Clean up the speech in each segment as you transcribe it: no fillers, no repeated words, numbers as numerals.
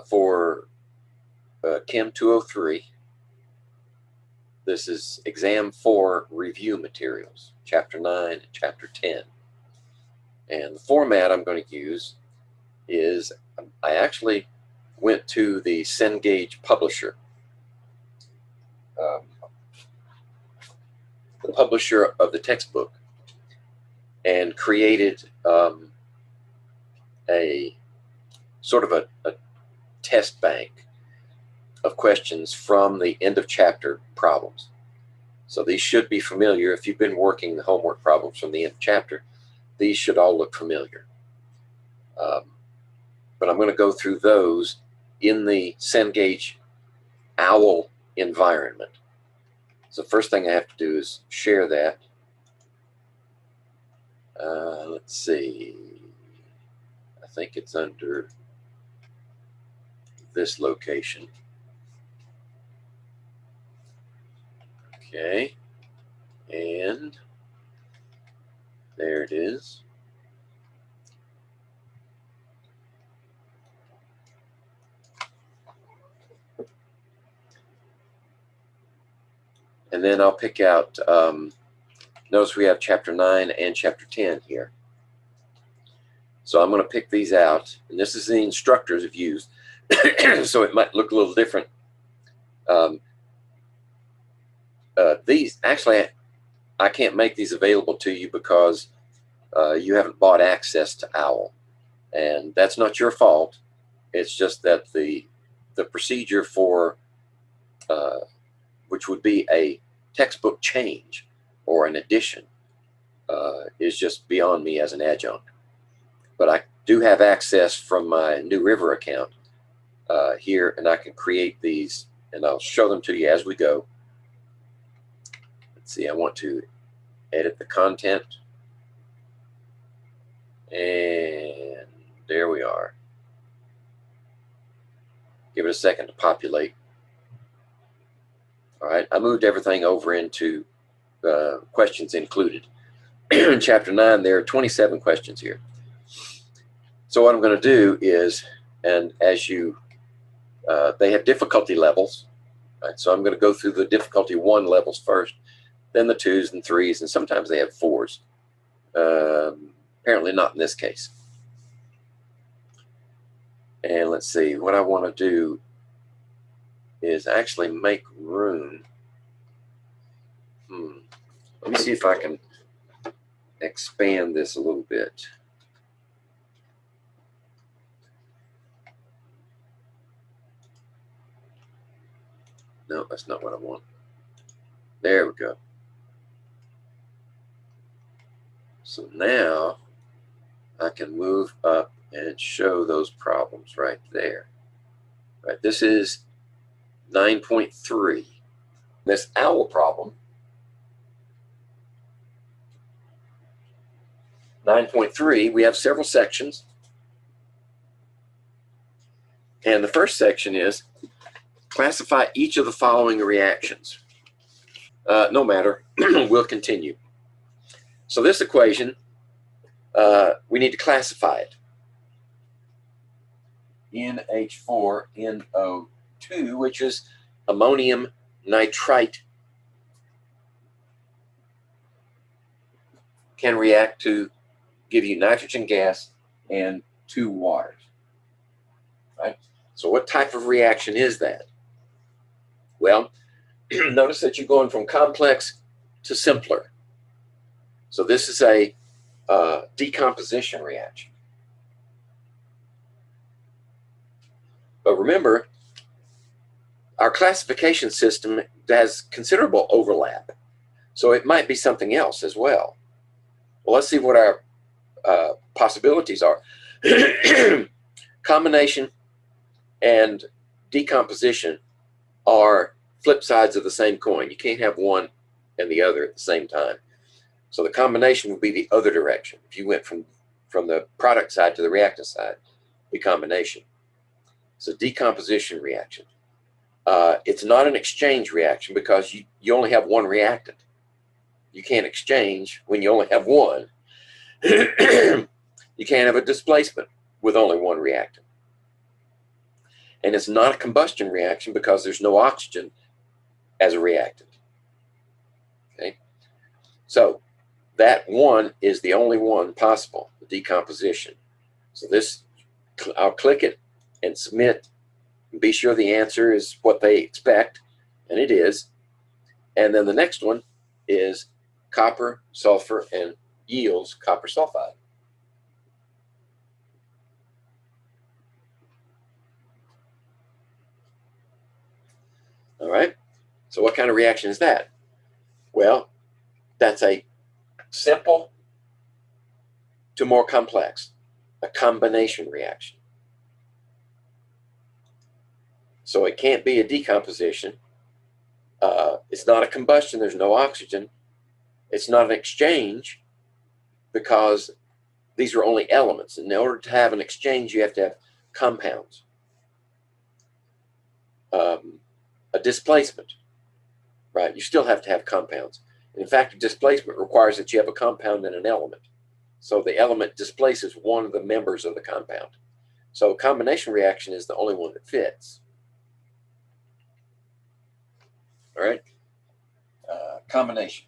for Chem 203. This is Exam 4 review materials, Chapter 9 and Chapter 10. And the format I'm going to use is, I actually went to the Cengage publisher, the publisher of the textbook, and created a sort of a test bank of questions from the end of chapter problems. So these should be familiar. If you've been working the homework problems from the end of chapter, these should all look familiar. But I'm going to go through those in the Cengage OWL environment. So first thing I have to do is share that. Let's see. I think it's under this location. Okay, and there it is. And then I'll pick out, notice we have Chapter 9 and Chapter 10 here. So I'm going to pick these out, and this is the instructors have used, so it might look a little different. These, actually, I can't make these available to you because you haven't bought access to OWL. And that's not your fault. It's just that the procedure for, which would be a textbook change or an addition, is just beyond me as an adjunct. But I do have access from my New River account here, and I can create these, and I'll show them to you as we go. Let's see, I want to edit the content, and there we are. Give it a second to populate. All right, I moved everything over into questions included. In Chapter 9, there are 27 questions here. So what I'm going to do is, and as you, they have difficulty levels, right? So I'm going to go through the difficulty 1 levels first, then the 2s and 3s, and sometimes they have 4s. Apparently not in this case. And let's see, what I want to do is actually make room. Let me see if I can expand this a little bit. No, that's not what I want. There we go. So now I can move up and show those problems right there. Right, this is 9.3. This OWL problem, 9.3, we have several sections. And the first section is classify each of the following reactions. No matter, we'll continue. So this equation, we need to classify it. NH4NO2, which is ammonium nitrite, can react to give you nitrogen gas and 2 waters. Right? So what type of reaction is that? Well, notice that you're going from complex to simpler. So this is a decomposition reaction. But remember, our classification system has considerable overlap. So it might be something else as well. Well, let's see what our possibilities are. Combination and decomposition are flip sides of the same coin. You can't have one and the other at the same time. So the combination would be the other direction. If you went from the product side to the reactant side, the combination. It's a decomposition reaction. It's not an exchange reaction because you only have one reactant. You can't exchange when you only have one. You can't have a displacement with only one reactant. And it's not a combustion reaction because there's no oxygen as a reactant. Okay, so that one is the only one possible, the decomposition. So this, I'll click it and submit. Be sure the answer is what they expect, and it is. And then the next one is copper, sulfur, and yields copper sulfide. All right, so what kind of reaction is that? Well, that's a simple to more complex, a combination reaction. So it can't be a decomposition. It's not a combustion, there's no oxygen. It's not an exchange because these are only elements. And in order to have an exchange, you have to have compounds. A displacement, right? You still have to have compounds. And in fact, a displacement requires that you have a compound and an element. So the element displaces one of the members of the compound. So a combination reaction is the only one that fits. All right, combination.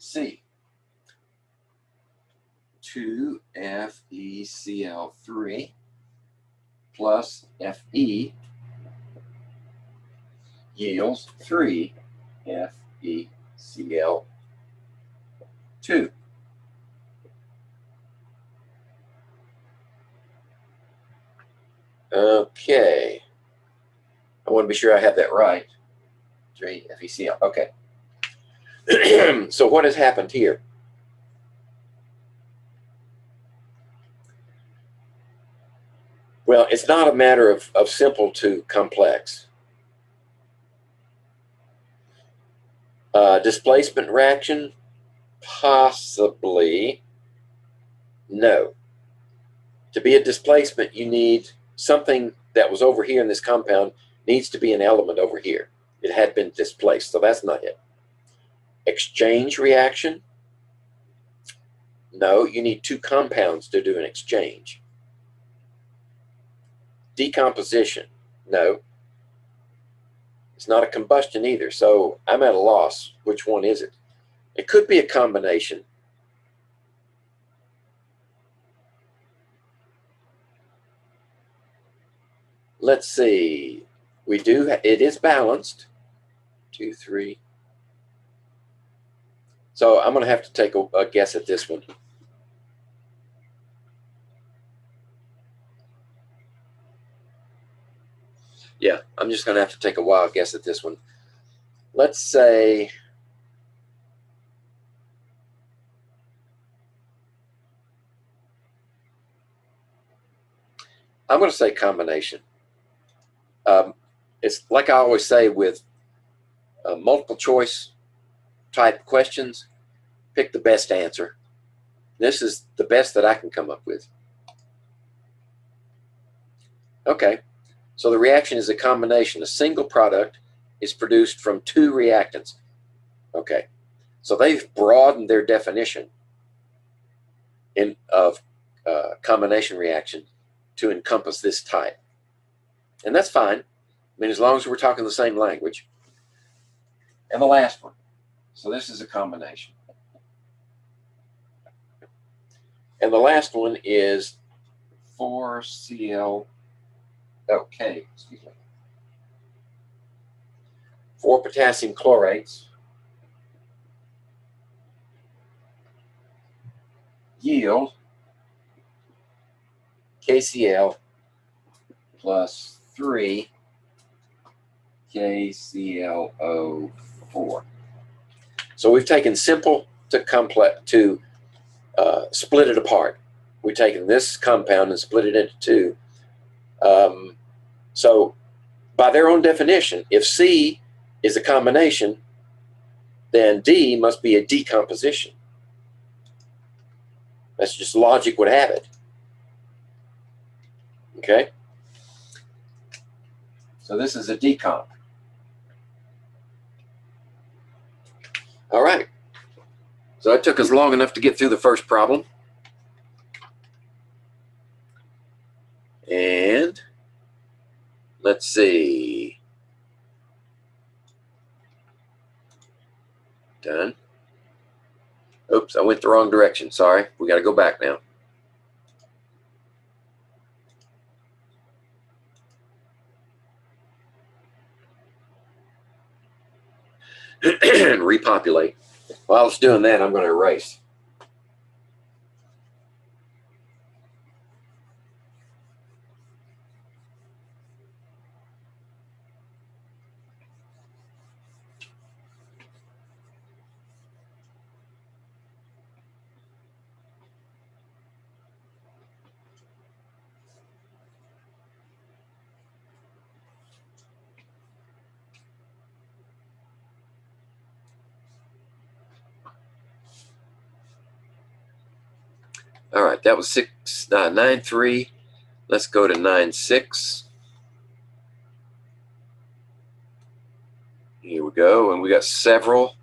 C2FeCl3 plus Fe yields 3FeCl2. Okay. I want to be sure I have that right. 3FeCl. Okay. So what has happened here? Well, it's not a matter of simple to complex. Displacement reaction? Possibly. No. To be a displacement, you need something that was over here in this compound needs to be an element over here. It had been displaced, so that's not it. Exchange reaction? No, you need two compounds to do an exchange. Decomposition? No. It's not a combustion either, so I'm at a loss. Which one is it? It could be a combination. Let's see. It is balanced. 2, 3. So I'm going to have to take a guess at this one. Yeah, I'm just going to have to take a wild guess at this one. Let's say I'm going to say combination. It's like I always say with multiple choice type questions, pick the best answer. This is the best that I can come up with. Okay, so the reaction is a combination. A single product is produced from two reactants. Okay, so they've broadened their definition of combination reaction to encompass this type. And that's fine. I mean, as long as we're talking the same language. And the last one. So this is a combination. And the last one is 4Cl, okay, excuse me. 4 potassium chlorates yield KCl plus 3 KClO4. So we've taken simple to complex to split it apart. We've taken this compound and split it into two. So by their own definition, if C is a combination, then D must be a decomposition. That's just logic would have it. Okay? So this is a decomp. All right. So it took us long enough to get through the first problem. And Let's see. Done. Oops, I went the wrong direction. Sorry. We got to go back now. And repopulate. While it's doing that, I'm going to erase. All right, that was 9.3. Let's go to 9.6. Here we go, and we got several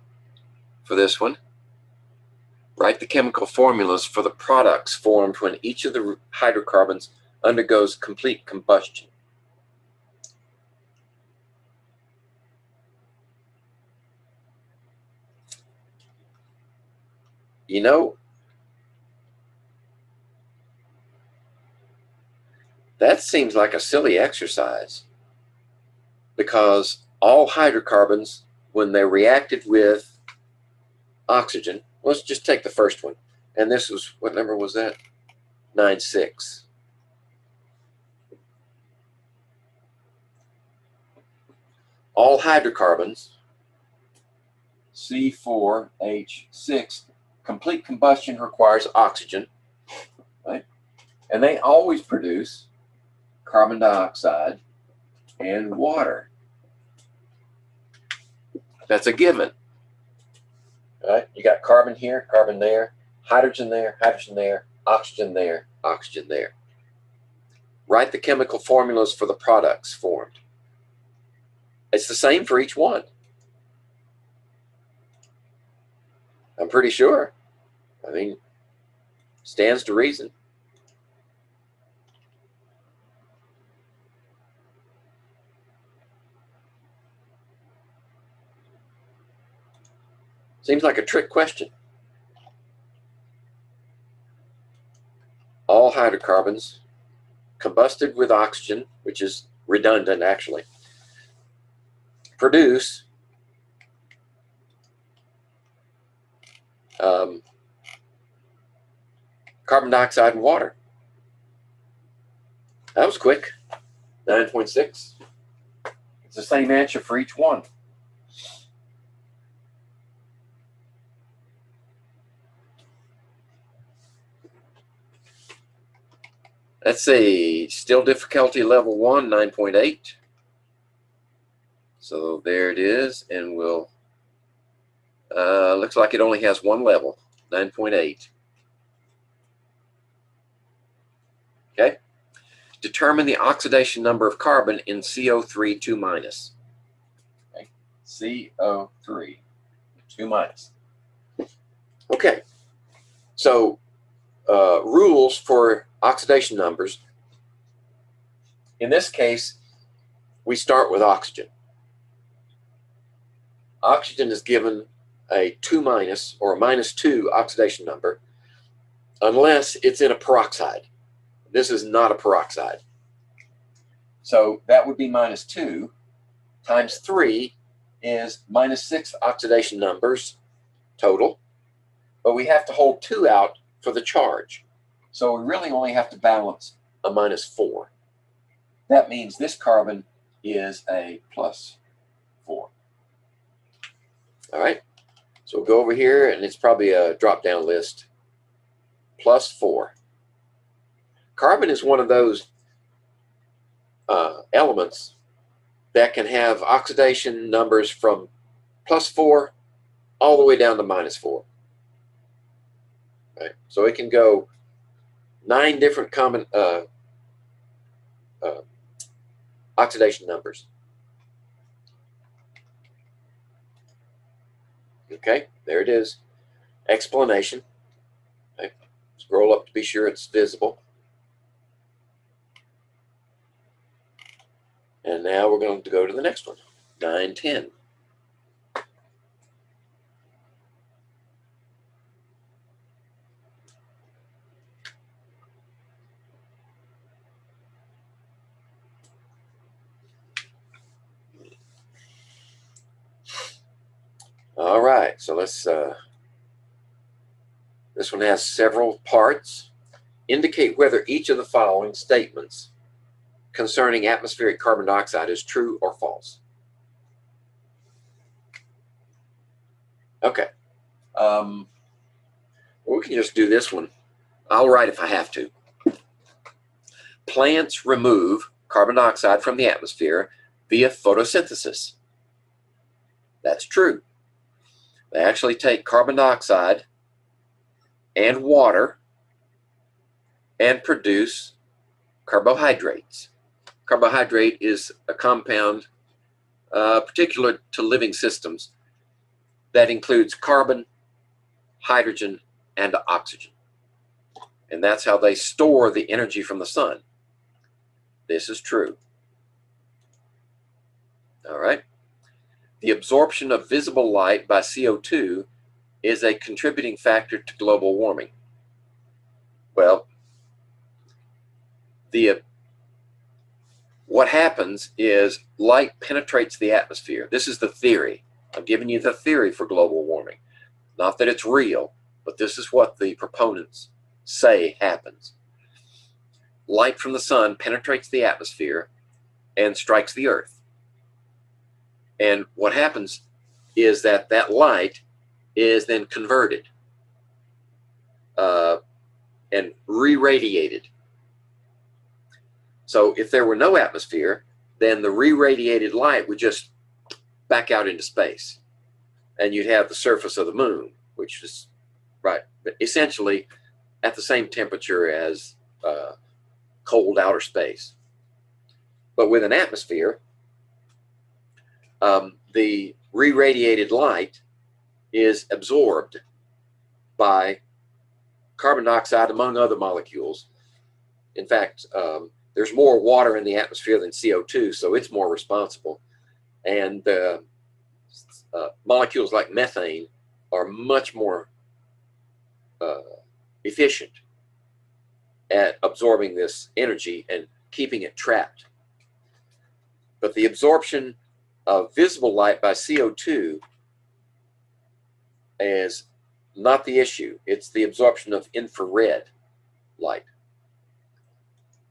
for this one. Write the chemical formulas for the products formed when each of the hydrocarbons undergoes complete combustion. You know, that seems like a silly exercise, because all hydrocarbons, when they reacted with oxygen, let's just take the first one, and this was, what number was that? 9.6. All hydrocarbons, C4H6, complete combustion requires oxygen, right? And they always produce carbon dioxide and water. That's a given. Right? You got carbon here, carbon there, hydrogen there, oxygen there, oxygen there. Write the chemical formulas for the products formed. It's the same for each one. I'm pretty sure. I mean, stands to reason. Seems like a trick question. All hydrocarbons combusted with oxygen, which is redundant actually, produce carbon dioxide and water. That was quick. 9.6. It's the same answer for each one. Let's see, still difficulty level 1, 9.8. So there it is, and we'll, looks like it only has one level, 9.8. Okay. Determine the oxidation number of carbon in CO3 2-. Okay. CO3 2-. Okay. So rules for oxidation numbers. In this case, we start with oxygen. Oxygen is given a 2- or a -2 oxidation number unless it's in a peroxide. This is not a peroxide. So that would be -2 times 3 is -6 oxidation numbers total, but we have to hold 2 out for the charge. So we really only have to balance a -4. That means this carbon is a +4. All right, so we'll go over here, and it's probably a drop-down list. +4. Carbon is one of those elements that can have oxidation numbers from +4 all the way down to -4. Right? So it can go 9 different common oxidation numbers. Okay, there it is. Explanation. Okay. Scroll up to be sure it's visible. And now we're going to go to the next one, 910. All right, so let's, this one has several parts. Indicate whether each of the following statements concerning atmospheric carbon dioxide is true or false. Okay. We can just do this one. I'll write if I have to. Plants remove carbon dioxide from the atmosphere via photosynthesis. That's true. They actually take carbon dioxide and water and produce carbohydrates. Carbohydrate is a compound particular to living systems that includes carbon, hydrogen, and oxygen. And that's how they store the energy from the sun. This is true. All right. The absorption of visible light by CO2 is a contributing factor to global warming. Well, what happens is light penetrates the atmosphere. This is the theory. I'm giving you the theory for global warming. Not that it's real, but this is what the proponents say happens. Light from the sun penetrates the atmosphere and strikes the earth. And what happens is that that light is then converted and re-radiated. So if there were no atmosphere, then the re-radiated light would just back out into space. And you'd have the surface of the moon, which is, right, but essentially at the same temperature as cold outer space. But with an atmosphere, the re-radiated light is absorbed by carbon dioxide, among other molecules. In fact, there's more water in the atmosphere than CO2, so it's more responsible. And molecules like methane are much more efficient at absorbing this energy and keeping it trapped. But the absorption of visible light by CO2 is not the issue. It's the absorption of infrared light.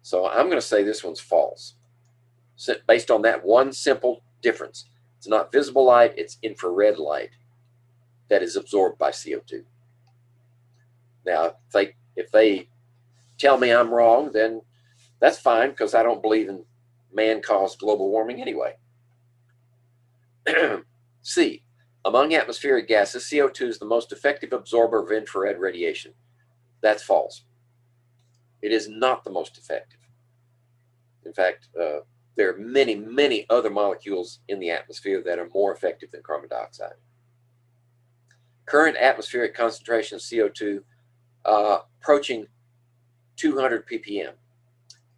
So I'm going to say this one's false, based on that one simple difference. It's not visible light, it's infrared light that is absorbed by CO2. Now, if they tell me I'm wrong, then that's fine, because I don't believe in man-caused global warming anyway. C. Among atmospheric gases, CO2 is the most effective absorber of infrared radiation. That's false. It is not the most effective. In fact, there are many, many other molecules in the atmosphere that are more effective than carbon dioxide. Current atmospheric concentration of CO2 approaching 200 ppm.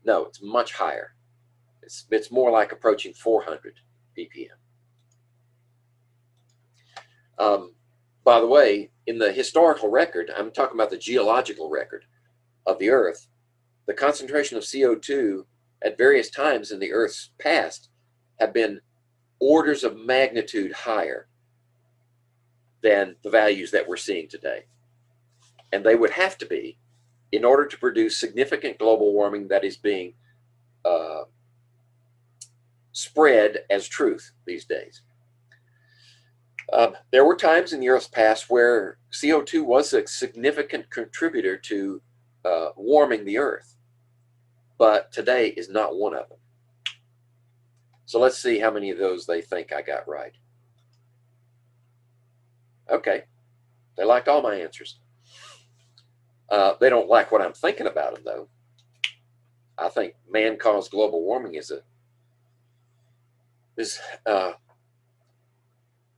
No, it's much higher. It's more like approaching 400 ppm. By the way, in the historical record, I'm talking about the geological record of the Earth, the concentration of CO2 at various times in the Earth's past have been orders of magnitude higher than the values that we're seeing today. And they would have to be in order to produce significant global warming that is being spread as truth these days. There were times in the Earth's past where CO2 was a significant contributor to warming the Earth, but today is not one of them. So let's see how many of those they think I got right. Okay, they liked all my answers. They don't like what I'm thinking about them, though. I think man-caused global warming is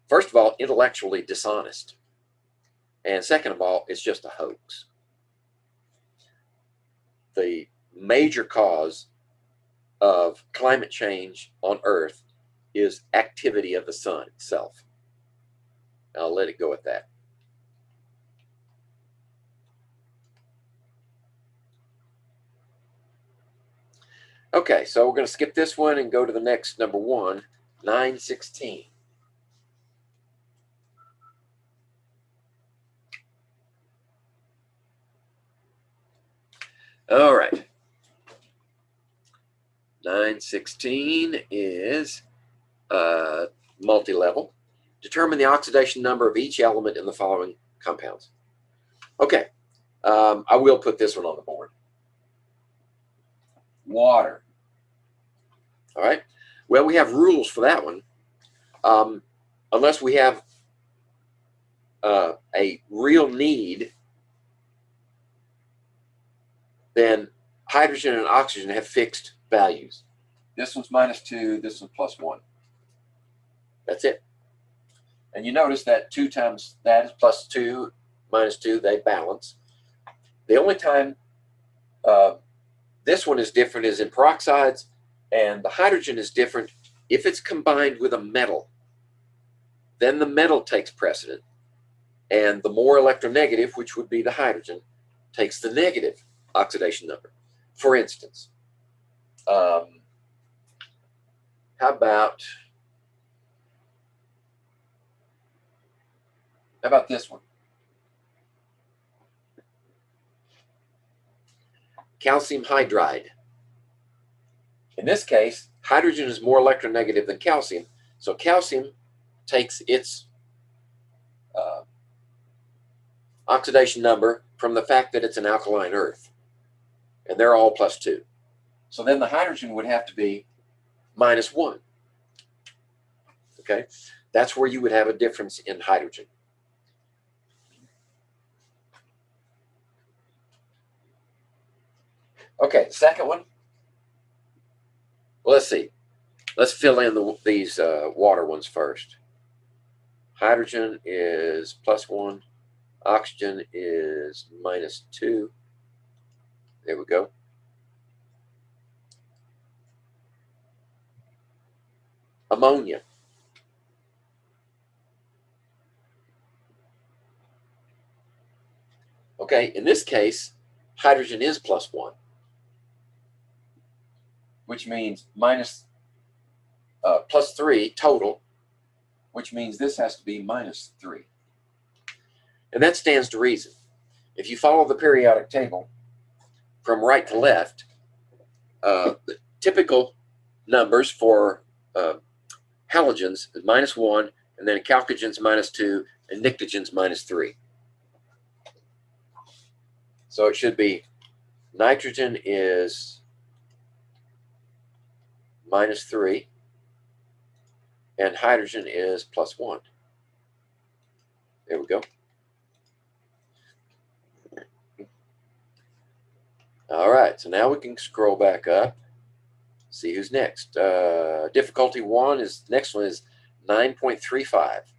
first of all, intellectually dishonest. And second of all, it's just a hoax. The major cause of climate change on Earth is activity of the sun itself. I'll let it go at that. Okay, so we're going to skip this one and go to the next number one, 916. All right. 916 is multi-level. Determine the oxidation number of each element in the following compounds. Okay, I will put this one on the board. Water. All right. Well, we have rules for that one. Unless we have a real need, then hydrogen and oxygen have fixed values. This one's -2, this one's +1. That's it. And you notice that 2 times that is +2, -2, they balance. The only time this one is different is in peroxides, and the hydrogen is different if it's combined with a metal. Then the metal takes precedent, and the more electronegative, which would be the hydrogen, takes the negative oxidation number. For instance, how about this one? Calcium hydride. In this case, hydrogen is more electronegative than calcium, so calcium takes its oxidation number from the fact that it's an alkaline earth, and they're all +2. So then the hydrogen would have to be -1. Okay, that's where you would have a difference in hydrogen. Okay, the second one. Well, let's see. Let's fill in these water ones first. Hydrogen is +1. Oxygen is -2. There we go. Ammonia. Okay, in this case, hydrogen is +1, which means +3 total, which means this has to be -3. And that stands to reason. If you follow the periodic table from right to left, the typical numbers for halogens is -1, and then chalcogens -2, and pnictogens -3. So it should be nitrogen is -3, and hydrogen is +1. There we go. All right, so now we can scroll back up, see who's next. Difficulty 1 is, next one is 9.35.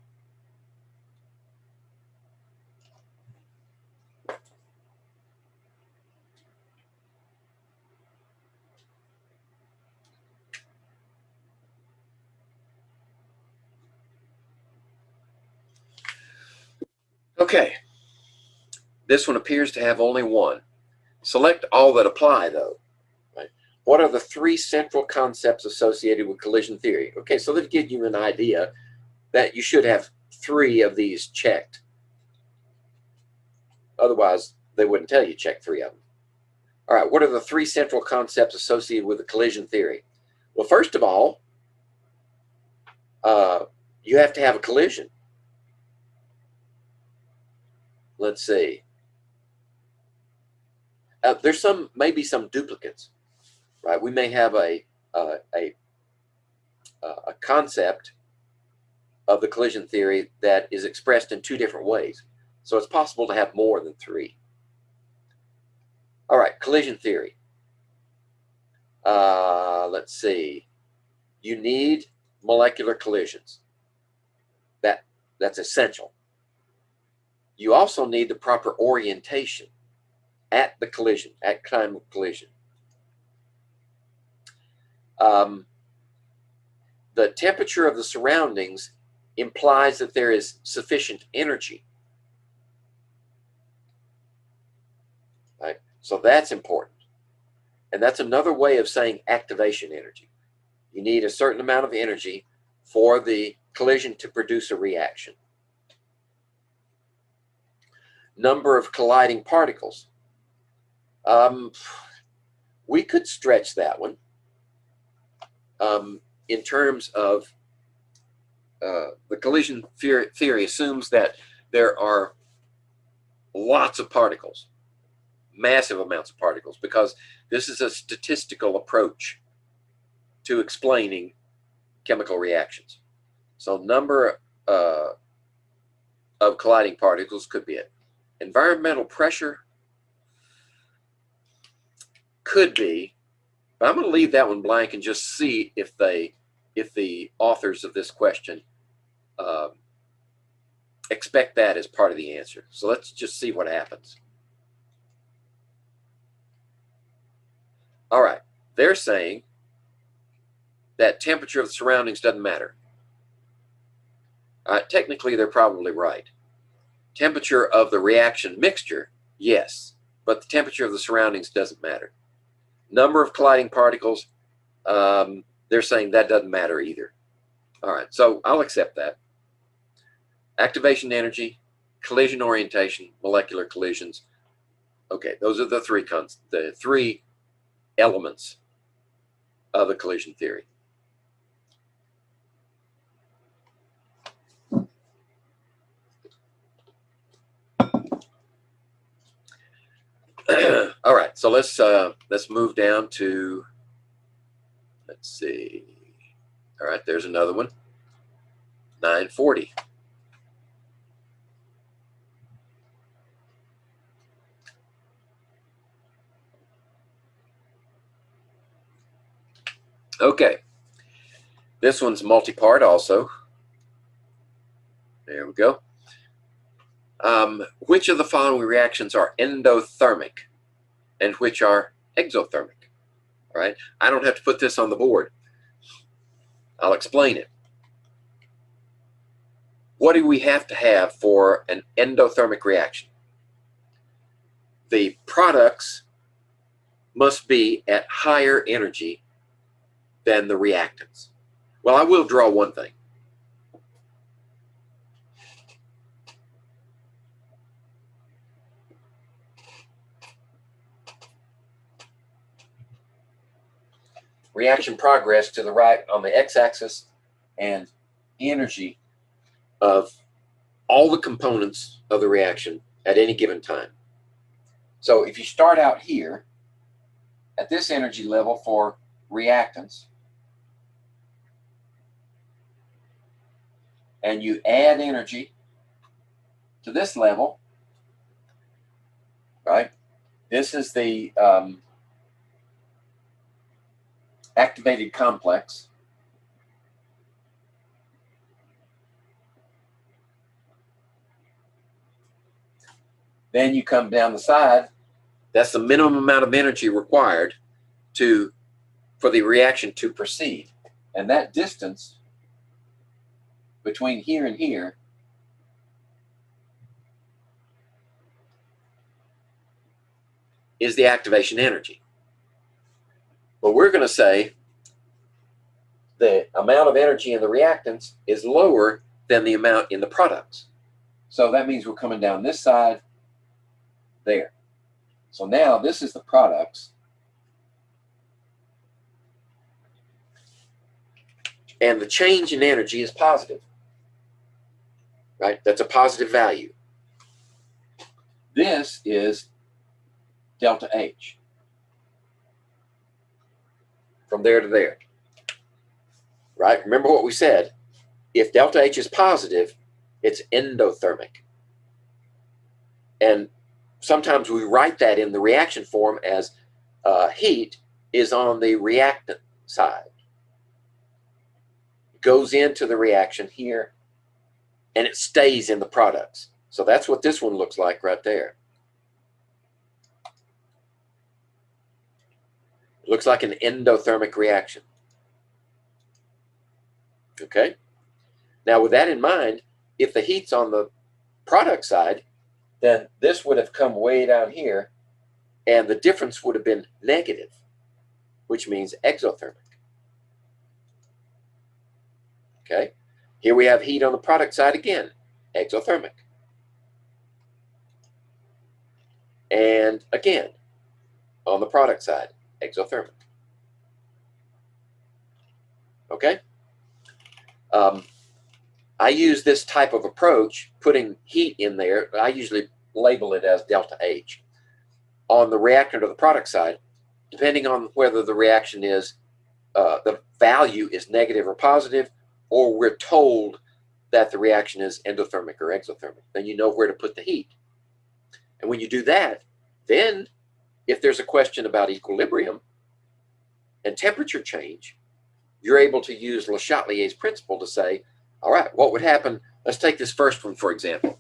Okay, this one appears to have only one. Select all that apply, though. Right? What are the 3 central concepts associated with collision theory? Okay, so they've given you an idea that you should have 3 of these checked. Otherwise, they wouldn't tell you check 3 of them. All right, what are the 3 central concepts associated with the collision theory? Well, first of all, you have to have a collision. Let's see. There's maybe some duplicates, right? We may have a concept of the collision theory that is expressed in 2 different ways. So it's possible to have more than 3. All right, collision theory. Let's see. You need molecular collisions. That's essential. You also need the proper orientation at the collision, at time of collision. The temperature of the surroundings implies that there is sufficient energy. Right? So that's important. And that's another way of saying activation energy. You need a certain amount of energy for the collision to produce a reaction. Number of colliding particles. We could stretch that one in terms of the collision theory assumes that there are lots of particles, massive amounts of particles, because this is a statistical approach to explaining chemical reactions. So number of colliding particles could be it. Environmental pressure could be, but I'm going to leave that one blank and just see if the authors of this question expect that as part of the answer. So let's just see what happens. All right, they're saying that temperature of the surroundings doesn't matter. Technically, they're probably right. Temperature of the reaction mixture, yes, but the temperature of the surroundings doesn't matter. Number of colliding particles, they're saying that doesn't matter either. All right, so I'll accept that. Activation energy, collision orientation, molecular collisions. Okay, those are the three elements of the collision theory. All right, so let's move down to, let's see. All right, there's another one. 940. Okay, this one's multi-part also. There we go. Which of the following reactions are endothermic and which are exothermic? All right, I don't have to put this on the board. I'll explain it. What do we have to have for an endothermic reaction? The products must be at higher energy than the reactants. Well, I will draw one thing. Reaction progress to the right on the x-axis and energy of all the components of the reaction at any given time. So if you start out here at this energy level for reactants and you add energy to this level, right? This is the activated complex. Then you come down the side. That's the minimum amount of energy required for the reaction to proceed. And that distance between here and here is the activation energy. But we're going to say the amount of energy in the reactants is lower than the amount in the products. So that means we're coming down this side there. So now this is the products. And the change in energy is positive. Right? That's a positive value. This is delta H. From there to there. Right? Remember what we said. If delta H is positive, it's endothermic. And sometimes we write that in the reaction form as heat is on the reactant side. It goes into the reaction here, and it stays in the products. So that's what this one looks like right there. It looks like an endothermic reaction. Okay? Now, with that in mind, if the heat's on the product side, then this would have come way down here, and the difference would have been negative, which means exothermic. Okay? Here we have heat on the product side again, exothermic. And again, on the product side, exothermic. Okay? I use this type of approach, putting heat in there. I usually label it as delta H. On the reactant or the product side, depending on whether the reaction is, the value is negative or positive, or we're told that the reaction is endothermic or exothermic, then you know where to put the heat. And when you do that, then if there's a question about equilibrium and temperature change, you're able to use Le Chatelier's principle to say, all right, what would happen? Let's take this first one, for example.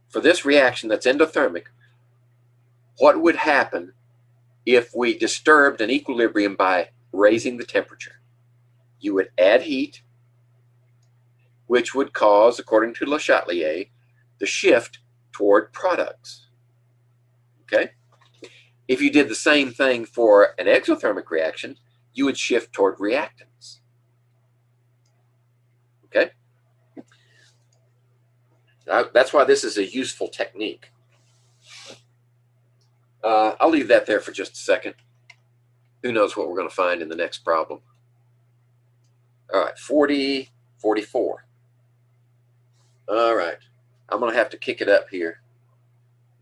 For this reaction that's endothermic, what would happen if we disturbed an equilibrium by raising the temperature? You would add heat, which would cause, according to Le Chatelier, the shift toward products. Okay? If you did the same thing for an exothermic reaction, you would shift toward reactants. Okay? That's why this is a useful technique. I'll leave that there for just a second. Who knows what we're going to find in the next problem. All right, 44. All right, I'm going to have to kick it up here.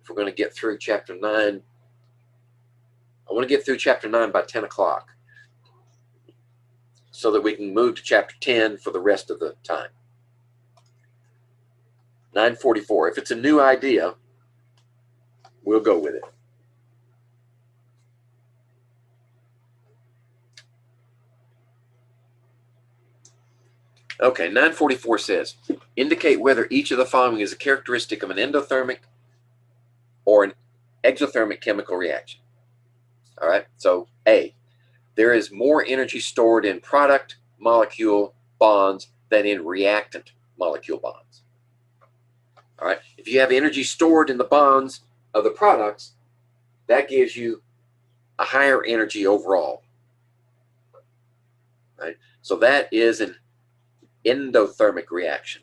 If we're going to get through chapter 9, I want to get through chapter 9 by 10 o'clock so that we can move to chapter 10 for the rest of the time. 944. If it's a new idea, we'll go with it. Okay, 944 says, indicate whether each of the following is a characteristic of an endothermic or an exothermic chemical reaction. All right, so A, there is more energy stored in product molecule bonds than in reactant molecule bonds. All right, if you have energy stored in the bonds of the products, that gives you a higher energy overall. Right, so that is an endothermic reaction.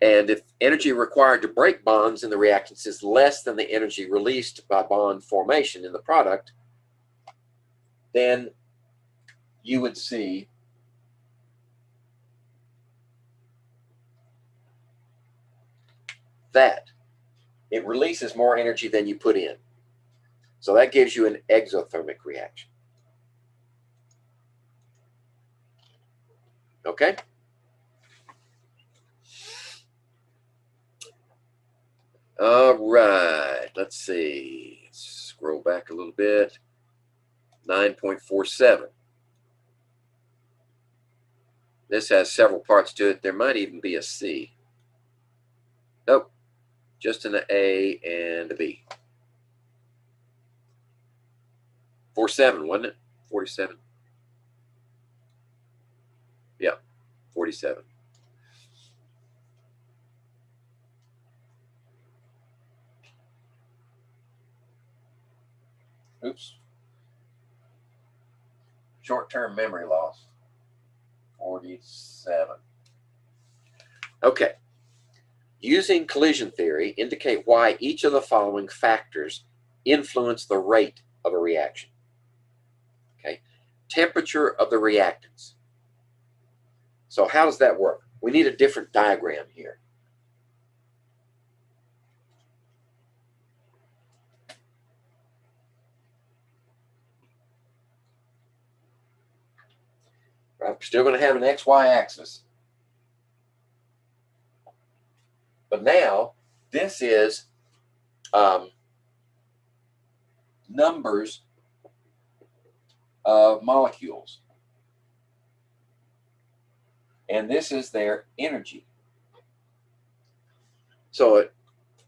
And if energy required to break bonds in the reactants is less than the energy released by bond formation in the product, then you would see that it releases more energy than you put in. So that gives you an exothermic reaction. Okay? All right, let's see. Let's scroll back a little bit. 9.47. This has several parts to it. There might even be a C. Nope, just an A and a B. 47, wasn't it? 47. Yeah, 47. Oops. Short-term memory loss. 47. Okay. Using collision theory, indicate why each of the following factors influence the rate of a reaction. Okay. Temperature of the reactants. So how does that work? We need a different diagram here. Right, we're still going to have an XY axis. But now, this is numbers of molecules. And this is their energy. So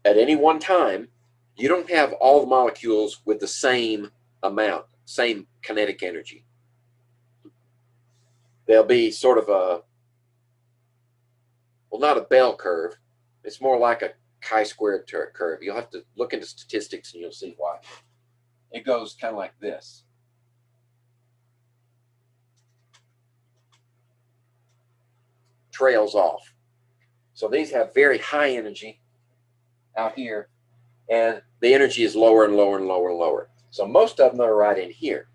at any one time, you don't have all the molecules with the same amount, same kinetic energy. There'll be sort of a, well, not a bell curve. It's more like a chi-squared curve. You'll have to look into statistics and you'll see why. It goes kind of like this. Trails off. So these have very high energy out here, and the energy is lower and lower and lower and lower. So most of them are right in here.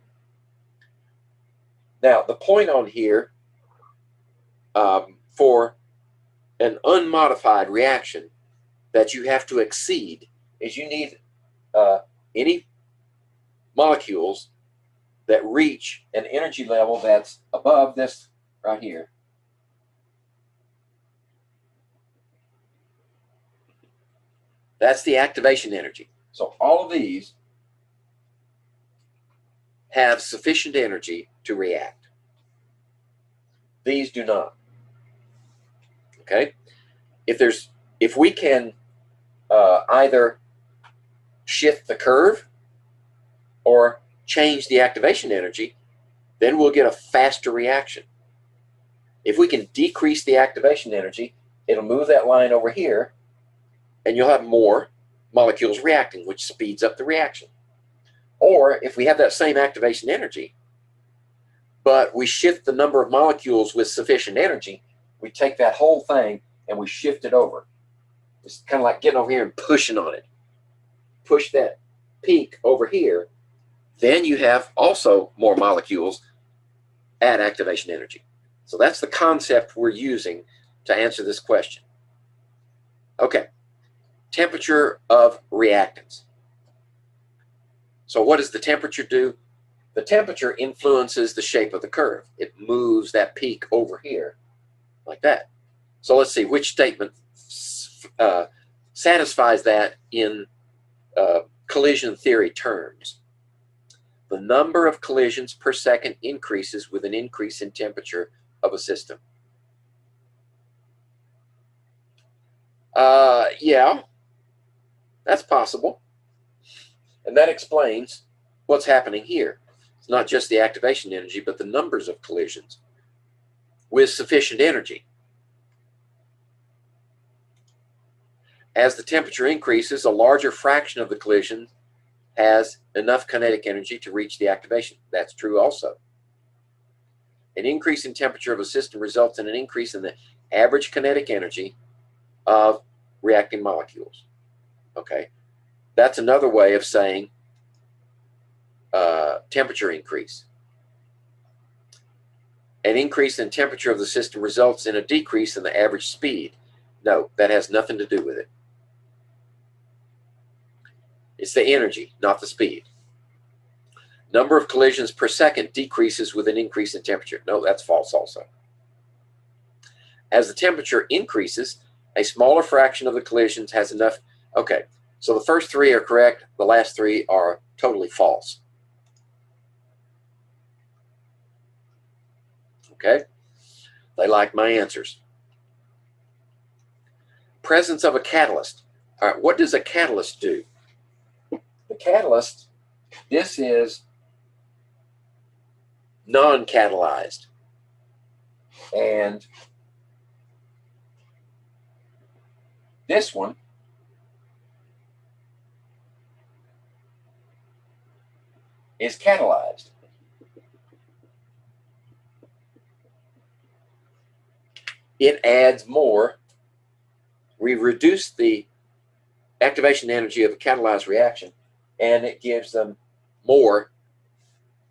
Now, the point on here for an unmodified reaction that you have to exceed is you need any molecules that reach an energy level that's above this right here. That's the activation energy. So all of these have sufficient energy to react. These do not. Okay? If we can either shift the curve or change the activation energy, then we'll get a faster reaction. If we can decrease the activation energy, it'll move that line over here, and you'll have more molecules reacting, which speeds up the reaction. Or if we have that same activation energy, but we shift the number of molecules with sufficient energy, we take that whole thing and we shift it over. It's kind of like getting over here and pushing on it. Push that peak over here, then you have also more molecules at activation energy. So that's the concept we're using to answer this question. Okay. Temperature of reactants. So what does the temperature do? The temperature influences the shape of the curve. It moves that peak over here like that. So let's see which statement satisfies that in collision theory terms. The number of collisions per second increases with an increase in temperature of a system. Yeah. That's possible. And that explains what's happening here. It's not just the activation energy, but the numbers of collisions with sufficient energy. As the temperature increases, a larger fraction of the collision has enough kinetic energy to reach the activation. That's true also. An increase in temperature of a system results in an increase in the average kinetic energy of reacting molecules. Okay, that's another way of saying temperature increase. An increase in temperature of the system results in a decrease in the average speed. No, that has nothing to do with it. It's the energy, not the speed. Number of collisions per second decreases with an increase in temperature. No, that's false also. As the temperature increases, a smaller fraction of the collisions has enough. Okay, so the first three are correct. The last three are totally false. Okay, they like my answers. Presence of a catalyst. All right, what does a catalyst do? The catalyst, this is non-catalyzed. And this one is catalyzed. It adds more. We reduce the activation energy of a catalyzed reaction, and it gives them more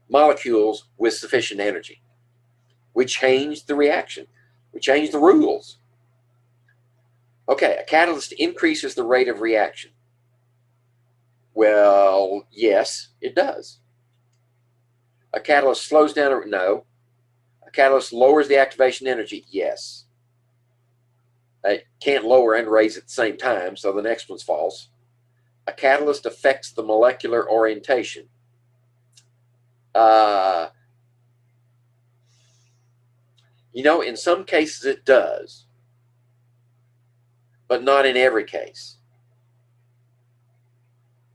molecules with sufficient energy. We change the reaction. We change the rules. Okay, a catalyst increases the rate of reaction. Well, yes, it does. A catalyst slows down, no. A catalyst lowers the activation energy, yes. It can't lower and raise at the same time, so the next one's false. A catalyst affects the molecular orientation. You know, in some cases it does, but not in every case.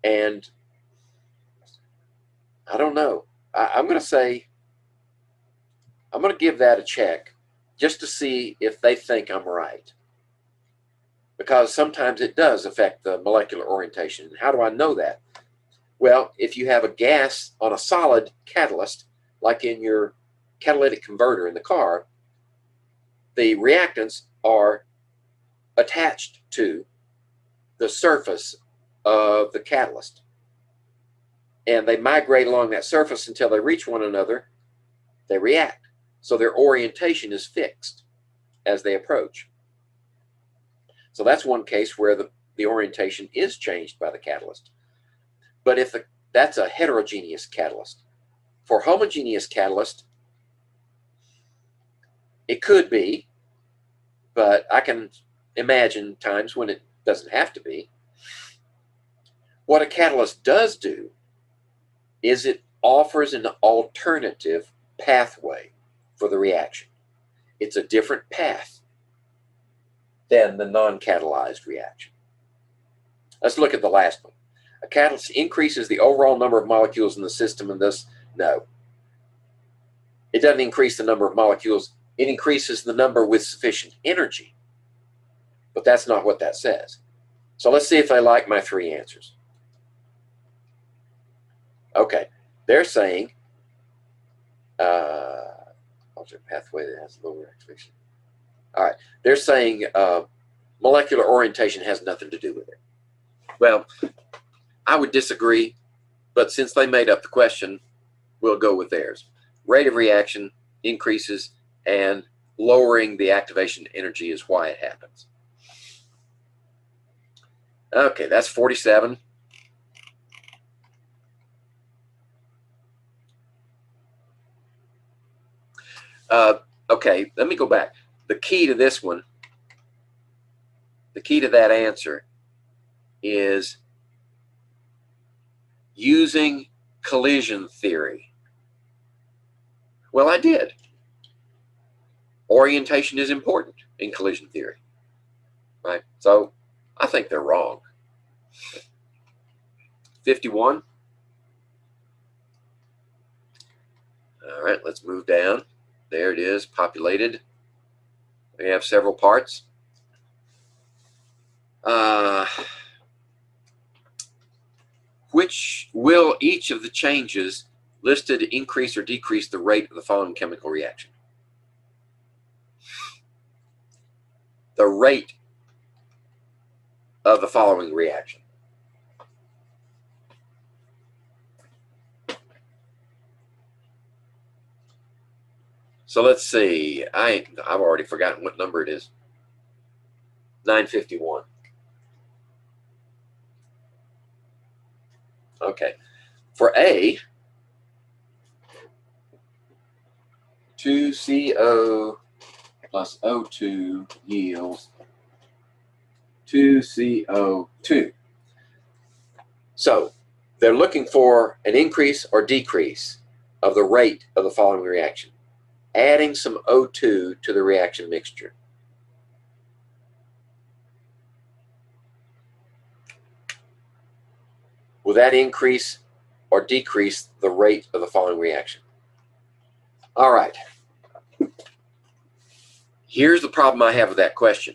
And I don't know. I'm going to say, I'm going to give that a check just to see if they think I'm right. Because sometimes it does affect the molecular orientation. How do I know that? Well, if you have a gas on a solid catalyst, like in your catalytic converter in the car, the reactants are attached to the surface of the catalyst. And they migrate along that surface until they reach one another, they react. So their orientation is fixed as they approach. So that's one case where the orientation is changed by the catalyst. But if that's a heterogeneous catalyst. For homogeneous catalyst, it could be, but I can imagine times when it doesn't have to be. What a catalyst does do is it offers an alternative pathway for the reaction. It's a different path than the non-catalyzed reaction. Let's look at the last one. A catalyst increases the overall number of molecules in the system, and thus, no. It doesn't increase the number of molecules. It increases the number with sufficient energy. But that's not what that says. So let's see if I like my three answers. Okay, they're saying alternate pathway that has lower activation. All right, they're saying molecular orientation has nothing to do with it. Well, I would disagree, but since they made up the question, we'll go with theirs. Rate of reaction increases, and lowering the activation energy is why it happens. Okay, that's 47. Okay, let me go back. The key to this one, the key to that answer is using collision theory. Well, I did. Orientation is important in collision theory, right? So I think they're wrong. 51. All right, let's move down. There it is, populated. We have several parts. Which will each of the changes listed increase or decrease the rate of the following chemical reaction? The rate of the following reaction. So let's see. I've already forgotten what number it is. 951. Okay. For A, 2CO plus O2 yields 2CO2. So they're looking for an increase or decrease of the rate of the following reaction, adding some O2 to the reaction mixture. Will that increase or decrease the rate of the following reaction? All right. Here's the problem I have with that question.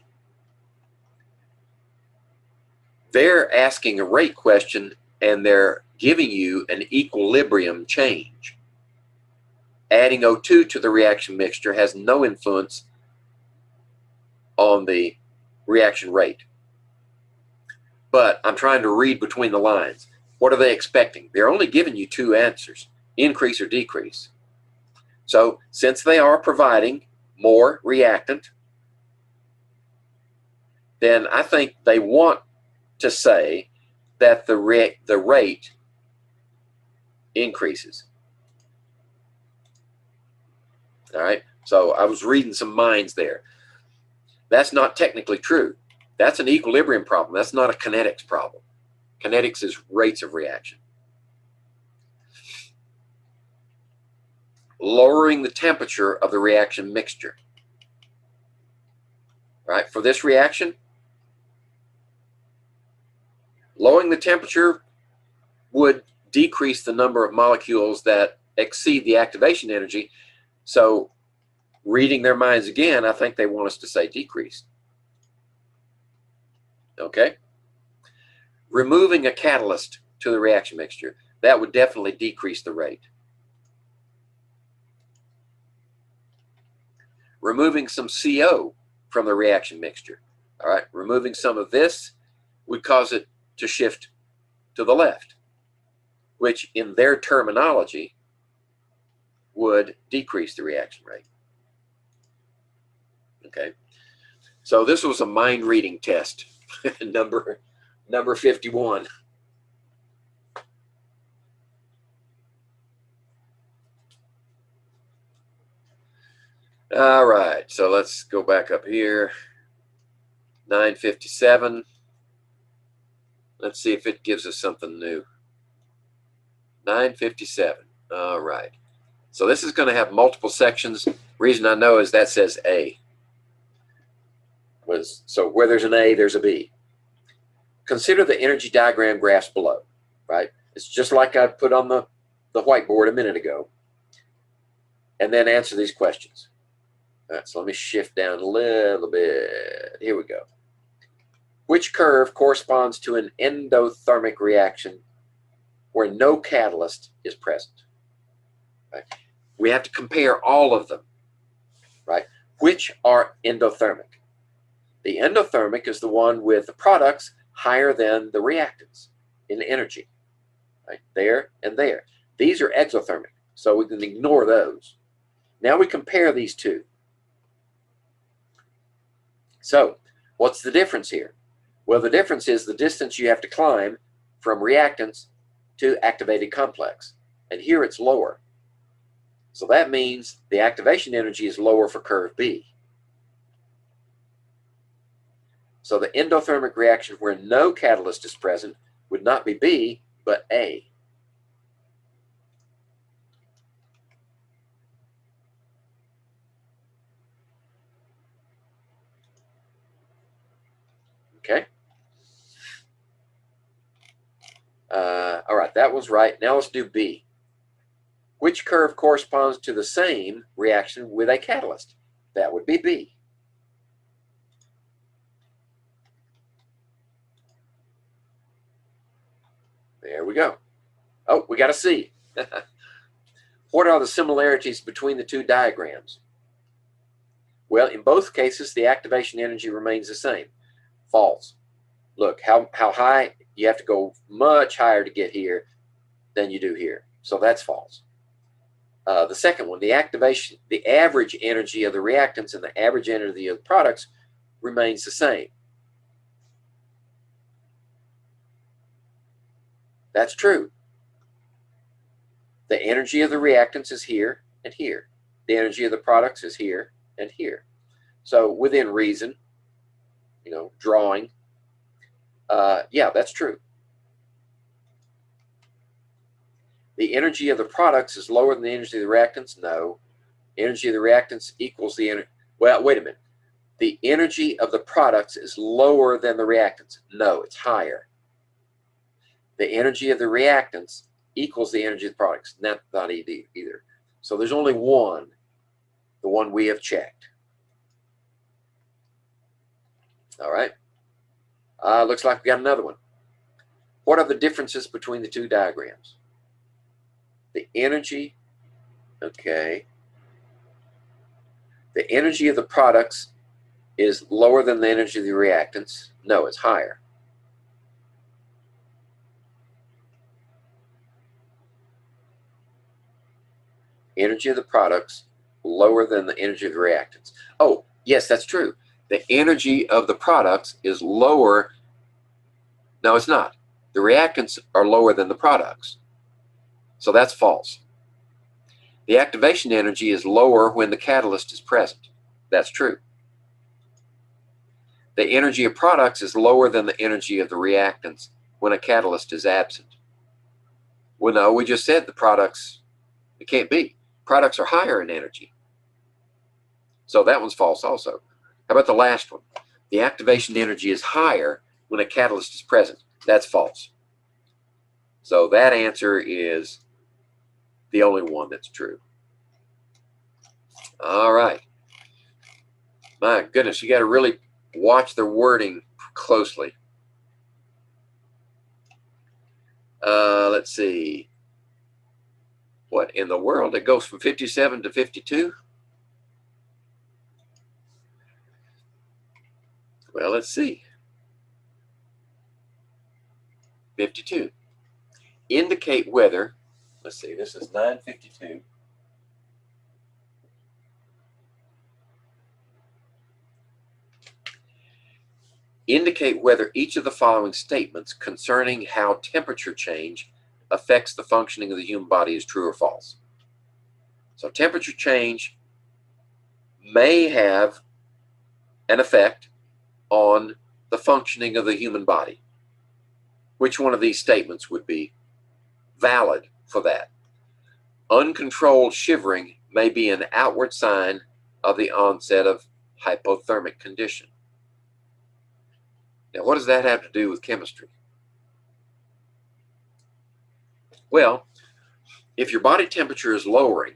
They're asking a rate question and they're giving you an equilibrium change. Adding O2 to the reaction mixture has no influence on the reaction rate. But I'm trying to read between the lines. What are they expecting? They're only giving you two answers, increase or decrease. So since they are providing more reactant, then I think they want to say that the rate increases. All right, so I was reading some minds there. That's not technically true. That's an equilibrium problem. That's not a kinetics problem. Kinetics is rates of reaction. Lowering the temperature of the reaction mixture. Right, for this reaction, lowering the temperature would decrease the number of molecules that exceed the activation energy. So reading their minds again, I think they want us to say decrease. Okay? Removing a catalyst to the reaction mixture, that would definitely decrease the rate. Removing some CO from the reaction mixture, all right, removing some of this would cause it to shift to the left, which in their terminology would decrease the reaction rate. Okay, so this was a mind reading test, number 51. All right, so let's go back up here. 957. Let's see if it gives us something new. 957. All right. So this is going to have multiple sections. Reason I know is that says A. So where there's an A, there's a B. Consider the energy diagram graphs below, right? It's just like I put on the whiteboard a minute ago. And then answer these questions. All right, so let me shift down a little bit. Here we go. Which curve corresponds to an endothermic reaction where no catalyst is present? Right? We have to compare all of them, right? Which are endothermic? The endothermic is the one with the products higher than the reactants in energy, right? There and there. These are exothermic, so we can ignore those. Now we compare these two. So what's the difference here? Well, the difference is the distance you have to climb from reactants to activated complex. And here it's lower. So that means the activation energy is lower for curve B. So the endothermic reaction where no catalyst is present would not be B, but A. Okay. All right, that was right. Now let's do B. Which curve corresponds to the same reaction with a catalyst? That would be B. There we go. Oh, we got a C. What are the similarities between the two diagrams? Well, in both cases, the activation energy remains the same. False. Look, how high? You have to go much higher to get here than you do here. So that's false. The second one, the average energy of the reactants and the average energy of the products remains the same. That's true. The energy of the reactants is here and here. The energy of the products is here and here. So within reason, drawing, yeah, that's true. The energy of the products is lower than the energy of the reactants? No. Energy of the reactants equals the energy. Well, wait a minute. The energy of the products is lower than the reactants? No, it's higher. The energy of the reactants equals the energy of the products. Not either. So there's only one, the one we have checked. All right. Looks like we got another one. What are the differences between the two diagrams? The energy, okay. The energy of the products is lower than the energy of the reactants. No, it's higher. Energy of the products lower than the energy of the reactants. Oh, yes, that's true. The energy of the products is lower. No, it's not. The reactants are lower than the products. So that's false. The activation energy is lower when the catalyst is present. That's true. The energy of products is lower than the energy of the reactants when a catalyst is absent. Well, no, we just said the products, it can't be. Products are higher in energy. So that one's false also. How about the last one? The activation energy is higher when a catalyst is present. That's false. So that answer is the only one that's true. All right. My goodness, you got to really watch the wording closely. Let's see. What in the world? It goes from 57 to 52? Well, let's see. 52. Indicate whether, let's see, this is 952. Indicate whether each of the following statements concerning how temperature change affects the functioning of the human body is true or false. So temperature change may have an effect on the functioning of the human body. Which one of these statements would be valid for that? Uncontrolled shivering may be an outward sign of the onset of hypothermic condition. Now, what does that have to do with chemistry? Well, if your body temperature is lowering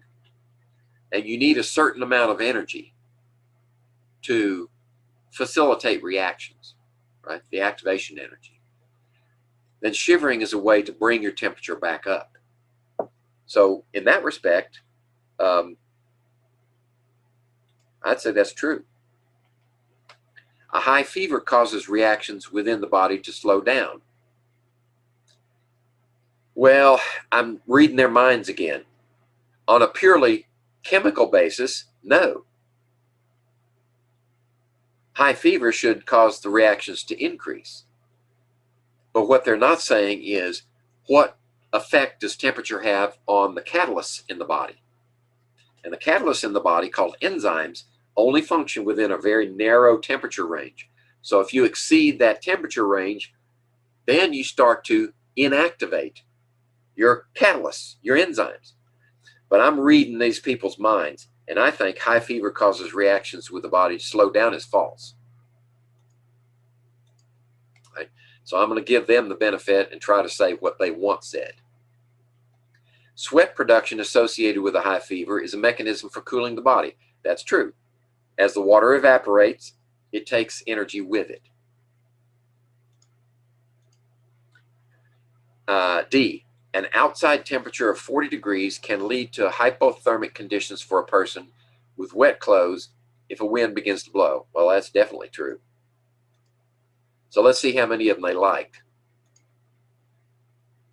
and you need a certain amount of energy to facilitate reactions, right, the activation energy, then shivering is a way to bring your temperature back up. So in that respect, I'd say that's true. A high fever causes reactions within the body to slow down. Well, I'm reading their minds again. On a purely chemical basis, no. High fever should cause the reactions to increase. But what they're not saying is what effect does temperature have on the catalysts in the body. And the catalysts in the body, called enzymes, only function within a very narrow temperature range. So if you exceed that temperature range, then you start to inactivate your catalysts, your enzymes. But I'm reading these people's minds, and I think high fever causes reactions with the body to slow down is false. Right? So I'm going to give them the benefit and try to say what they once said. Sweat production associated with a high fever is a mechanism for cooling the body. That's true. As the water evaporates, it takes energy with it. D, an outside temperature of 40 degrees can lead to hypothermic conditions for a person with wet clothes if a wind begins to blow. Well, that's definitely true. So let's see how many of them they liked.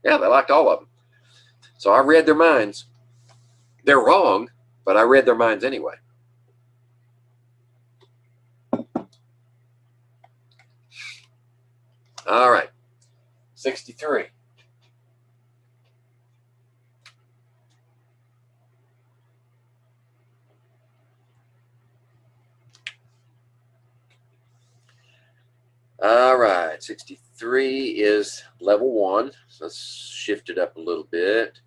Yeah, they liked all of them. So I read their minds. They're wrong, but I read their minds anyway. All right, 63. All right, 63 is level 1. So let's shift it up a little bit.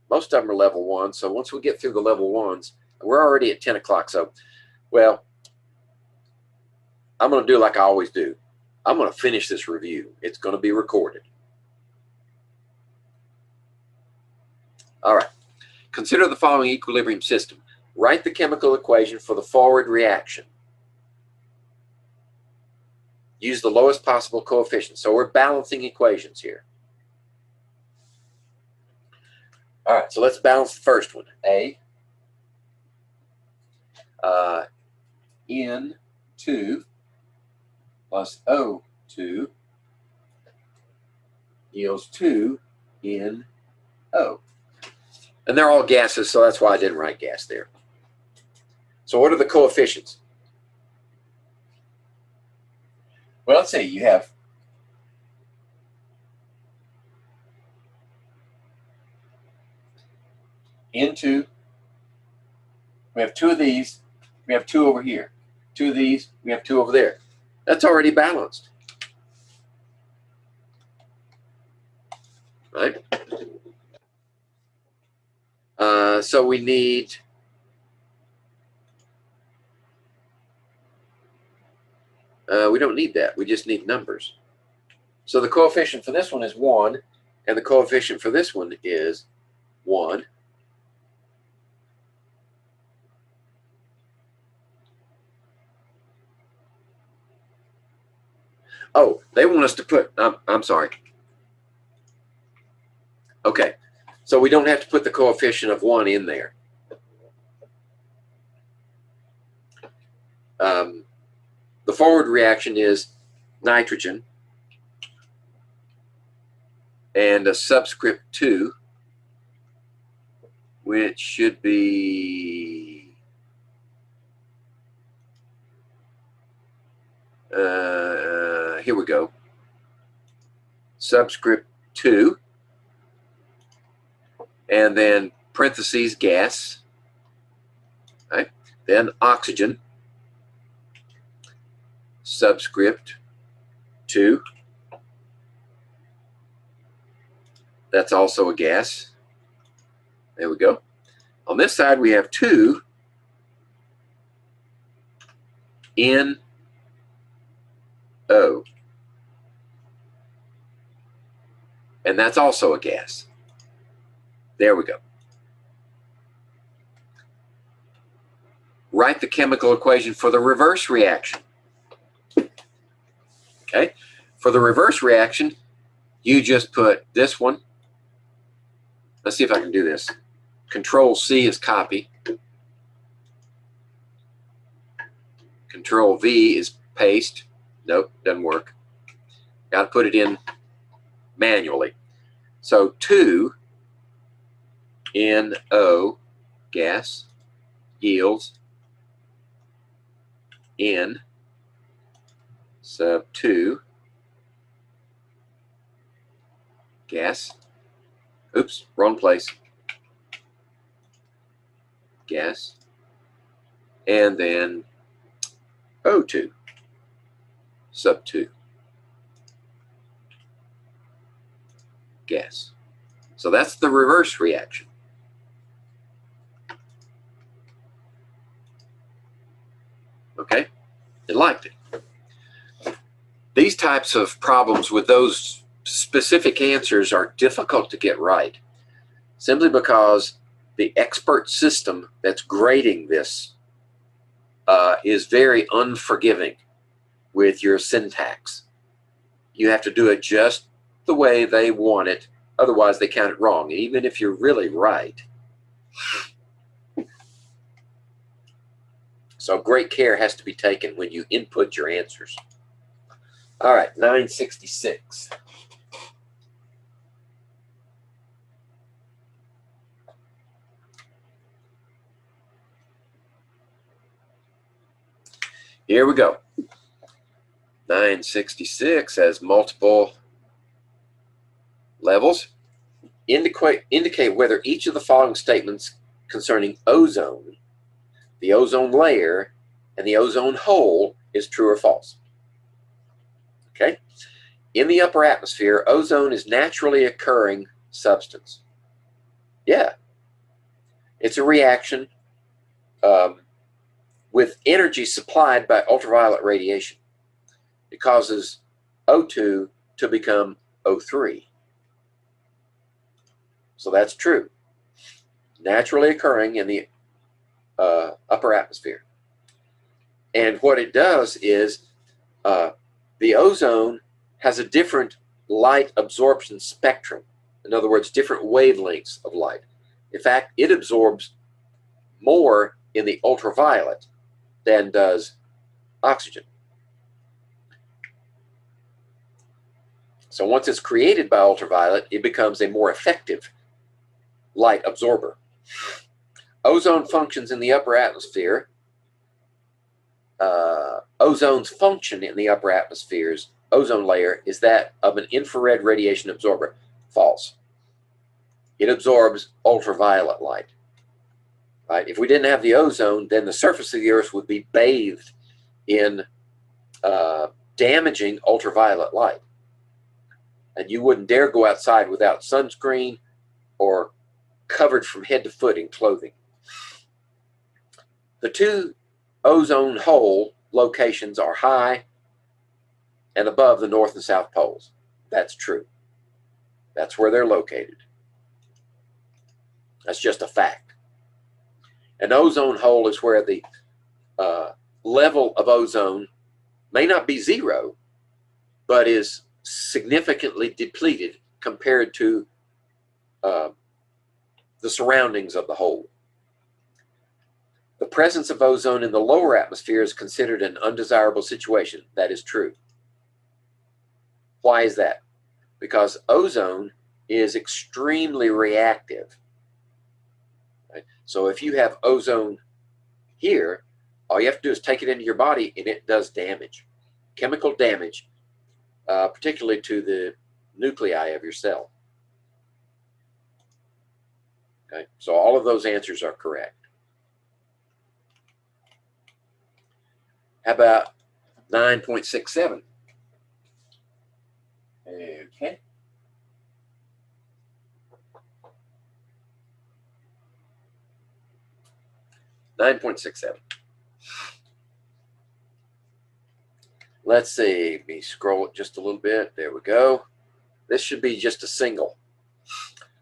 Most of them are level 1. So once we get through the level 1s, we're already at 10 o'clock. So, well, I'm going to do like I always do. I'm going to finish this review. It's going to be recorded. All right. Consider the following equilibrium system. Write the chemical equation for the forward reaction. Use the lowest possible coefficient. So we're balancing equations here. All right, so let's balance the first one. A N2 plus O2 yields 2 NO. And they're all gases, so that's why I didn't write gas there. So what are the coefficients? Well, let's say you have N2, we have 2 of these, we have 2 over here. 2 of these, we have 2 over there. That's already balanced. Right? So we need we don't need that. We just need numbers. So the coefficient for this one is 1, And the coefficient for this one is 1. Oh, they want us to put, I'm sorry. Okay, so we don't have to put the coefficient of 1 in there. The forward reaction is nitrogen and a subscript 2, which should be here we go. Subscript 2, and then parentheses gas, right? Then oxygen, subscript 2. That's also a gas. There we go. On this side, we have 2 NO. And that's also a gas. There we go. Write the chemical equation for the reverse reaction. Okay? For the reverse reaction, you just put this one. Let's see if I can do this. Control C is copy. Control V is paste. Nope, doesn't work. Got to put it in manually. So 2 NO gas yields N sub 2 gas. Oops, wrong place. Gas. And then O2 sub 2 gas. So that's the reverse reaction. Okay, you liked it. These types of problems with those specific answers are difficult to get right, simply because the expert system that's grading this is very unforgiving with your syntax. You have to do it just the way they want it, otherwise they count it wrong, even if you're really right. So great care has to be taken when you input your answers. All right, 966. Here we go. 966 has multiple levels. Indicate whether each of the following statements concerning ozone, the ozone layer, and the ozone hole is true or false. Okay. In the upper atmosphere, ozone is naturally occurring substance. Yeah. It's a reaction with energy supplied by ultraviolet radiation. It causes O2 to become O3. So that's true. Naturally occurring in the upper atmosphere. And what it does is the ozone has a different light absorption spectrum. In other words, different wavelengths of light. In fact, it absorbs more in the ultraviolet than does oxygen. So once it's created by ultraviolet, it becomes a more effective light absorber. Ozone functions in the upper atmosphere. Ozone's function in the upper atmosphere's ozone layer is that of an infrared radiation absorber. False. It absorbs ultraviolet light. Right? If we didn't have the ozone, then the surface of the Earth would be bathed in damaging ultraviolet light. And you wouldn't dare go outside without sunscreen or covered from head to foot in clothing. The two ozone hole locations are high and above the north and south poles. That's true. That's where they're located. That's just a fact. An ozone hole is where the level of ozone may not be zero, but is significantly depleted compared to the surroundings of the hole. The presence of ozone in the lower atmosphere is considered an undesirable situation. That is true. Why is that? Because ozone is extremely reactive. Right? So if you have ozone here, all you have to do is take it into your body and it does damage, chemical damage, particularly to the nuclei of your cell. Okay, so all of those answers are correct. How about 9.67? Okay. Let's see, let me scroll it just a little bit. There we go. This should be just a single.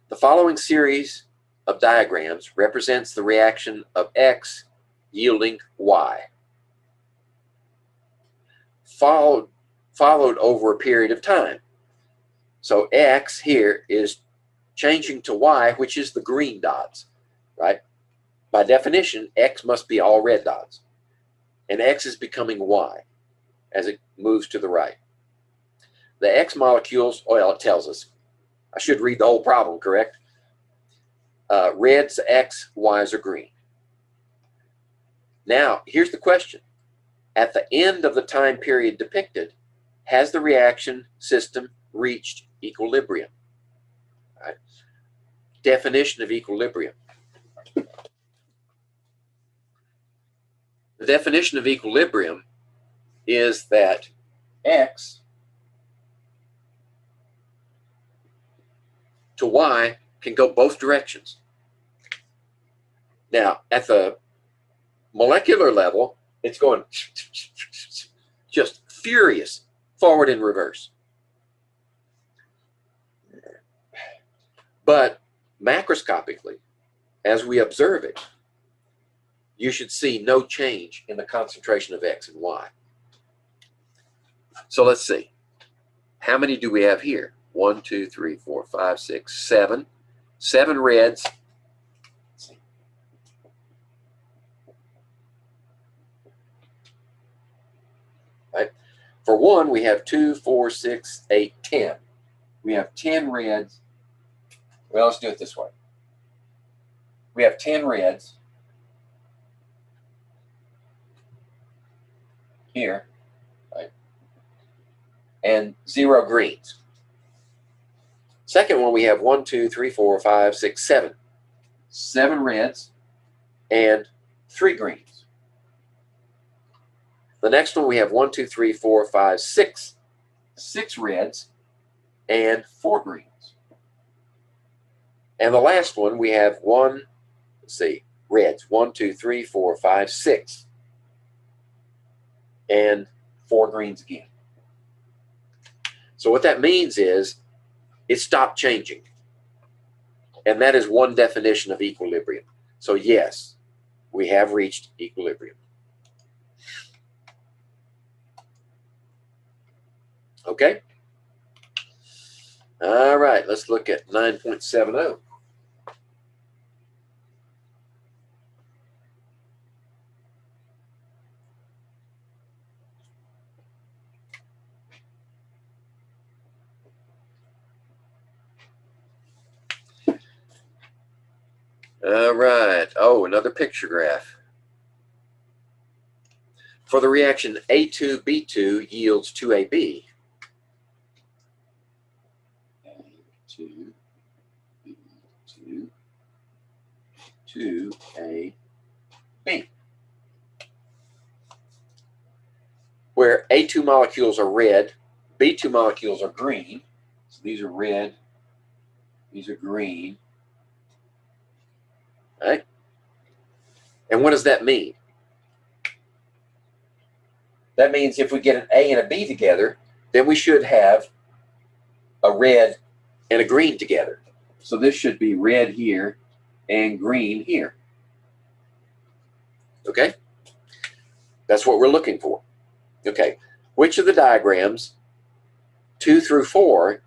The following series of diagrams represents the reaction of X yielding Y, followed over a period of time. So X here is changing to Y, which is the green dots, right? By definition, X must be all red dots. And X is becoming Y as it moves to the right. The X molecules, well, it tells us. I should read the whole problem, correct? Red's X, Y's are green. Now, here's the question. At the end of the time period depicted, has the reaction system reached equilibrium? Right? Definition of equilibrium. The definition of equilibrium is that X to Y can go both directions. Now, at the molecular level, it's going just furious forward and reverse. But macroscopically, as we observe it, you should see no change in the concentration of X and Y. So let's see. How many do we have here? 1, 2, 3, 4, 5, 6, 7. 7 reds. Right? For one, we have 2, 4, 6, 8, 10. We have 10 reds. Well, let's do it this way. We have 10 reds here, right? And 0 greens. Second one, we have 1, 2, 3, 4, 5, 6, 7. 7 reds and 3 greens. The next one, we have 1, 2, 3, 4, 5, 6. 6 reds and 4 greens. And the last one, we have reds. 1, 2, 3, 4, 5, 6. And 4 greens again. So what that means is it stopped changing. And that is one definition of equilibrium. So yes, we have reached equilibrium. Okay? All right, let's look at 9.70. All right. Oh, another picture graph. For the reaction A2B2 yields 2AB. A2B2 2AB. Where A2 molecules are red, B2 molecules are green. So these are red, these are green. Right? And what does that mean? That means if we get an A and a B together, then we should have a red and a green together. So this should be red here and green here. Okay? That's what we're looking for. Okay. Which of the diagrams, 2 through 4,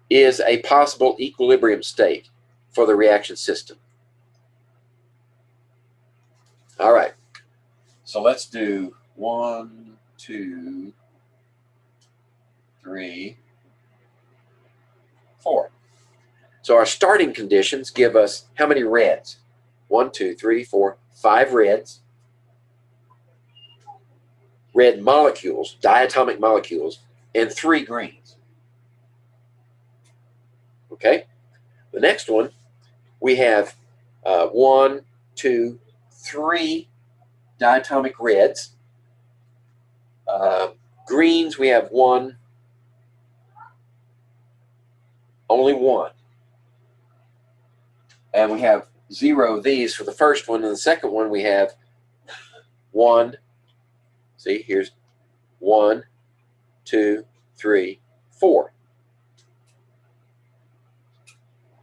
is a possible equilibrium state for the reaction system? All right. So let's do 1, 2, 3, 4. So our starting conditions give us how many reds? 1, 2, 3, 4, 5 reds. Red molecules, diatomic molecules, and 3 greens. Okay? The next one, we have 1, 2, 3 diatomic reds. Greens, we have only one. And we have 0 of these for the first one. And the second one, we have 1. See, here's 1, 2, 3, 4.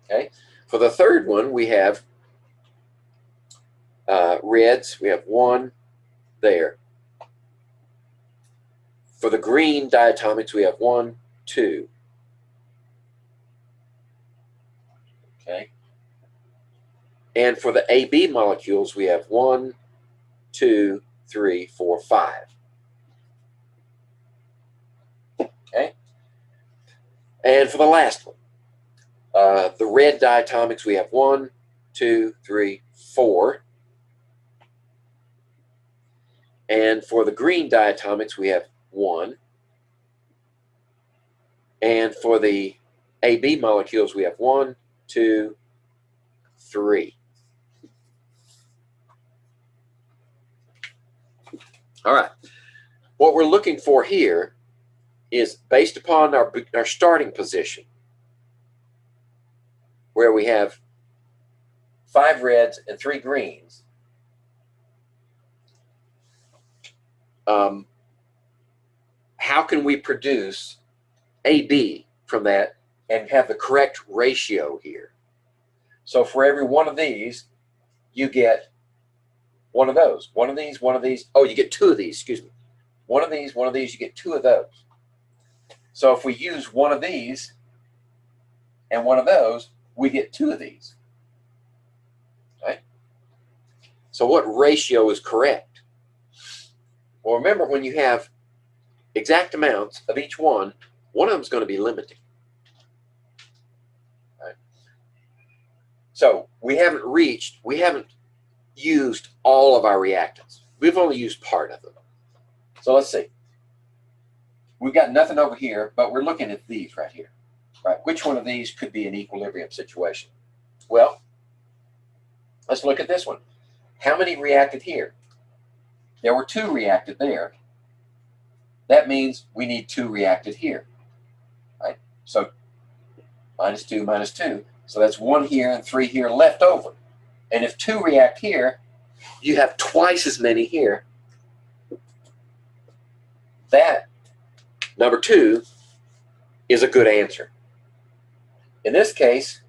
Okay. For the third one, we have reds. We have 1 there. For the green diatomics, we have 1, 2. Okay. And for the AB molecules, we have 1, 2, 3, 4, 5. Okay. And for the last one, the red diatomics, we have 1, 2, 3, 4. And for the green diatomics, we have 1. And for the AB molecules, we have 1, 2, 3. All right. What we're looking for here is based upon our starting position, where we have 5 reds and 3 greens. How can we produce AB from that and have the correct ratio here? So for every one of these, you get one of those. One of these, one of these. Oh, you get 2 of these, excuse me. One of these, you get 2 of those. So if we use one of these and one of those, we get 2 of these. Right? So what ratio is correct? Well, remember, when you have exact amounts of each one of them is going to be limiting. Right? So we haven't used all of our reactants. We've only used part of them. So let's see. We've got nothing over here, but we're looking at these right here. Right? Which one of these could be an equilibrium situation? Well, let's look at this one. How many reacted here? There were 2 reacted there. That means we need 2 reacted here. Right? So minus 2, minus 2. So that's 1 here and 3 here left over. And if 2 react here, you have twice as many here. That, number 2, is a good answer. In this case,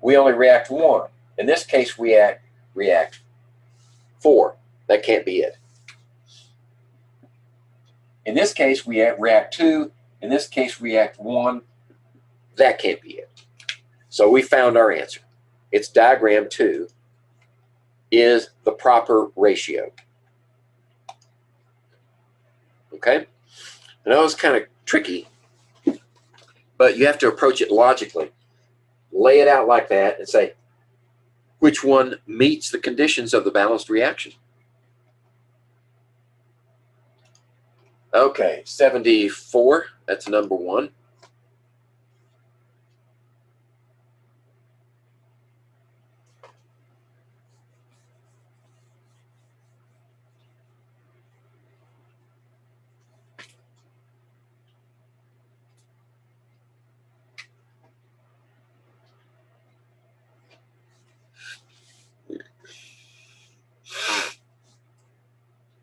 we only react 1. In this case, we react 4. That can't be it. In this case, we react 2. In this case, react 1. That can't be it. So we found our answer. It's diagram 2 is the proper ratio. Okay? I know it's kind of tricky, but you have to approach it logically. Lay it out like that and say, which one meets the conditions of the balanced reaction? Okay, 74, that's number 1.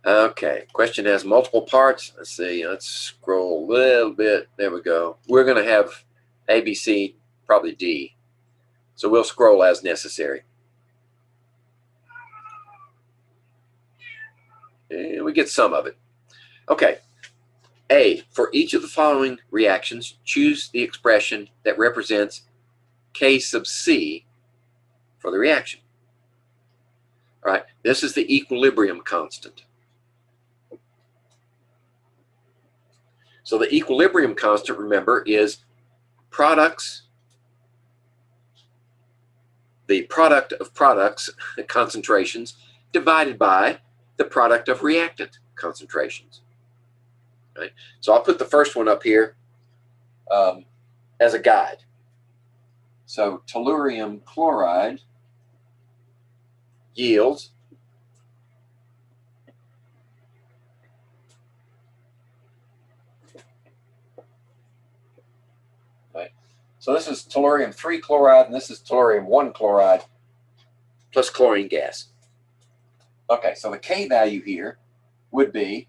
Okay, question has multiple parts. Let's see, let's scroll a little bit. There we go. We're going to have ABC probably D. So we'll scroll as necessary. And we get some of it. Okay. A, for each of the following reactions, choose the expression that represents K sub C for the reaction. All right, this is the equilibrium constant. So the equilibrium constant, remember, is products, the product of products concentrations divided by the product of reactant concentrations. Right? So I'll put the first one up here as a guide. So tellurium chloride yields So this is tellurium 3 chloride, and this is tellurium 1 chloride plus chlorine gas. Okay, so the K value here would be,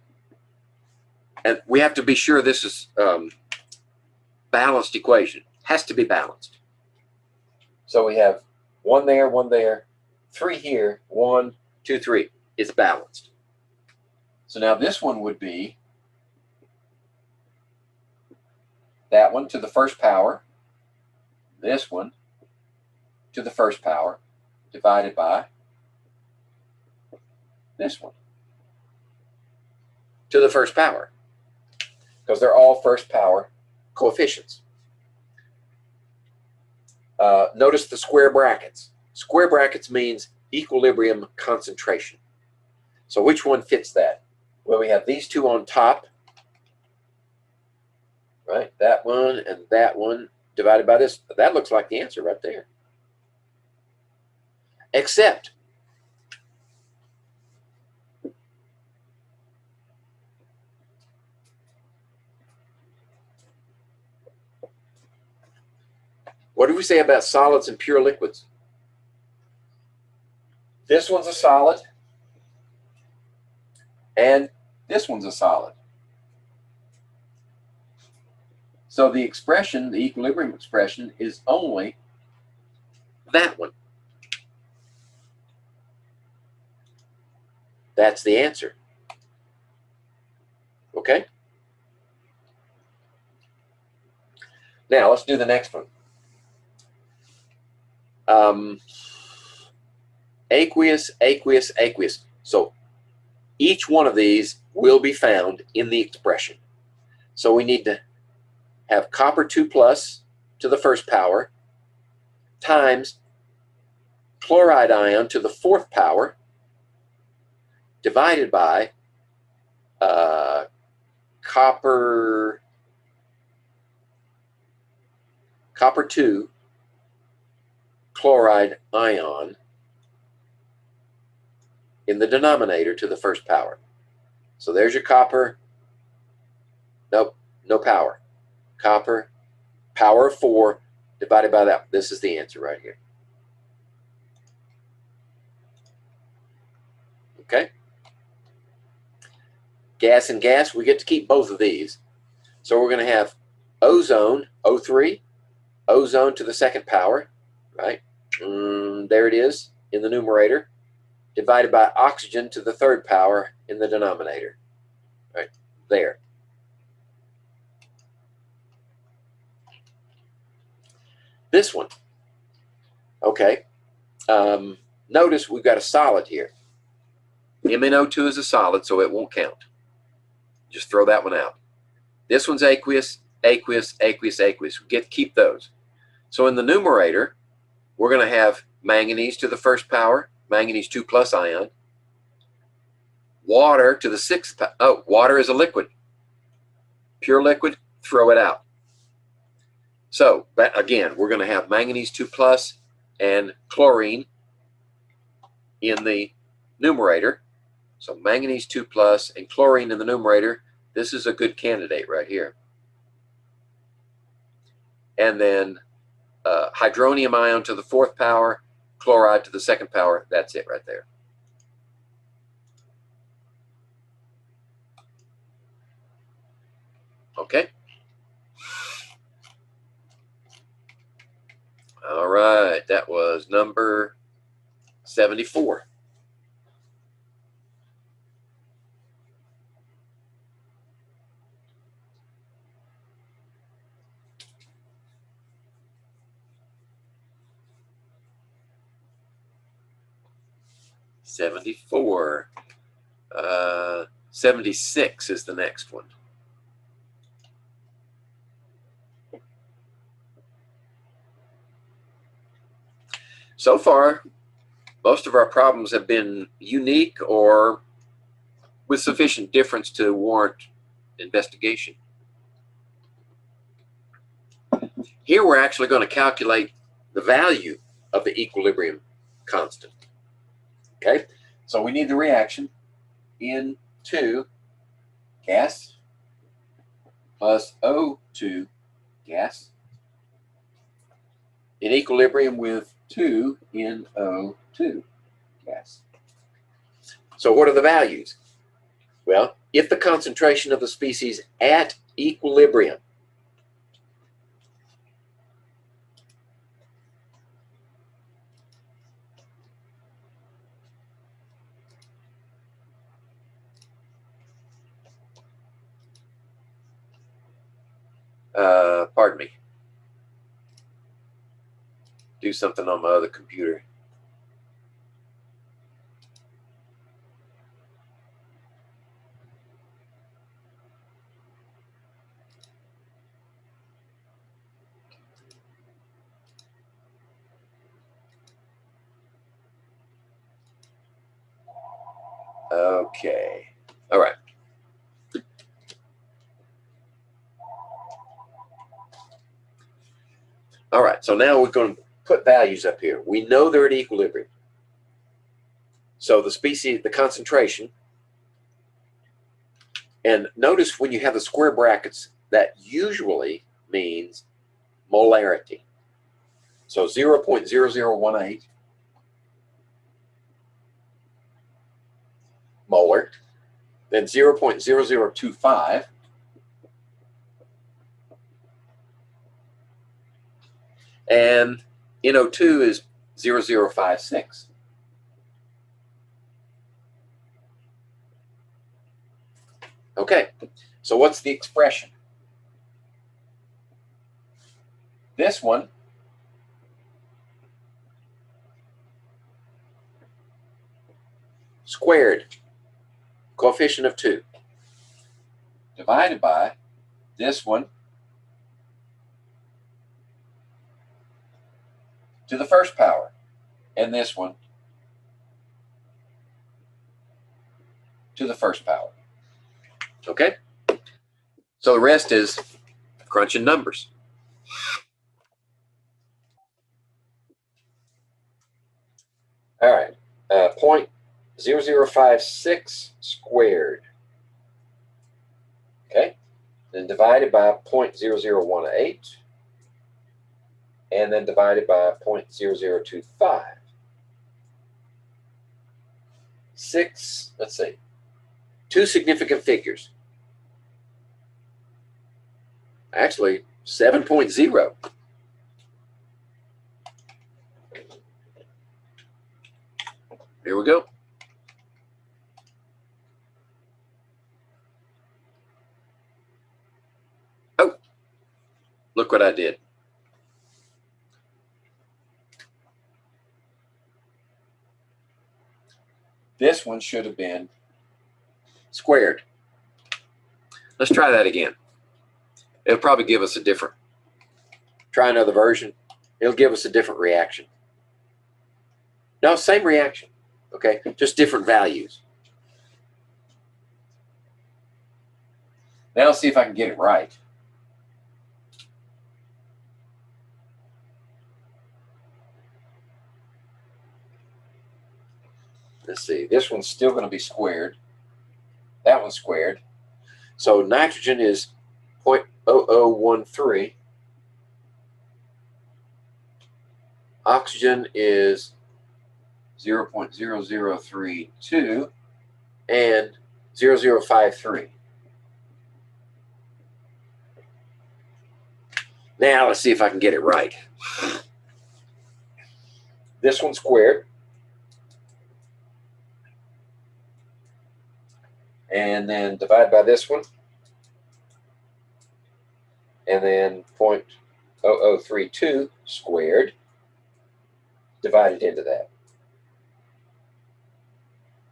and we have to be sure this is balanced equation. Has to be balanced. So we have 1 there, 3 here, 1, 2, 3. It's balanced. So now this one would be that one to the first power, this one to the first power, divided by this one to the first power, because they're all first power coefficients. Notice the square brackets. Square brackets means equilibrium concentration. So which one fits that? Well, we have these two on top, right? That one and that one divided by this. That looks like the answer right there. Except what do we say about solids and pure liquids? This one's a solid, and this one's a solid. So the expression, the equilibrium expression, is only that one. That's the answer. Okay? Now, let's do the next one. Aqueous, aqueous, aqueous. So each one of these will be found in the expression. So we need to have copper 2 plus to the first power times chloride ion to the fourth power divided by copper 2 chloride ion in the denominator to the first power. So there's your copper. Nope, no power. Copper, power of 4 divided by that. This is the answer right here. Okay? Gas and gas, we get to keep both of these. So we're going to have ozone, O3, ozone to the second power, right? There it is in the numerator, divided by oxygen to the third power in the denominator, right there. This one, okay, notice we've got a solid here. MnO2 is a solid, so it won't count. Just throw that one out. This one's aqueous, aqueous, aqueous, aqueous. We get to keep those. So in the numerator, we're going to have manganese to the first power, manganese 2 plus ion, water to the sixth power. Oh, water is a liquid. Pure liquid, throw it out. So, again, we're going to have manganese 2 plus and chlorine in the numerator. So manganese 2 plus and chlorine in the numerator. This is a good candidate right here. And then hydronium ion to the fourth power, chloride to the second power. That's it right there. Okay. All right, that was number 74. '74. 76 is the next one. So far, most of our problems have been unique or with sufficient difference to warrant investigation. Here we're actually going to calculate the value of the equilibrium constant. Okay, so we need the reaction N2 gas plus O2 gas in equilibrium with 2NO2 gas. So what are the values? Well, if the concentration of the species at equilibrium pardon me, do something on my other computer. Okay, all right. All right, so now we're going to put values up here. We know they're at equilibrium. So the species, the concentration, and notice when you have the square brackets, that usually means molarity. So 0.0018 molar, then 0.0025, and NO2 is 0.0056. Okay, so what's the expression? This one squared, coefficient of 2, divided by this one to the first power, and this one to the first power. Okay? So the rest is crunching numbers. All right, 0.0056 squared. Okay, then divided by 0.0018, and then divided by 0.0025. Let's see, two significant figures. Actually, 7.0. Here we go. Oh, look what I did. This one should have been squared. Let's try that again. It'll probably give us a different, try another version. It'll give us a different reaction. No, same reaction, okay? Just different values. Now let's see if I can get it right. Let's see, this one's still going to be squared. That one's squared. So nitrogen is 0.0013. Oxygen is 0.0032 and 0.0053. Now let's see if I can get it right. this one squared, and then divide by this one, and then 0.0032 squared divided into that.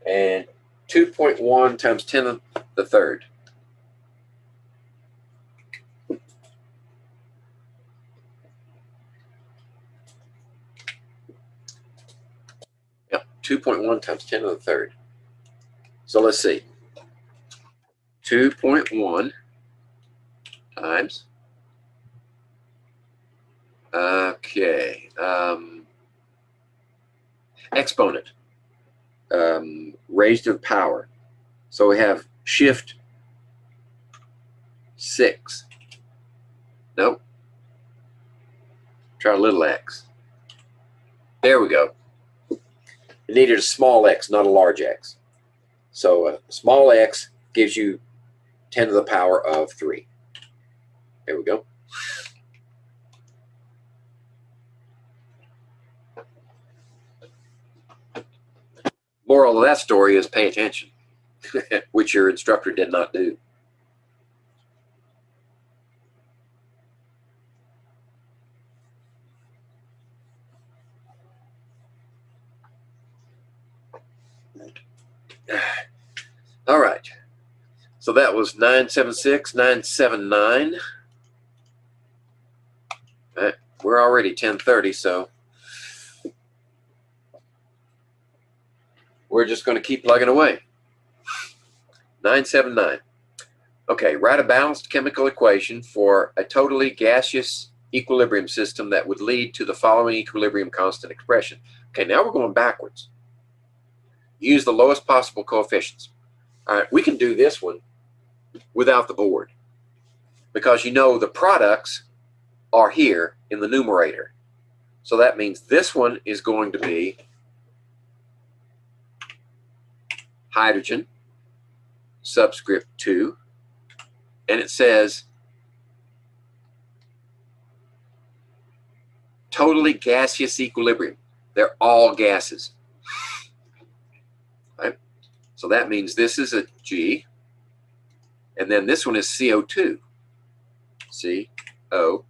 And 2.1 times 10 to the third. Yep, 2.1 times 10 to the third. So let's see. 2.1 times, okay, exponent, raised to the power. So we have shift 6. Nope. Try a little x. There we go. It needed a small x, not a large x. So a small x gives you 10 to the power of 3. There we go. Moral of that story is pay attention, which your instructor did not do. All right. So that was 976, 979. All right. We're already 10:30, so we're just going to keep plugging away. 979. Okay, write a balanced chemical equation for a totally gaseous equilibrium system that would lead to the following equilibrium constant expression. Okay, now we're going backwards. Use the lowest possible coefficients. All right, we can do this one without the board because you know the products are here in the numerator. So that means this one is going to be hydrogen, subscript 2, and it says totally gaseous equilibrium. They're all gases. Right? So that means this is a G, and then this one is CO2. CO,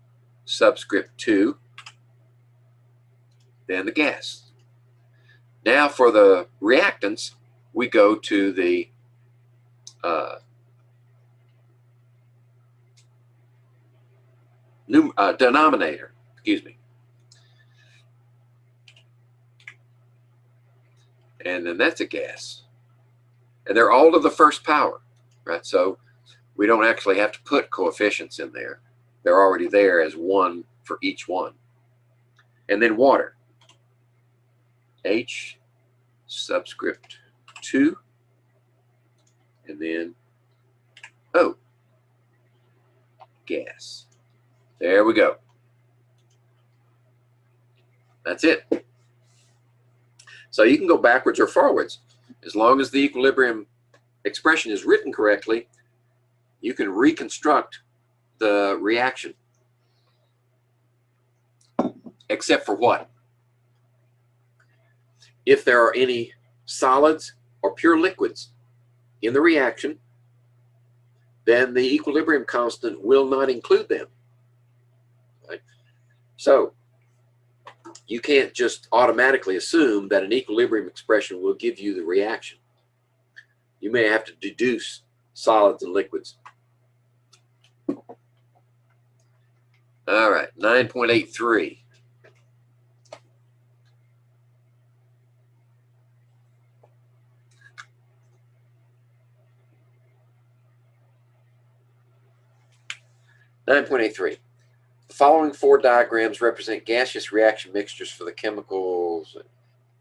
subscript 2, then the gas. Now for the reactants, we go to the denominator, excuse me. And then that's a gas. And they're all to the first power, right? So we don't actually have to put coefficients in there. They're already there as 1 for each one. And then water. H, subscript 2, and then O, gas. There we go. That's it. So you can go backwards or forwards. As long as the equilibrium expression is written correctly, you can reconstruct the reaction. Except for what? If there are any solids or pure liquids in the reaction, then the equilibrium constant will not include them. Right? So you can't just automatically assume that an equilibrium expression will give you the reaction. You may have to deduce solids and liquids. All right, 9.83. The following 4 diagrams represent gaseous reaction mixtures for the chemicals.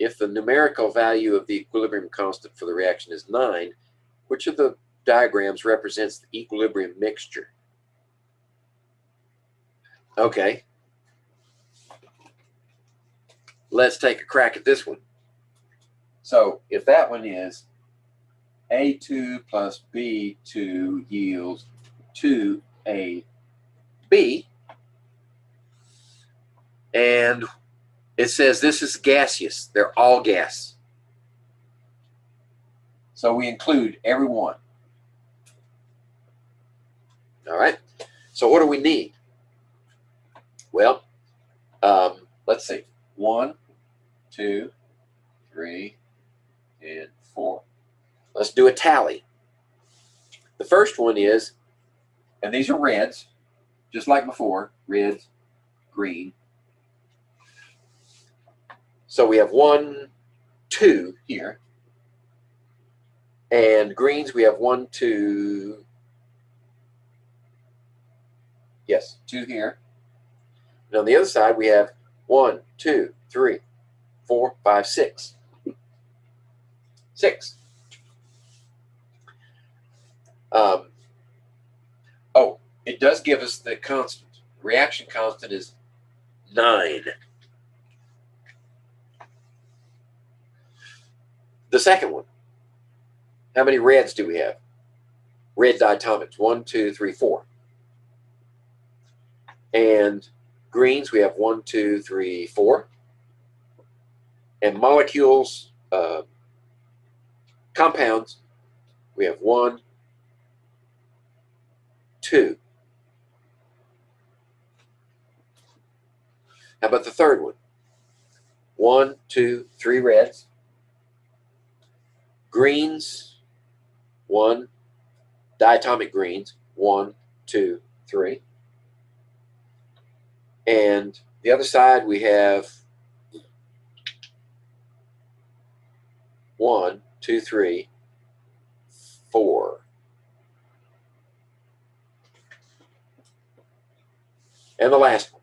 If the numerical value of the equilibrium constant for the reaction is 9, which of the diagrams represents the equilibrium mixture? Okay. Let's take a crack at this one. So if that one is A2 plus B2 yields 2AB, and It says this is gaseous. They're all gas. So we include every one. All right. So what do we need? Well, let's see. 1, 2, 3, and 4. Let's do a tally. The first one is, and these are reds, just like before, red, green. So we have 1, 2 here. And greens, we have 1, 2, yes, 2 here. And on the other side, we have 1, 2, 3, 4, 5, 6. 6. Oh, it does give us the constant. Reaction constant is 9. The second one, how many reds do we have? Red diatomics, 1, 2, 3, 4. And greens, we have 1, 2, 3, 4. And molecules, compounds, we have 1, 2. How about the third one? 1, 2, 3 reds. Greens, 1. Diatomic greens, 1, 2, 3. And the other side, we have 1, 2, 3, 4. And the last one,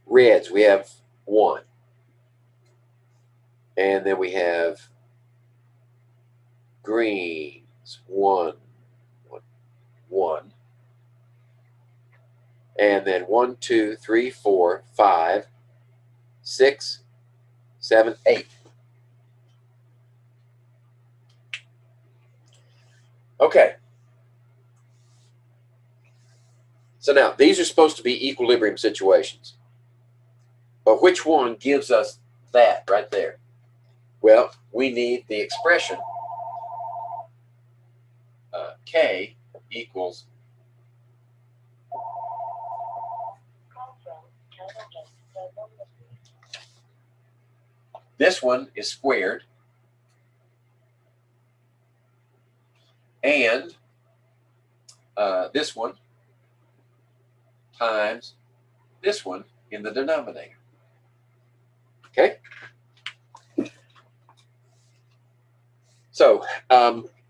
reds, we have 1. And then we have greens, 1, 1, 1. And then 1, 2, 3, 4, 5, 6, 7, 8. Okay. So now, these are supposed to be equilibrium situations. But which one gives us that right there? Well, we need the expression K equals this one is squared and this one times this one in the denominator. Okay? So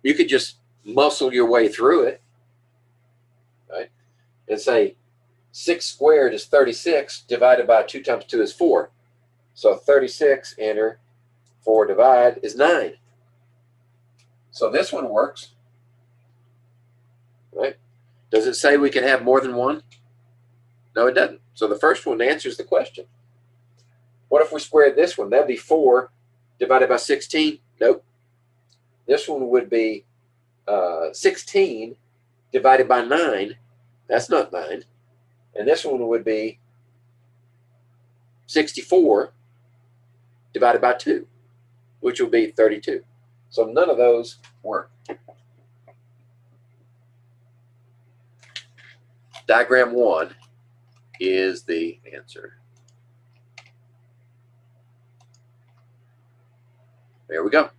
you could just muscle your way through it, right? And say 6 squared is 36 divided by 2 times 2 is 4. So 36, enter, 4 divide is 9. So this one works, right? Does it say we can have more than one? No, it doesn't. So the first one answers the question. What if we squared this one? That'd be 4 divided by 16. Nope. This one would be 16 divided by 9. That's not 9. And this one would be 64 divided by 2, which will be 32. So none of those work. Diagram 1 is the answer. There we go.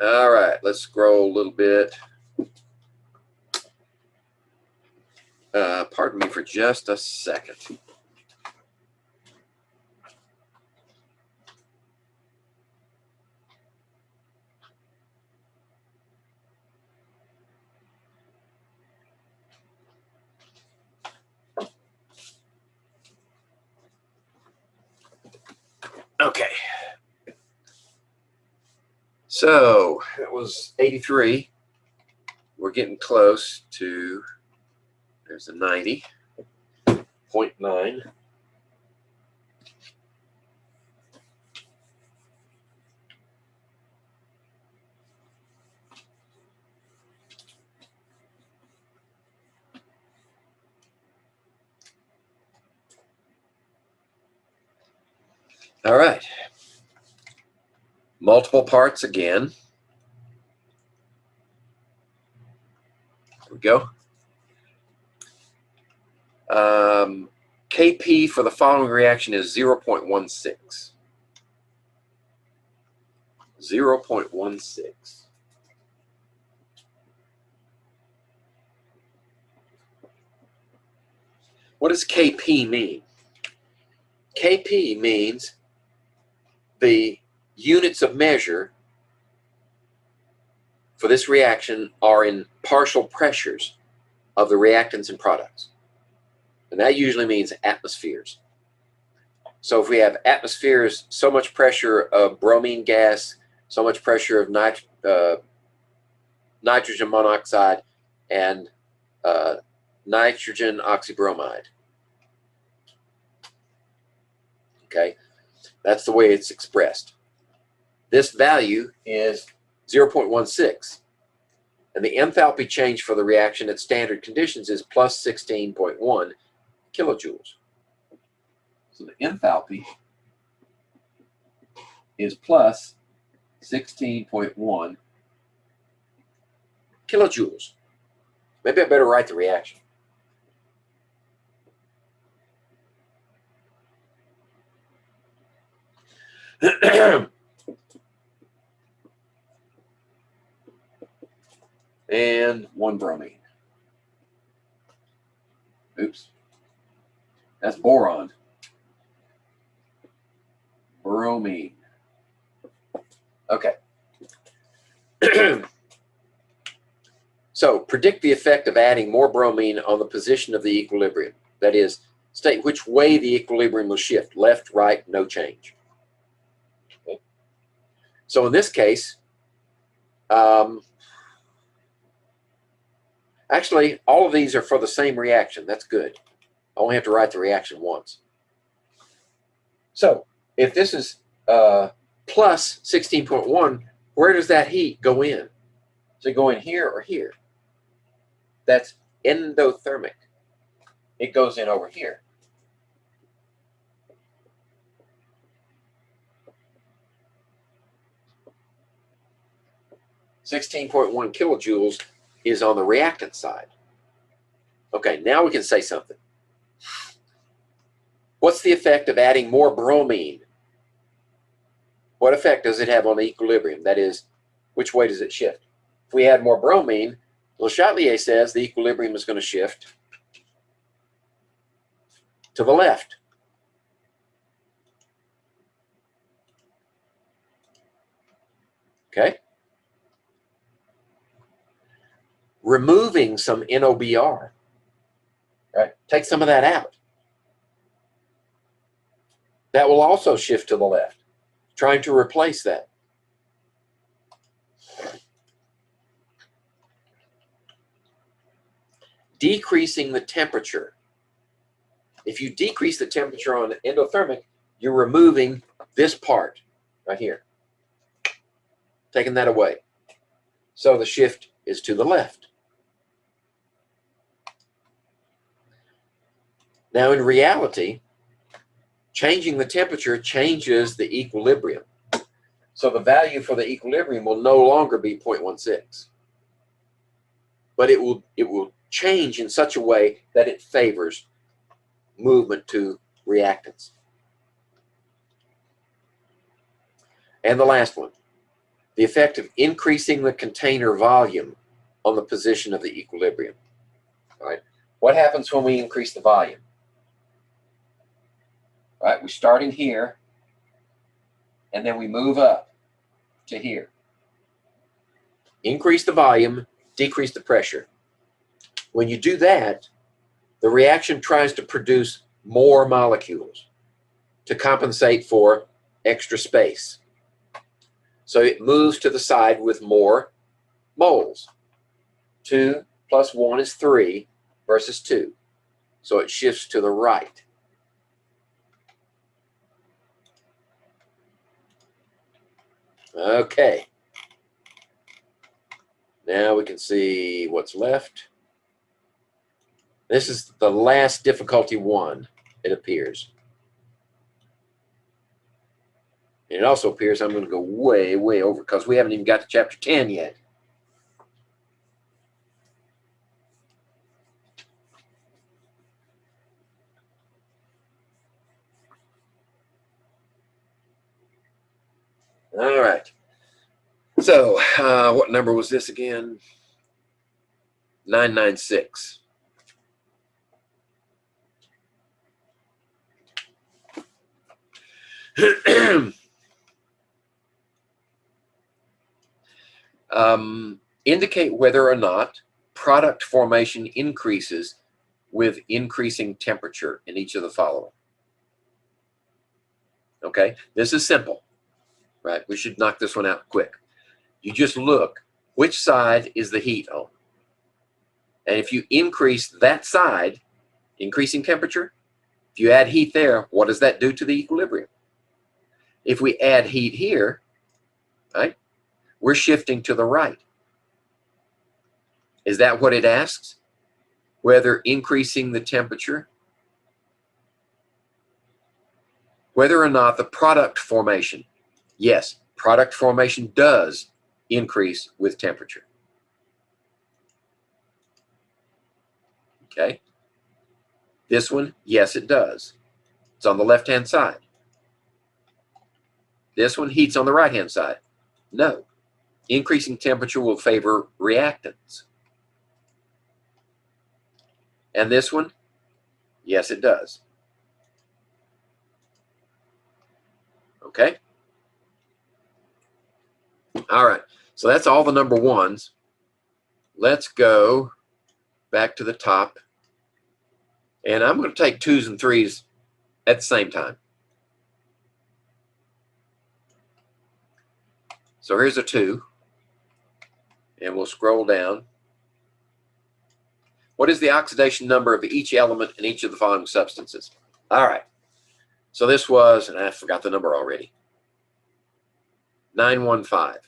All right, let's scroll a little bit. Pardon me for just a second. Okay. So that was 83. We're getting close to, there's a 90.9. All right. Multiple parts again. Here we go. Kp for the following reaction is 0.16. 0.16. What does Kp mean? Kp means the units of measure for this reaction are in partial pressures of the reactants and products. And that usually means atmospheres. So if we have atmospheres, so much pressure of bromine gas, so much pressure of nitrogen monoxide, and nitrogen oxybromide. Okay, that's the way it's expressed. This value is 0.16, and the enthalpy change for the reaction at standard conditions is plus 16.1 kilojoules. So the enthalpy is plus 16.1 kilojoules. Maybe I better write the reaction. And one bromine. Oops. That's boron. Bromine. Okay. So predict the effect of adding more bromine on the position of the equilibrium. That is, state which way the equilibrium will shift. Left, right, no change. Okay. So in this case, actually, all of these are for the same reaction. That's good. I only have to write the reaction once. So if this is plus 16.1, where does that heat go in? Does it go in here or here? That's endothermic. It goes in over here. (16.1 kilojoules) is on the reactant side. Okay, now we can say something. What's the effect of adding more bromine? What effect does it have on the equilibrium? That is, which way does it shift? If we add more bromine, Le Chatelier says the equilibrium is going to shift to the left. Okay? Removing some NOBr, right? Take some of that out. That will also shift to the left, trying to replace that. Decreasing the temperature. If you decrease the temperature on endothermic, you're removing this part right here, taking that away. So the shift is to the left. Now in reality, changing the temperature changes the equilibrium. So the value for the equilibrium will no longer be 0.16. But it will change in such a way that it favors movement to reactants. And the last one, the effect of increasing the container volume on the position of the equilibrium. All right. What happens when we increase the volume? All right, we start in here, and then we move up to here. Increase the volume, decrease the pressure. When you do that, the reaction tries to produce more molecules to compensate for extra space. So it moves to the side with more moles. 2 plus 1 is 3 versus 2. So it shifts to the right. Okay. Now we can see what's left. This is the last difficulty one, it appears. And it also appears I'm going to go way, way over because we haven't even got to chapter 10 yet. All right. So what number was this again? 996. Indicate whether or not product formation increases with increasing temperature in each of the following. Okay, this is simple, right? We should knock this one out quick. You just look, which side is the heat on? And if you increase that side, increasing temperature, if you add heat there, what does that do to the equilibrium? If we add heat here, right, we're shifting to the right. Is that what it asks? Whether increasing the temperature, whether or not the product formation, yes, product formation does increase with temperature. Okay. This one, yes, it does. It's on the left-hand side. This one, heat's on the right-hand side. No. Increasing temperature will favor reactants. And this one, yes, it does. Okay? All right. So that's all the number ones. Let's go back to the top. And I'm going to take 2s and 3s at the same time. So here's a 2. And we'll scroll down. What is the oxidation number of each element in each of the following substances? All right. So this was, and I forgot the number already, 915.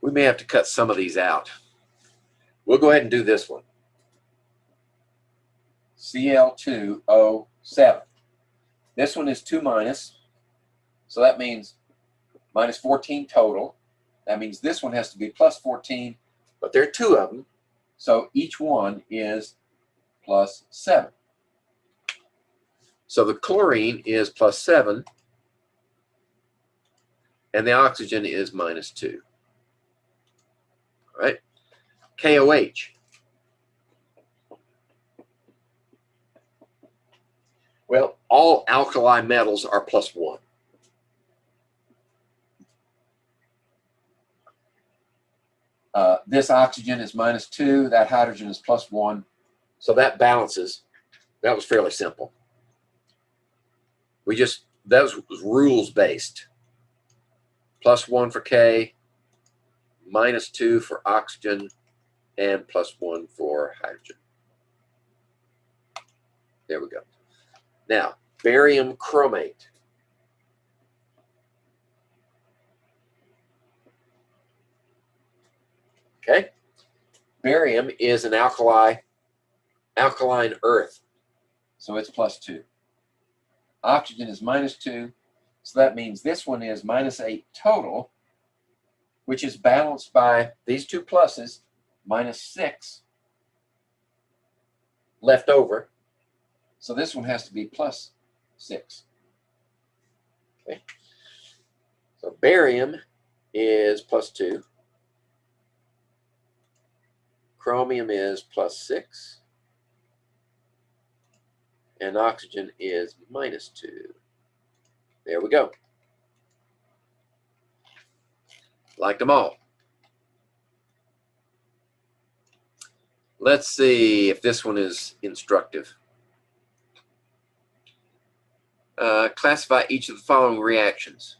We may have to cut some of these out. We'll go ahead and do this one. Cl2O7. This one is 2 minus, so that means minus 14 total. That means this one has to be plus 14, but there are 2 of them, so each one is plus 7. So the chlorine is plus 7, and the oxygen is minus 2. All right, KOH. Well, all alkali metals are plus 1. This oxygen is minus 2. That hydrogen is plus 1. So that balances. That was fairly simple. That was rules based. Plus 1 for K, minus 2 for oxygen, and plus 1 for hydrogen. There we go. Now, barium chromate. Okay? Barium is an alkaline earth, so it's plus 2. Oxygen is minus 2, so that means this one is minus 8 total, which is balanced by these 2 pluses, minus 6 left over. So this one has to be plus 6. Okay. So barium is plus 2. Chromium is plus 6. And oxygen is minus 2. There we go. Liked them all. Let's see if this one is instructive. Classify each of the following reactions.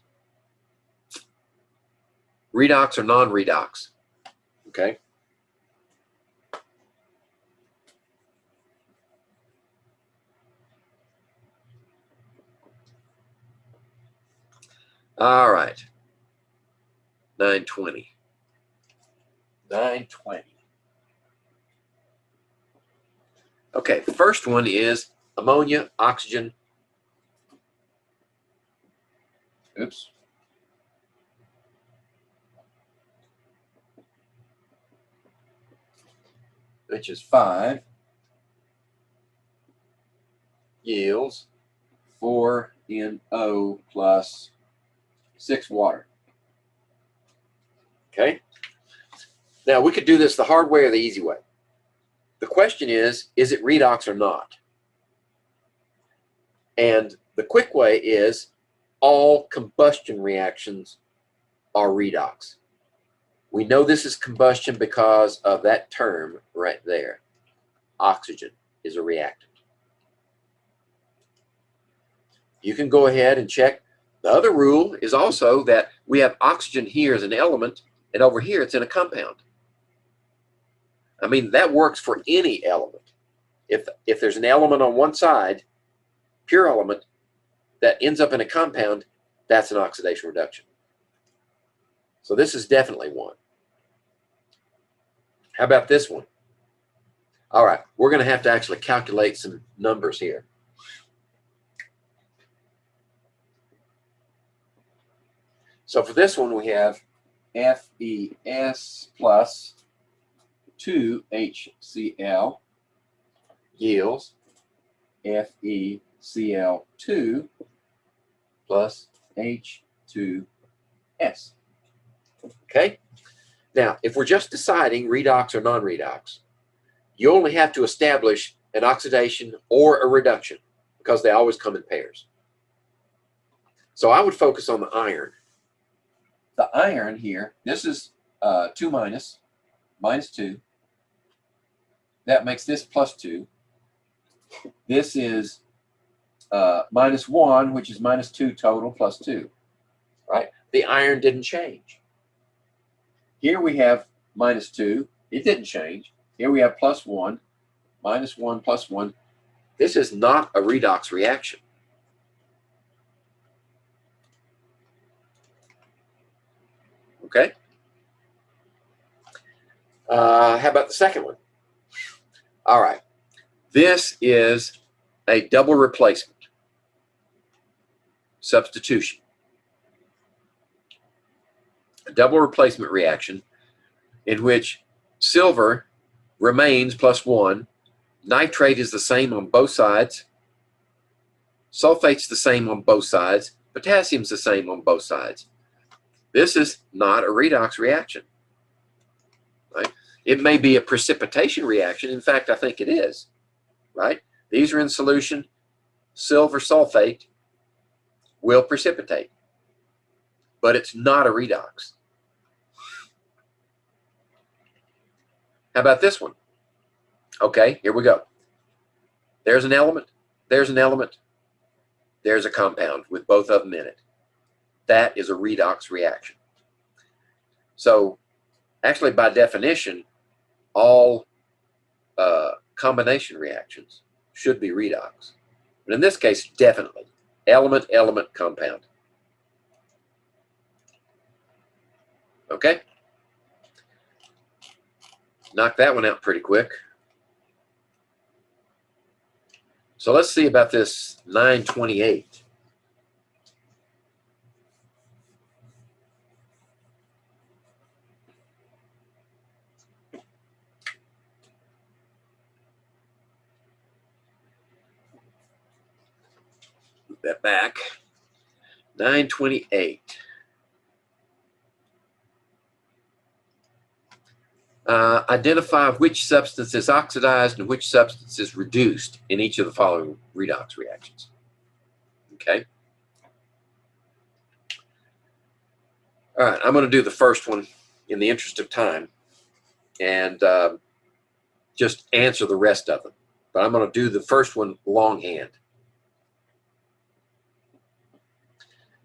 Redox or non-redox. Okay. All right. 920. 920. Okay, the first one is ammonia, oxygen. Oops. Which is 5 yields 4NO plus 6 water. Okay. Now we could do this the hard way or the easy way. The question is it redox or not? And the quick way is all combustion reactions are redox. We know this is combustion because of that term right there. Oxygen is a reactant. You can go ahead and check. The other rule is also that we have oxygen here as an element, and over here it's in a compound. I mean, that works for any element. If there's an element on one side, pure element, that ends up in a compound, that's an oxidation reduction. So this is definitely one. How about this one? All right, we're going to have to actually calculate some numbers here. So for this one, we have FeS plus 2HCl yields FeCl2 plus H2S. Okay? Now, if we're just deciding redox or non-redox, you only have to establish an oxidation or a reduction because they always come in pairs. So I would focus on the iron. The iron here, this is 2 minus 2. That makes this plus 2. This is minus 1, which is minus 2 total plus 2. Right? The iron didn't change. Here we have minus 2. It didn't change. Here we have plus 1, minus 1, plus 1. This is not a redox reaction. Okay? How about the second one? All right. This is a double replacement substitution. A double replacement reaction in which silver remains plus 1, nitrate is the same on both sides, sulfate's the same on both sides, potassium's the same on both sides. This is not a redox reaction. Right? It may be a precipitation reaction. In fact, I think it is. Right? These are in solution. Silver sulfate will precipitate, but it's not a redox. How about this one? Okay, here we go. There's an element, there's an element, there's a compound with both of them in it. That is a redox reaction. So actually, by definition, all combination reactions should be redox. But in this case, definitely. Element, element, compound. Okay? Knock that one out pretty quick. So let's see about this 928. Move that back. 928. Identify which substance is oxidized and which substance is reduced in each of the following redox reactions. Okay. All right, I'm going to do the first one in the interest of time and just answer the rest of them. But I'm going to do the first one longhand.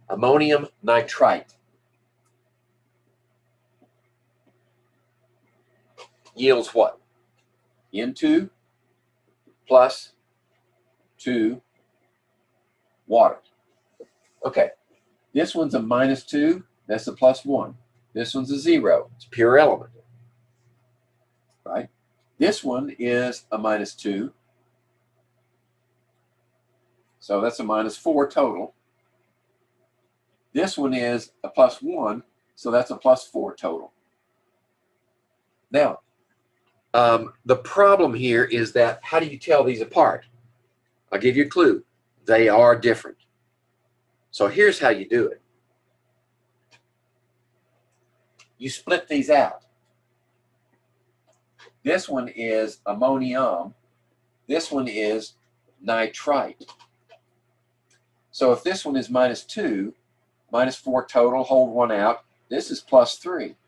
Ammonium nitrite yields what? N2 plus 2 water. Okay, this one's a minus 2, that's a plus 1. This one's a 0, it's a pure element. Right? This one is a minus 2, So that's a -4 total. This one is a +1, so that's a +4 total. Now, the problem here is that how do you tell these apart? I'll give you a clue. They are different. So here's how you do it. You split these out. This one is ammonium. This one is nitrite. So if this one is -2, -4 total, hold one out. This is +3.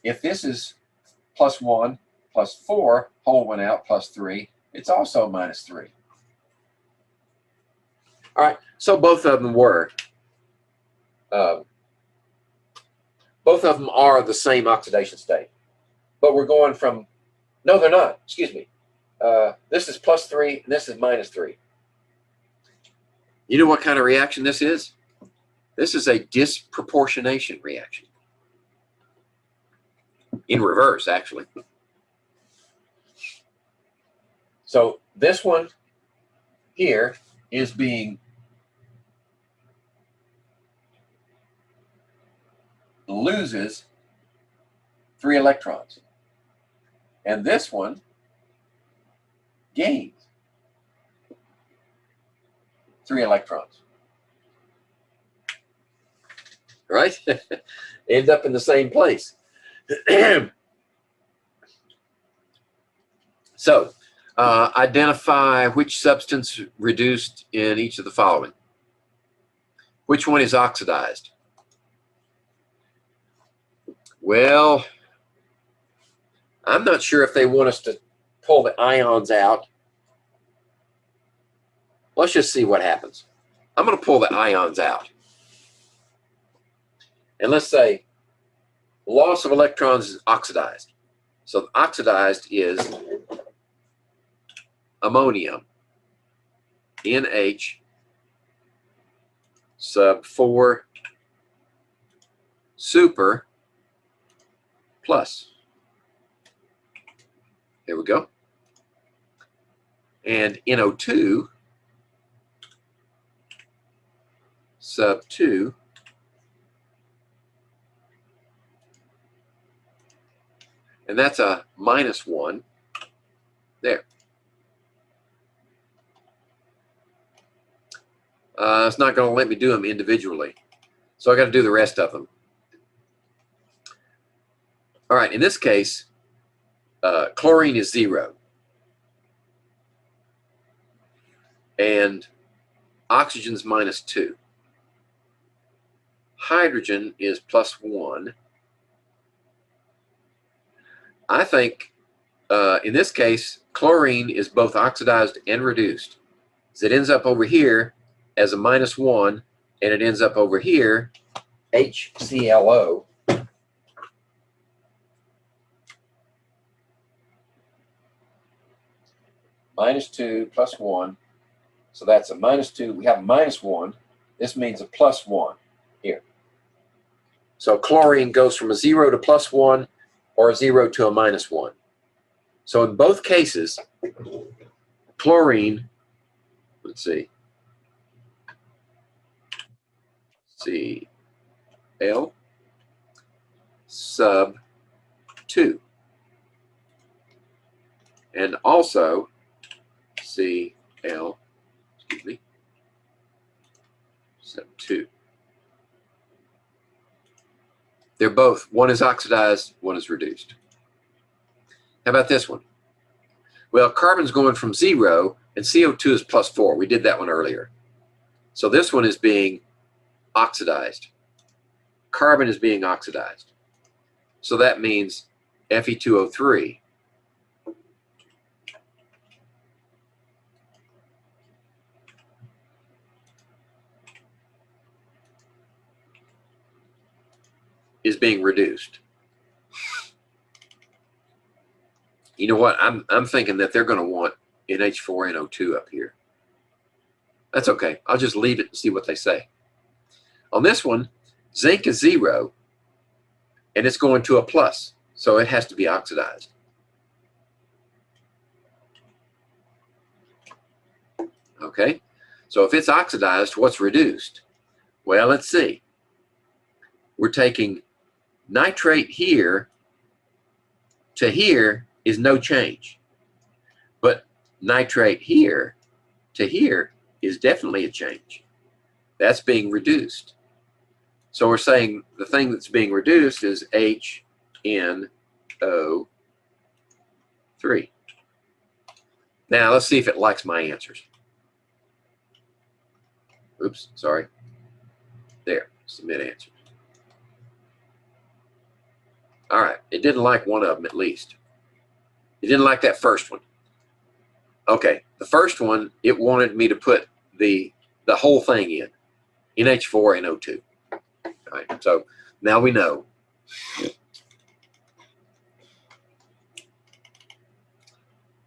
If this is +1, +4, hold one out, +3, it's also -3. All right, so both of them were. Both of them are the same oxidation state. But we're going from, no, they're not, excuse me. This is +3 and this is -3. You know what kind of reaction this is? This is a disproportionation reaction. In reverse, actually. So this one here is being loses 3 electrons. And this one gains 3 electrons. Right? End up in the same place. So, identify which substance reduced in each of the following. Which one is oxidized? Well, I'm not sure if they want us to pull the ions out. Let's just see what happens. I'm going to pull the ions out. And let's say loss of electrons is oxidized. So oxidized is ammonium, NH sub 4 super plus. There we go. And NO2 sub 2 and that's a -1 there. It's not going to let me do them individually, so I got to do the rest of them. All right, in this case, chlorine is 0, and oxygen's -2. Hydrogen is +1. I think in this case, chlorine is both oxidized and reduced. So it ends up over here as a -1, and it ends up over here, HClO. -2 + 1. So that's a -2. We have a -1. This means a +1 here. So chlorine goes from a 0 to +1 or a 0 to a -1. So in both cases, chlorine, let's see, Cl sub 2. And also Cl, excuse me, sub 2. They're both, one is oxidized, one is reduced. How about this one? Well, carbon's going from 0 and CO2 is +4. We did that one earlier. So this one is being oxidized. Carbon is being oxidized. So that means Fe2O3 is being reduced. You know what? I'm thinking that they're going to want NH4NO2 up here. That's okay. I'll just leave it and see what they say. On this one, zinc is 0, and it's going to a plus, so it has to be oxidized. Okay, so if it's oxidized, what's reduced? Well, let's see. We're taking nitrate here to here is no change. But nitrate here to here is definitely a change. That's being reduced. So we're saying the thing that's being reduced is HNO3. Now let's see if it likes my answers. Oops, sorry. There, submit answers. All right, it didn't like one of them at least. It didn't like that first one. Okay, the first one, it wanted me to put the whole thing in, NH4 and O2. All right, so now we know.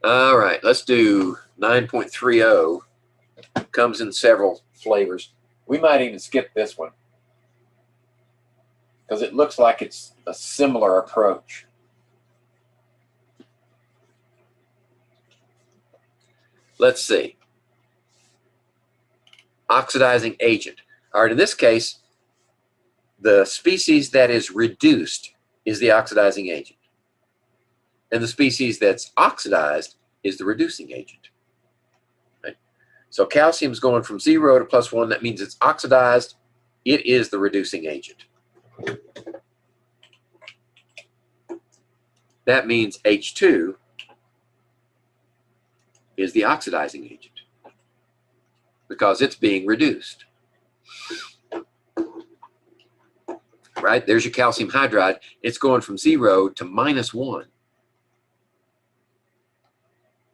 All right, let's do 9.30. Comes in several flavors. We might even skip this one because it looks like it's a similar approach. Let's see. Oxidizing agent. All right, in this case, the species that is reduced is the oxidizing agent. And the species that's oxidized is the reducing agent. Right? So calcium's going from 0 to +1. That means it's oxidized. It is the reducing agent. That means H2 is the oxidizing agent because it's being reduced. Right? There's your calcium hydride. It's going from 0 to -1.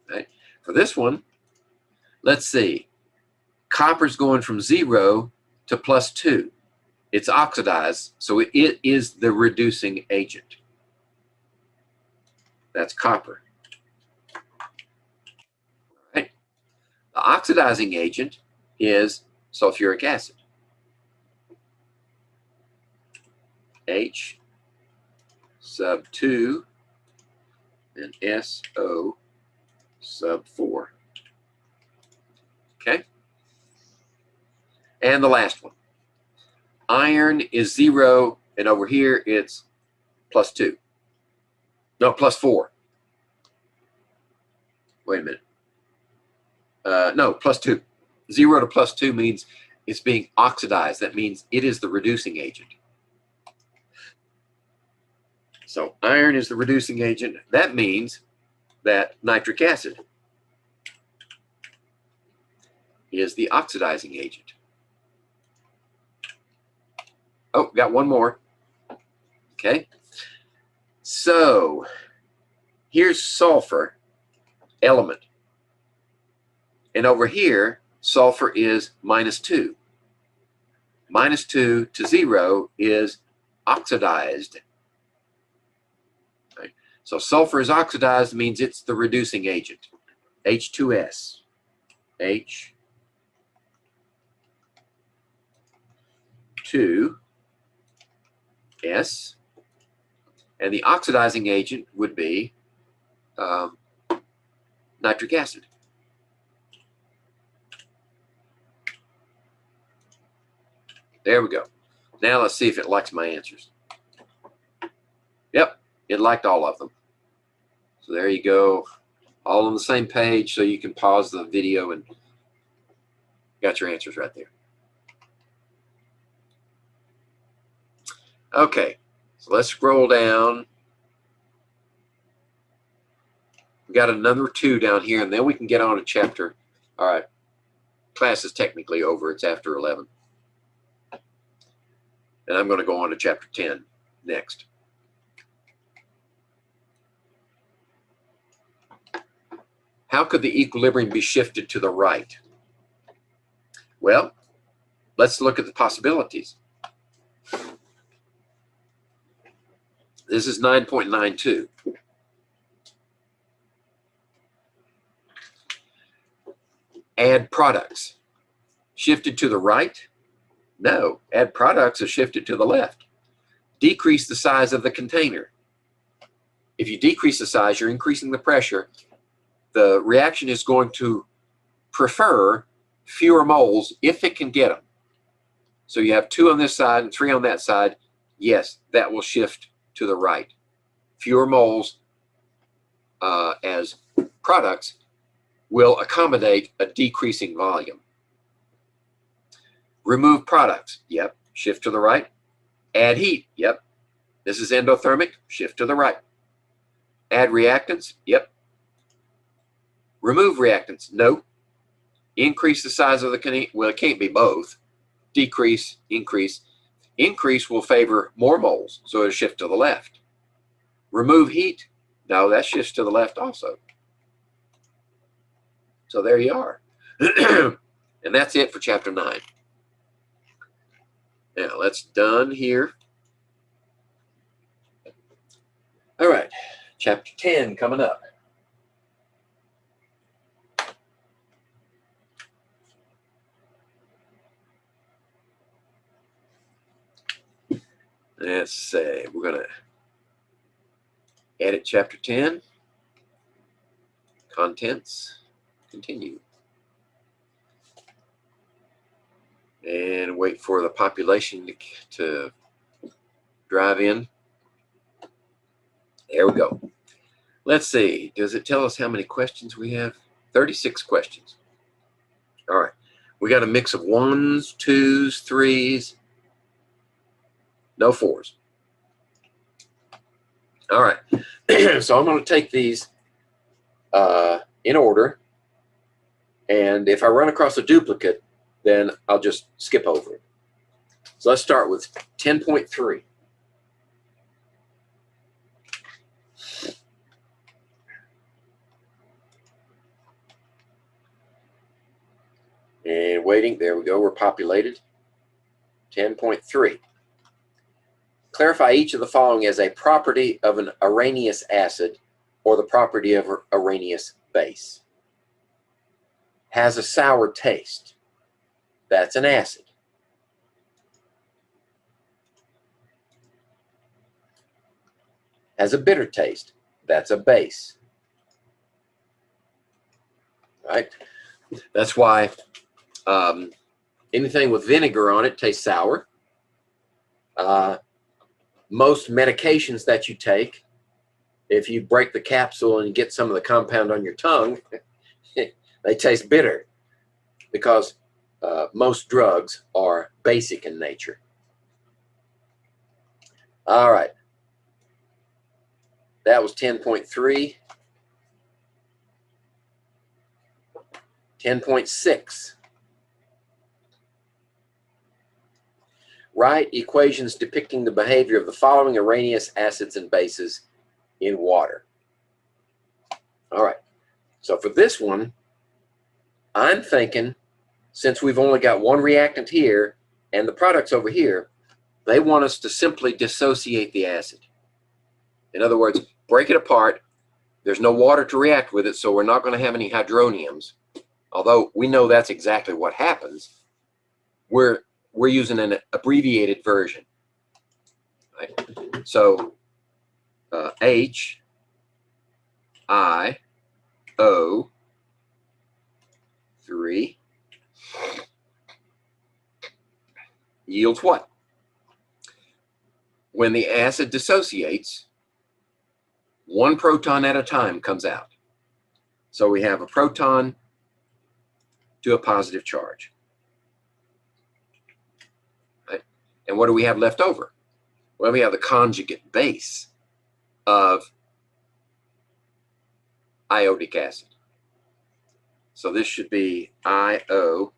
Right? For this one, let's see. Copper's going from 0 to +2. It's oxidized, so it is the reducing agent. That's copper. Right? The oxidizing agent is sulfuric acid. H sub 2 and SO sub 4. Okay? And the last one. Iron is 0, and over here it's +2. No, +4. Wait a minute. No, +2. 0 to +2 means it's being oxidized. That means it is the reducing agent. So iron is the reducing agent. That means that nitric acid is the oxidizing agent. Oh, got one more. Okay. So here's sulfur element. And over here, sulfur is -2. -2 to 0 is oxidized. Right? So sulfur is oxidized means it's the reducing agent. H2S. H2S. And the oxidizing agent would be nitric acid. There we go. Now let's see if it likes my answers. Yep, it liked all of them. So there you go. All on the same page, so you can pause the video and got your answers right there. Okay, so let's scroll down. We got another 2 down here, and then we can get on to chapter. All right, class is technically over. It's after 11. And I'm going to go on to chapter 10 next. How could the equilibrium be shifted to the right? Well, let's look at the possibilities. This is 9.92. Add products. Shifted to the right? No, add products are shifted to the left. Decrease the size of the container. If you decrease the size, you're increasing the pressure. The reaction is going to prefer fewer moles if it can get them. So you have 2 on this side and 3 on that side. Yes, that will shift to the right. Fewer moles as products will accommodate a decreasing volume. Remove products. Yep, shift to the right. Add heat. Yep, this is endothermic. Shift to the right. Add reactants. Yep. Remove reactants. No. Increase the size of the container. Well, it can't be both. Decrease, increase. Increase will favor more moles, so it'll shift to the left. Remove heat. No, that shifts to the left also. So there you are. And that's it for chapter 9. Now let's done here. All right, chapter 10 coming up. Let's say we're going to edit chapter 10. Contents. Continue. And wait for the population to drive in. There we go. Let's see. Does it tell us how many questions we have? 36 questions. All right. We got a mix of 1s, 2s, 3s. No 4s. All right. So I'm going to take these in order. And if I run across a duplicate, then I'll just skip over it. So let's start with 10.3. And waiting, there we go, we're populated. 10.3. Clarify each of the following as a property of an Arrhenius acid or the property of an Arrhenius base. Has a sour taste. That's an acid. Has a bitter taste. That's a base. Right? That's why anything with vinegar on it tastes sour. Most medications that you take, if you break the capsule and you get some of the compound on your tongue, they taste bitter because most drugs are basic in nature. All right. That was 10.3. 10.6. Write equations depicting the behavior of the following Arrhenius acids and bases in water. All right. So for this one, I'm thinking, since we've only got one reactant here and the product's over here, they want us to simply dissociate the acid. In other words, break it apart. There's no water to react with it, so we're not going to have any hydroniums. Although we know that's exactly what happens. We're using an abbreviated version. Right? So H, I, O, 3 yields what? When the acid dissociates, one proton at a time comes out. So we have a proton to a positive charge. Right? And what do we have left over? Well, we have the conjugate base of iodic acid. So this should be IO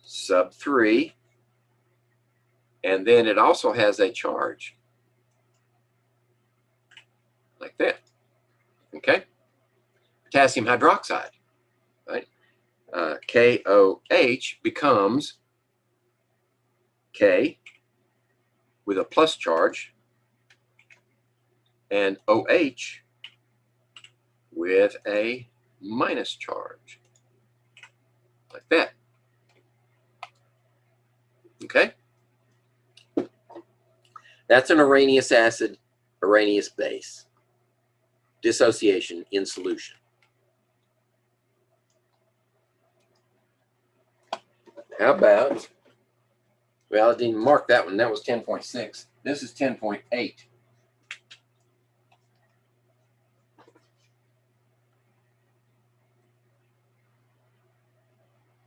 sub 3. And then it also has a charge. Like that. Okay? Potassium hydroxide. Right? KOH becomes K with a plus charge and OH with a minus charge. Like that. Okay? That's an Arrhenius acid, Arrhenius base. Dissociation in solution. How about, well, I didn't mark that one. That was 10.6. This is 10.8.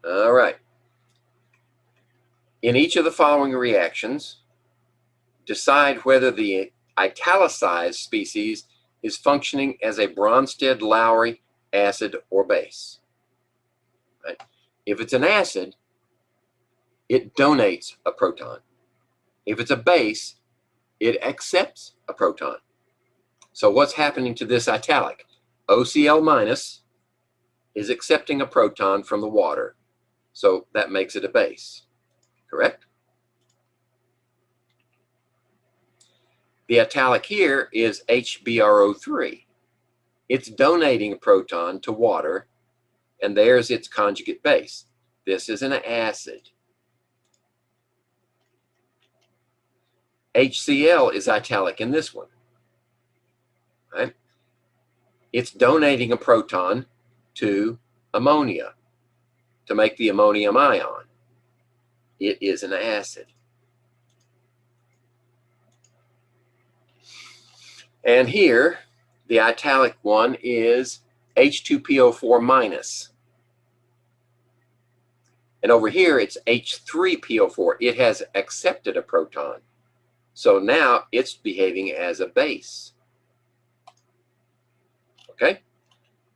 All right. In each of the following reactions, decide whether the italicized species is functioning as a Bronsted-Lowry acid or base. Right? If it's an acid, it donates a proton. If it's a base, it accepts a proton. So what's happening to this italic? OCl minus is accepting a proton from the water, so that makes it a base, correct? The italic here is HBrO3. It's donating a proton to water, and there's its conjugate base. This is an acid. HCl is italic in this one. Right? It's donating a proton to ammonia to make the ammonium ion. It is an acid. And here, the italic one is H2PO4 minus. And over here, it's H3PO4. It has accepted a proton. So now it's behaving as a base. Okay?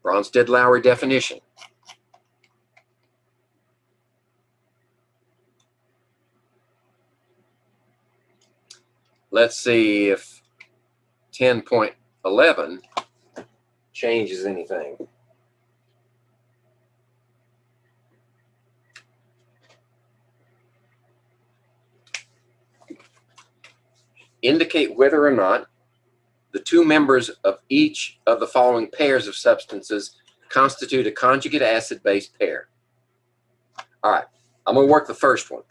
Bronsted-Lowry definition. Let's see if 10.11 changes anything. Indicate whether or not the two members of each of the following pairs of substances constitute a conjugate acid-base pair. All right, I'm going to work the first one,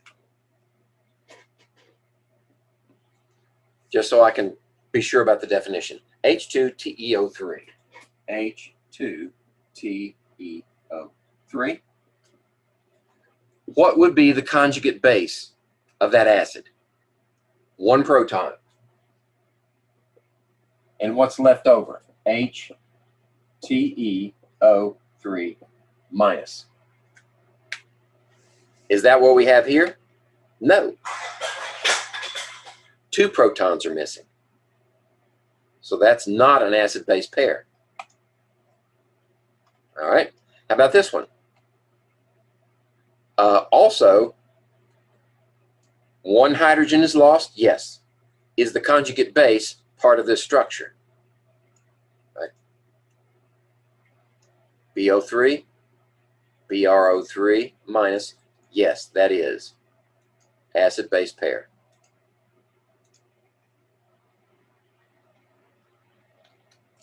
just so I can be sure about the definition. H2TeO3. H2TeO3. What would be the conjugate base of that acid? One proton. And what's left over? HTeO3 minus. Is that what we have here? No. Two protons are missing. So that's not an acid-base pair. All right. How about this one? Also, one hydrogen is lost. Yes. Is the conjugate base part of this structure? Right. BO3, BRO3 minus. Yes, that is acid-base pair.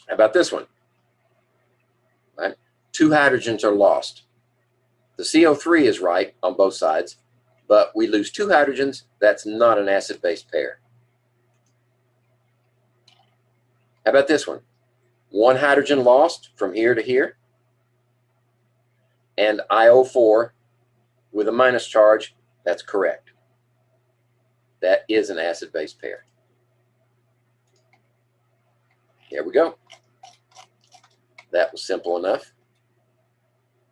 How about this one? Right. Two hydrogens are lost. The CO3 is right on both sides, but we lose two hydrogens. That's not an acid-base pair. How about this one? One hydrogen lost from here to here, and IO4 with a minus charge. That's correct. That is an acid-base pair. There we go. That was simple enough.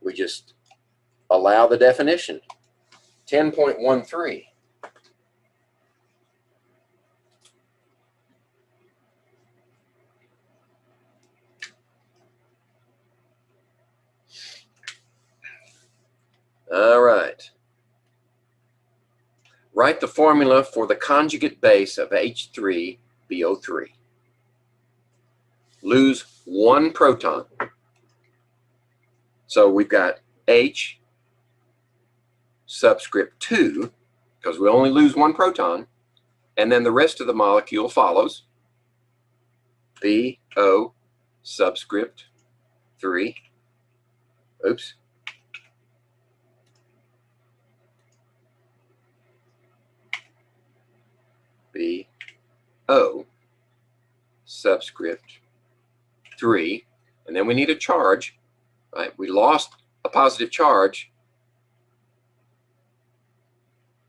We just allow the definition. 10.13. All right. Write the formula for the conjugate base of H3BO3. Lose one proton. So we've got H subscript 2, because we only lose one proton, and then the rest of the molecule follows. BO subscript 3. Oops. BO subscript 3, and then we need a charge, right? We lost a positive charge,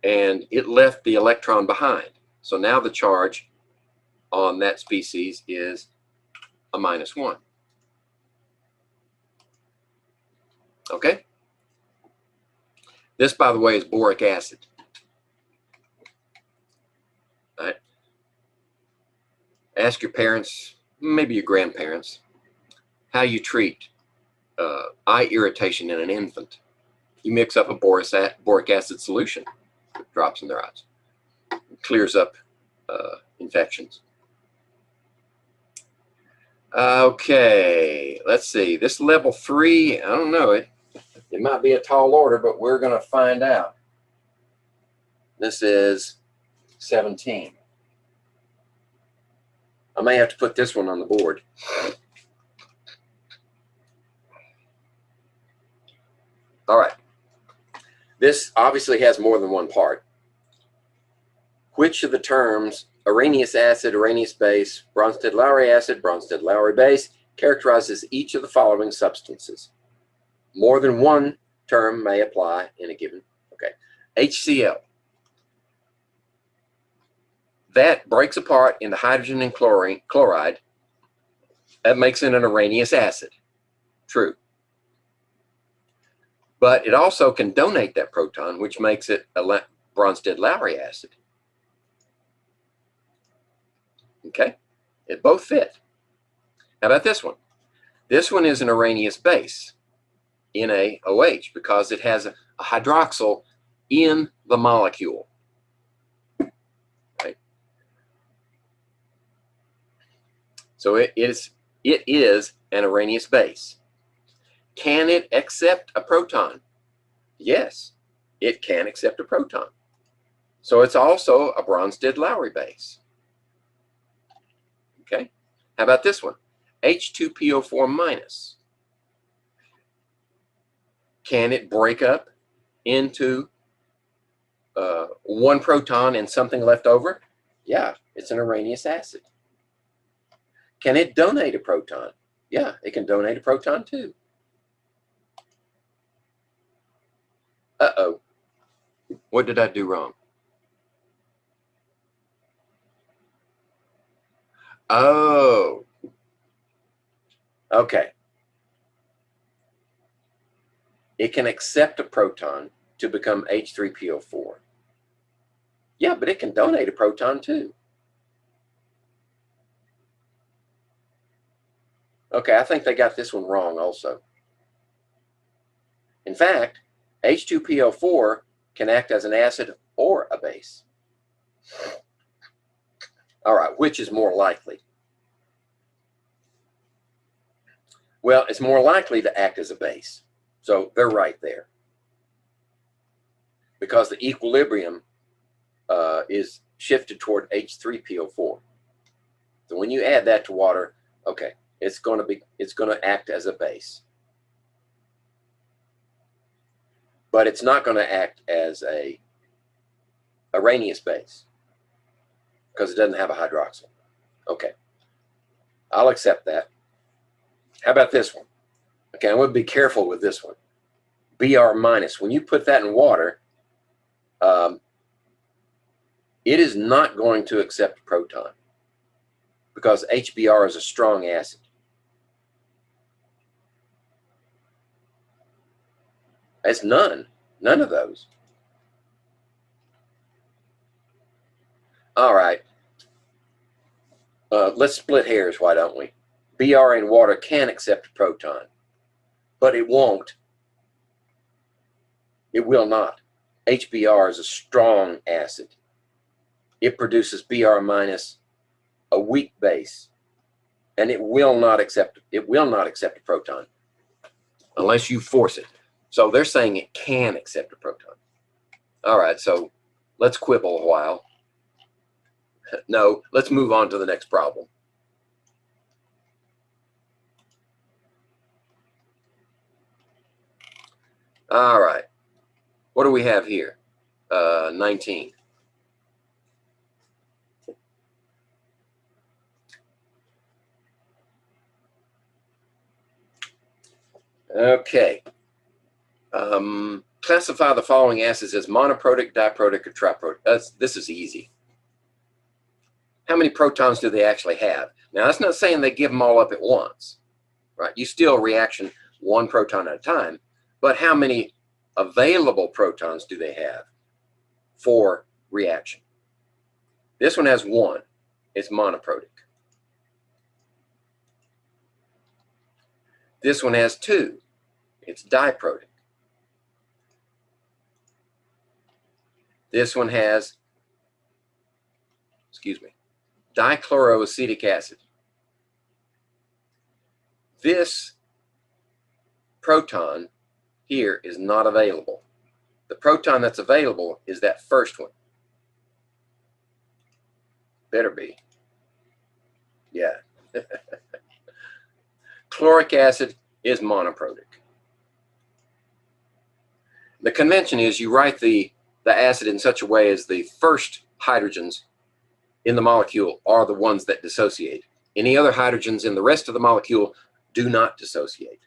and it left the electron behind. So now the charge on that species is a -1. Okay? This, by the way, is boric acid. All right? Ask your parents, maybe your grandparents, how you treat eye irritation in an infant. You mix up a boric acid solution, it drops in their eyes. It clears up infections. Okay, let's see. This level 3, I don't know. It might be a tall order, but we're going to find out. This is 17. I may have to put this one on the board. All right. This obviously has more than one part. Which of the terms Arrhenius acid, Arrhenius base, Bronsted-Lowry acid, Bronsted-Lowry base characterizes each of the following substances? More than one term may apply in a given. Okay. HCl. That breaks apart into hydrogen and chloride. That makes it an Arrhenius acid. True. But it also can donate that proton, which makes it a Bronsted-Lowry acid. Okay, it both fit. How about this one? This one is an Arrhenius base, NaOH, because it has a hydroxyl in the molecule. Right? So it is an Arrhenius base. Can it accept a proton? Yes, it can accept a proton. So it's also a Bronsted-Lowry base. Okay, how about this one? H2PO4 minus. Can it break up into one proton and something left over? Yeah, it's an Arrhenius acid. Can it donate a proton? Yeah, it can donate a proton too. Uh-oh. What did I do wrong? Oh. Okay. It can accept a proton to become H3PO4. Yeah, but it can donate a proton too. Okay, I think they got this one wrong also. In fact, H2PO4 can act as an acid or a base. All right, which is more likely? Well, it's more likely to act as a base. So they're right there. Because the equilibrium is shifted toward H3PO4. So when you add that to water, okay, it's going to act as a base. But it's not going to act as a Arrhenius base because it doesn't have a hydroxyl. Okay, I'll accept that. How about this one? Okay, I'm going to be careful with this one. Br minus. When you put that in water, it is not going to accept a proton because HBr is a strong acid. It's none of those. All right. Let's split hairs, why don't we? Br in water can accept a proton, but it won't. It will not. HBr is a strong acid. It produces Br minus, a weak base, and it will not accept a proton unless you force it. So they're saying it can accept a proton. All right, so let's quibble a while. No, let's move on to the next problem. All right, what do we have here? 19. Okay. classify the following acids as monoprotic, diprotic, or triprotic. This is easy. How many protons do they actually have? Now, that's not saying they give them all up at once, right? You still reaction one proton at a time, but how many available protons do they have for reaction? This one has one. It's monoprotic. This one has two. It's diprotic. This one has, dichloroacetic acid. This proton here is not available. The proton that's available is that first one. Better be. Yeah. Chloric acid is monoprotic. The convention is you write the acid in such a way as the first hydrogens in the molecule are the ones that dissociate. Any other hydrogens in the rest of the molecule do not dissociate.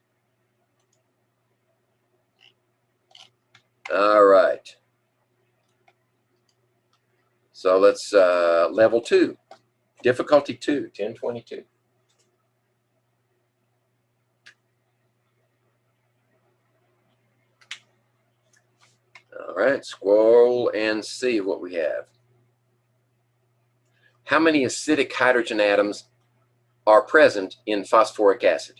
All right. So let's level 2, difficulty 2, 1022. All right, scroll and see what we have. How many acidic hydrogen atoms are present in phosphoric acid?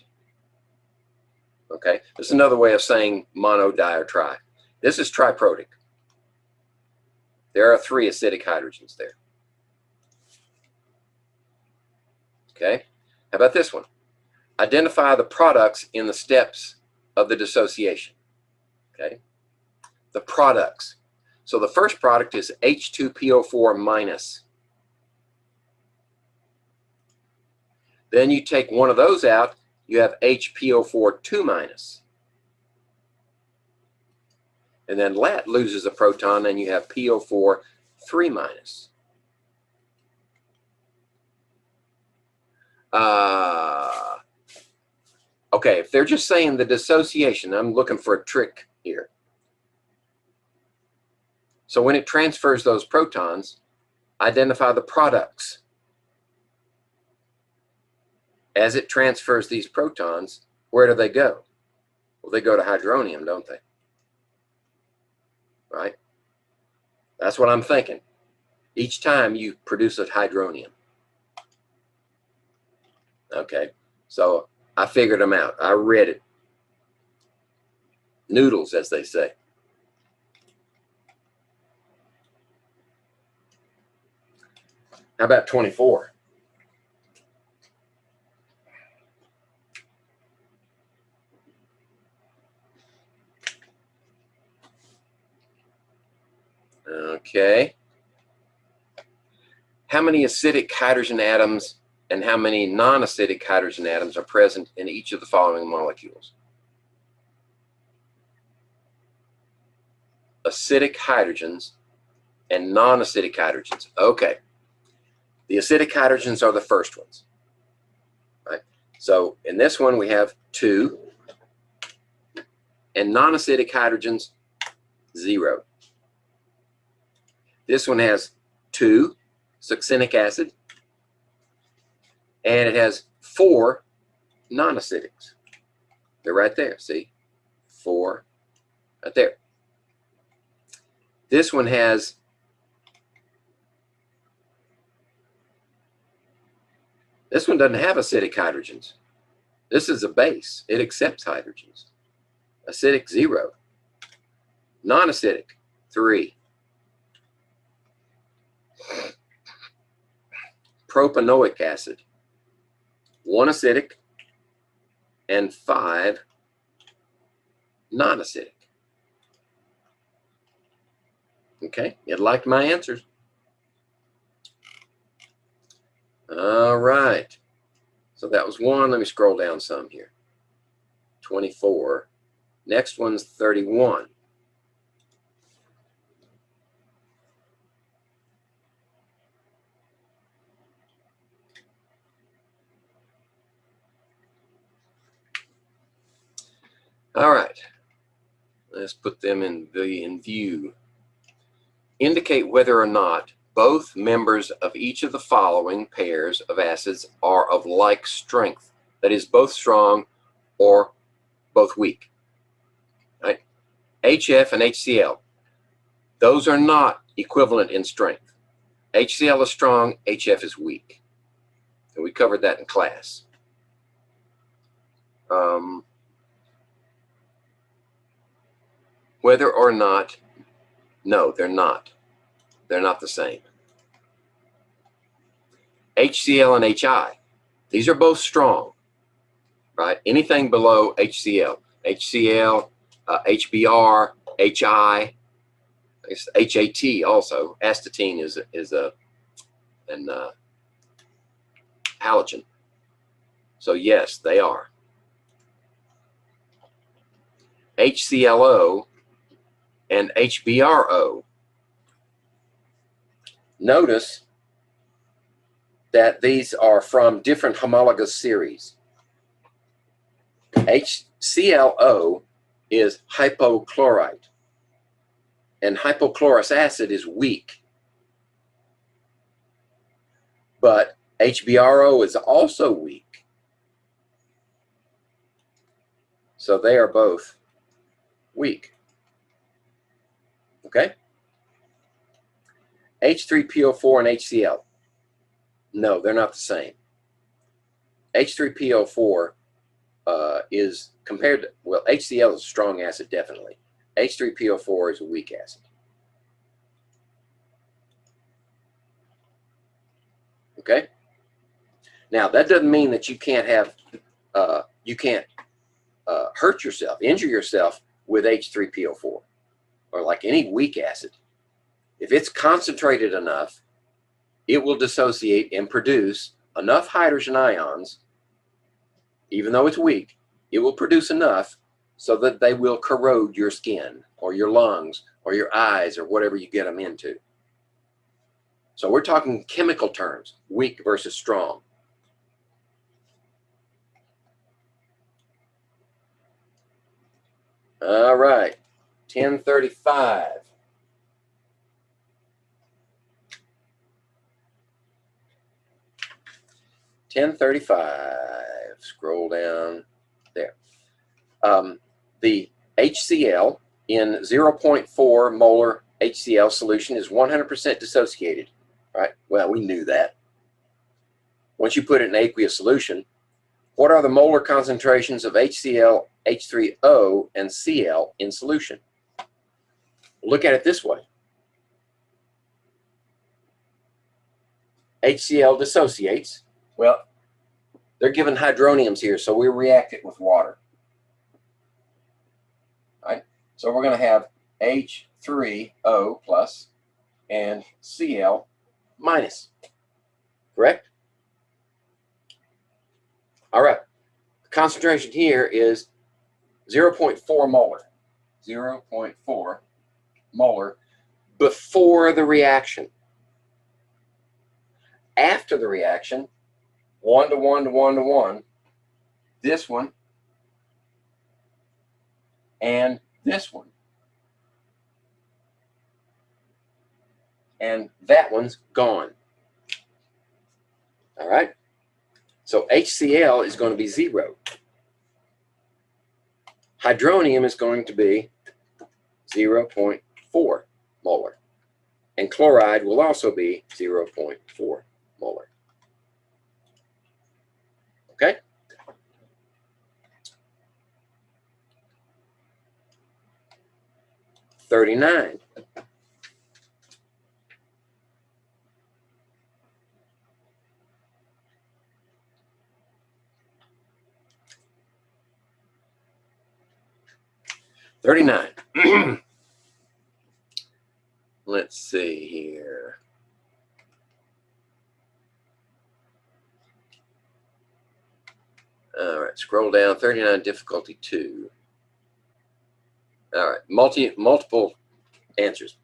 Okay, this is another way of saying mono, di, or tri. This is triprotic. There are 3 acidic hydrogens there. Okay, how about this one? Identify the products in the steps of the dissociation. Okay, the products. So the first product is H2PO4 minus. Then you take one of those out, you have HPO4 2 minus. And then that loses a proton, and you have PO4 3 minus. Okay, if they're just saying the dissociation, I'm looking for a trick here. So when it transfers those protons, identify the products. As it transfers these protons, where do they go? Well, they go to hydronium, don't they? Right? That's what I'm thinking. Each time you produce a hydronium. Okay, so I figured them out. I read it. Noodles, as they say. How about 24? Okay. How many acidic hydrogen atoms and how many non-acidic hydrogen atoms are present in each of the following molecules? Acidic hydrogens and non-acidic hydrogens. Okay. The acidic hydrogens are the first ones. Right? So in this one we have 2, and non-acidic hydrogens 0. This one has 2 succinic acid, and it has 4 non-acidics. They're right there, see? 4 right there. This one has doesn't have acidic hydrogens. This is a base. It accepts hydrogens. Acidic 0. Non-acidic 3. Propanoic acid. 1 acidic and 5 non-acidic. Okay, you liked my answers. All right. So that was 1. Let me scroll down some here. 24. Next one's 31. All right. Let's put them in view. Indicate whether or not both members of each of the following pairs of acids are of like strength. That is, both strong or both weak. Right? HF and HCl. Those are not equivalent in strength. HCl is strong, HF is weak. And we covered that in class. Whether or not, no, they're not. They're not the same. HCl and HI, these are both strong, right? Anything below HCl, HCl, HBr, HI, HAT also. Astatine is an halogen. So yes, they are. HClO and HBrO. Notice that these are from different homologous series. HClO is hypochlorite, and hypochlorous acid is weak. But HBrO is also weak. So they are both weak. Okay? H3PO4 and HCl. No, they're not the same. H3PO4 is compared to, well, HCl is a strong acid, definitely. H3PO4 is a weak acid. Okay? Now, that doesn't mean that you can't have, hurt yourself, injure yourself with H3PO4, or like any weak acid. If it's concentrated enough, it will dissociate and produce enough hydrogen ions. Even though it's weak, it will produce enough so that they will corrode your skin or your lungs or your eyes or whatever you get them into. So we're talking chemical terms, weak versus strong. All right, 1035. Scroll down there. The HCl in 0.4 molar HCl solution is 100% dissociated. Right? Well, we knew that. Once you put it in aqueous solution, what are the molar concentrations of HCl, H3O, and Cl in solution? Look at it this way. HCl dissociates. Well, they're given hydroniums here, so we react it with water. Right? So we're going to have H3O plus and Cl minus. Correct? All right. The concentration here is 0.4 molar. 0.4 molar before the reaction. After the reaction, 1 to 1 to 1 to 1, this one and this one. And that one's gone. All right? So HCl is going to be 0. Hydronium is going to be 0.4 molar. And chloride will also be 0.4 molar. Okay? $39. Let's see here. All right, scroll down. 39, difficulty 2. All right, multiple answers.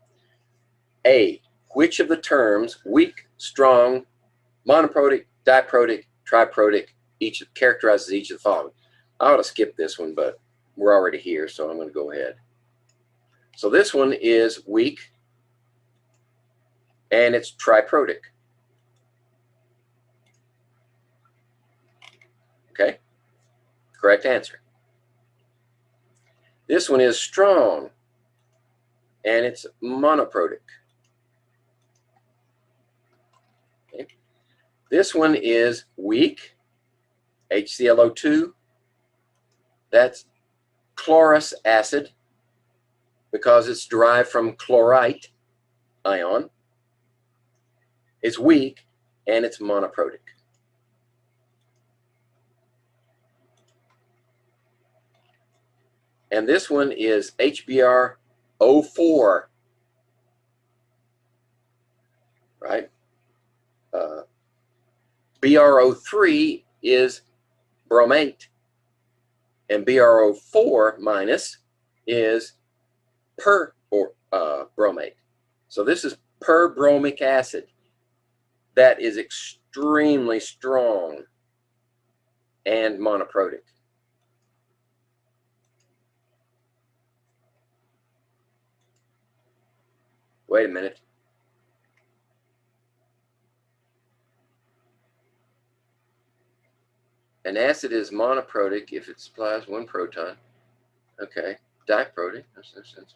A, which of the terms weak, strong, monoprotic, diprotic, triprotic characterizes each of the following? I ought to skip this one, but we're already here, so I'm going to go ahead. So this one is weak, and it's triprotic. Okay, correct answer. This one is strong, and it's monoprotic. Okay. This one is weak, HClO2. That's chlorous acid because it's derived from chlorite ion. It's weak, and it's monoprotic. And this one is HBr04, right? BrO3 is bromate, and BrO4 minus is bromate. So this is perbromic acid. That is extremely strong and monoprotic. Wait a minute. An acid is monoprotic if it supplies one proton. Okay, diprotic, that's no sense.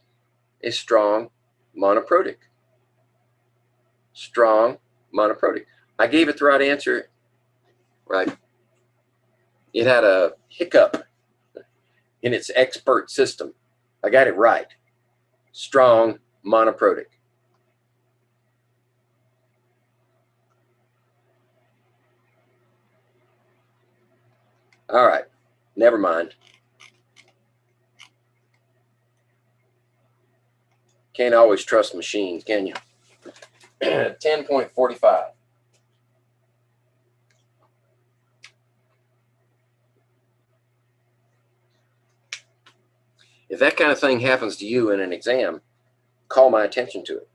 Is strong, monoprotic. Strong, monoprotic. I gave it the right answer, right? It had a hiccup in its expert system. I got it right. Strong, monoprotic. All right, never mind. Can't always trust machines, can you? 10.45. If that kind of thing happens to you in an exam, call my attention to it.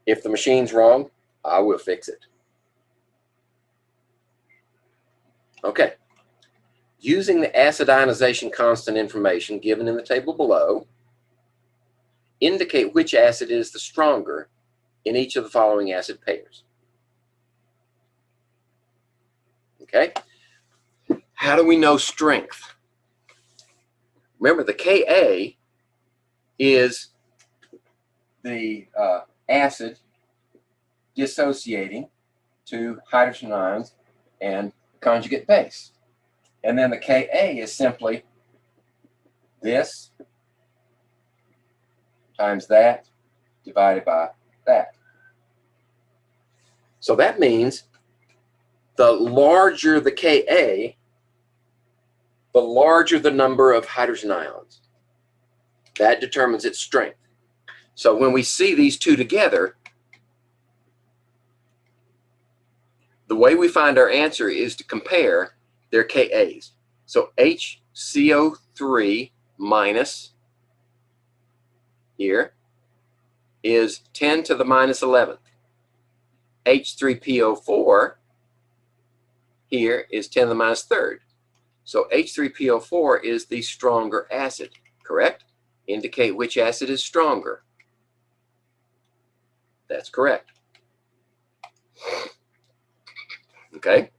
If the machine's wrong, I will fix it. Okay. Using the acid ionization constant information given in the table below, indicate which acid is the stronger in each of the following acid pairs. Okay. How do we know strength? Remember, the Ka is the acid dissociating to hydrogen ions and conjugate base. And then the Ka is simply this times that divided by that. So that means the larger the Ka, the larger the number of hydrogen ions. That determines its strength. So when we see these two together, the way we find our answer is to compare their Kas. So HCO3 minus here is 10 to the minus 11th. H3PO4 here is 10 to the minus 3rd. So H3PO4 is the stronger acid, correct? Indicate which acid is stronger. That's correct. Okay.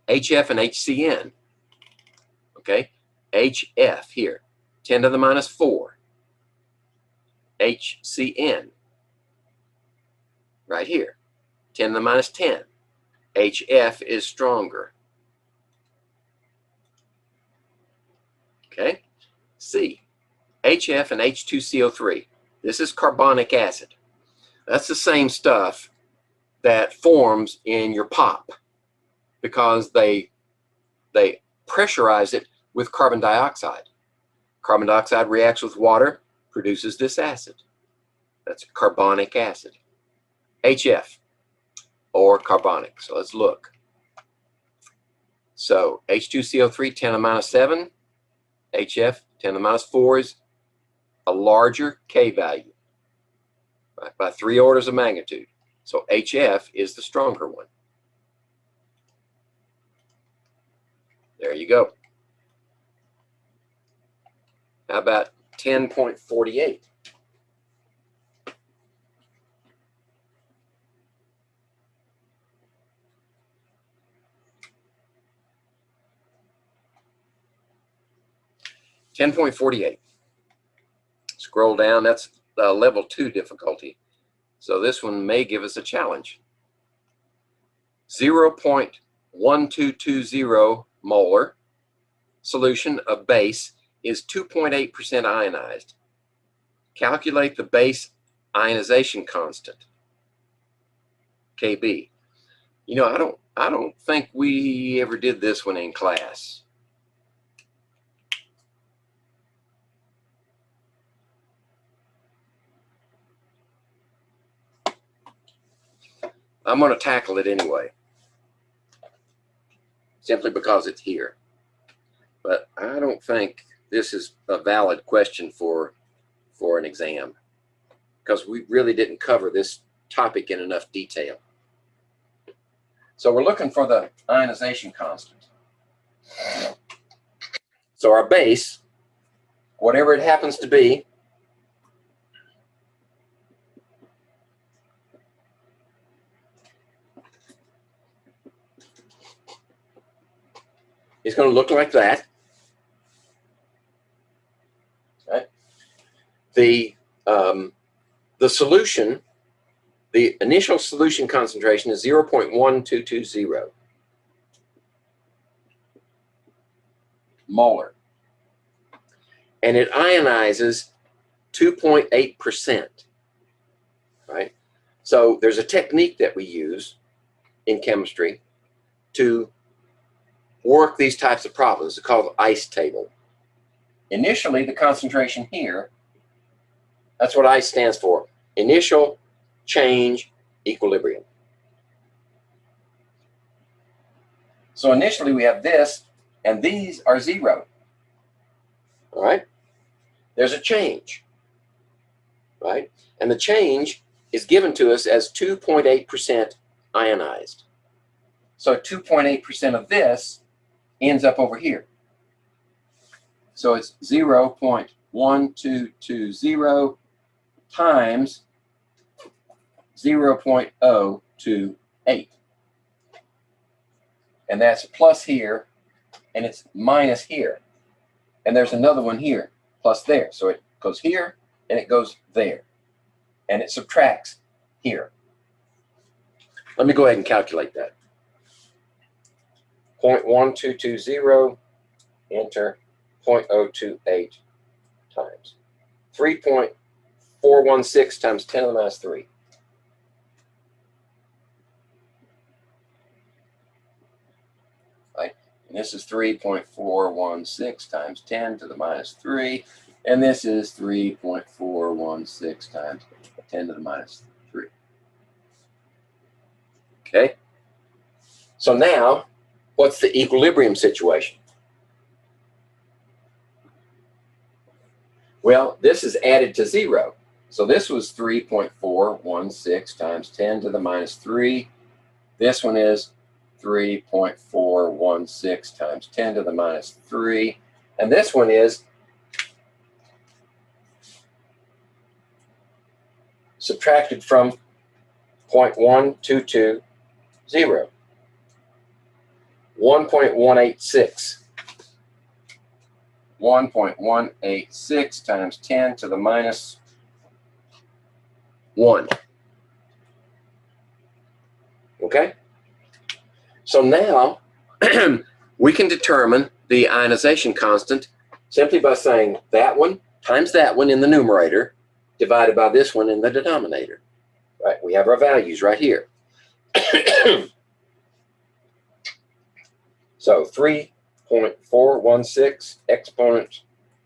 HF and HCN. Okay. HF here, 10 to the minus 4. HCN right here, 10 to the minus 10. HF is stronger. Okay. C. HF and H2CO3. This is carbonic acid. That's the same stuff that forms in your pop because they pressurize it with carbon dioxide. Carbon dioxide reacts with water, produces this acid. That's carbonic acid. HF or carbonic. So let's look. So H2CO3, 10 to the minus 7. HF, 10 to the minus 4 is a larger K value, right, by 3 orders of magnitude. So HF is the stronger one. There you go. How about 10.48? Scroll down, that's level 2 difficulty. So this one may give us a challenge. 0.1220 molar solution of base is 2.8% ionized. Calculate the base ionization constant, Kb. You know, I don't think we ever did this one in class. I'm going to tackle it anyway, simply because it's here. But I don't think this is a valid question for an exam, because we really didn't cover this topic in enough detail. So we're looking for the ionization constant. So our base, whatever it happens to be, is going to look like that. Right? The solution, the initial solution concentration is 0.1220 molar, and it ionizes 2.8%. Right? So there's a technique that we use in chemistry to work these types of problems. It's called the ICE table. Initially, the concentration here, that's what ICE stands for, initial change equilibrium. So initially we have this, and these are 0. All right? There's a change, right? And the change is given to us as 2.8% ionized. So 2.8% of this ends up over here. So it's 0.1220 times 0.028. And that's plus here, and it's minus here. And there's another one here, plus there. So it goes here, and it goes there. And it subtracts here. Let me go ahead and calculate that. 0.1220, enter 0.028 times 3.416 times 10 to the minus 3. Right? And this is 3.416 times 10 to the minus 3. And this is 3.416 times 10 to the minus 3. Okay? So now, what's the equilibrium situation? Well, this is added to 0. So this was 3.416 times 10 to the minus 3. This one is 3.416 times 10 to the minus 3. And this one is subtracted from 0.1220. 1.186. 1.186 times 10 to the minus 1. Okay? So now we can determine the ionization constant simply by saying that one times that one in the numerator divided by this one in the denominator. Right? We have our values right here. So 3.416 exponent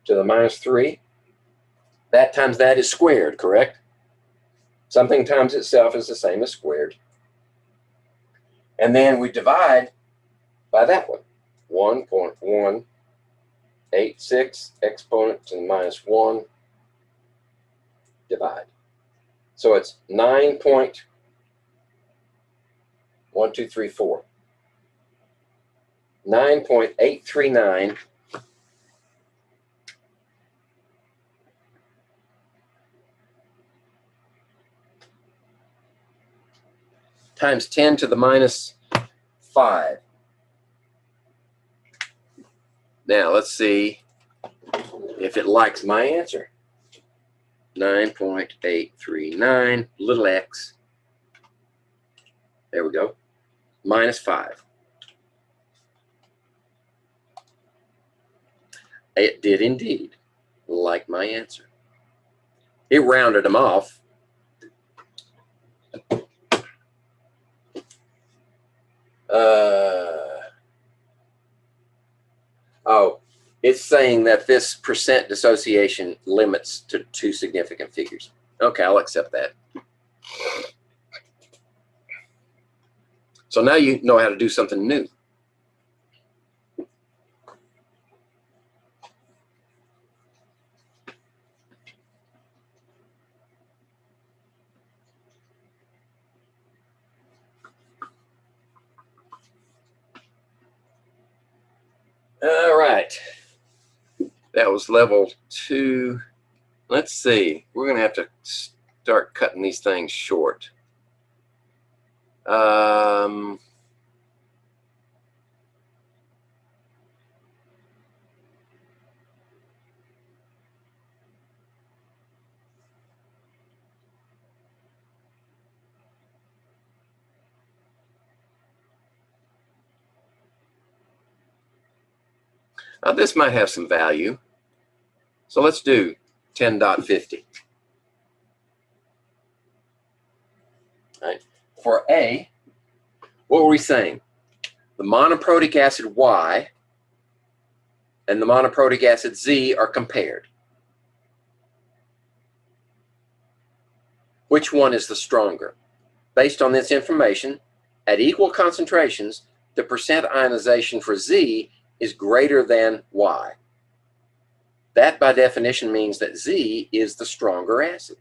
to the minus 3. That times that is squared, correct? Something times itself is the same as squared. And then we divide by that one. 1.186 exponent to the minus 1 divide. So it's 9.1234. 9.839 times 10 to the minus 5. Now, let's see if it likes my answer. 9.839, little x. There we go. Minus 5. It did indeed like my answer. It rounded them off. Oh, it's saying that this percent dissociation limits to 2 significant figures. Okay, I'll accept that. So now you know how to do something new. All right. That was level 2. Let's see. We're going to have to start cutting these things short. This might have some value. So let's do 10.50. Right. For A, what were we saying? The monoprotic acid Y and the monoprotic acid Z are compared. Which one is the stronger? Based on this information, at equal concentrations, the percent ionization for Z is greater than Y. That, by definition, means that Z is the stronger acid.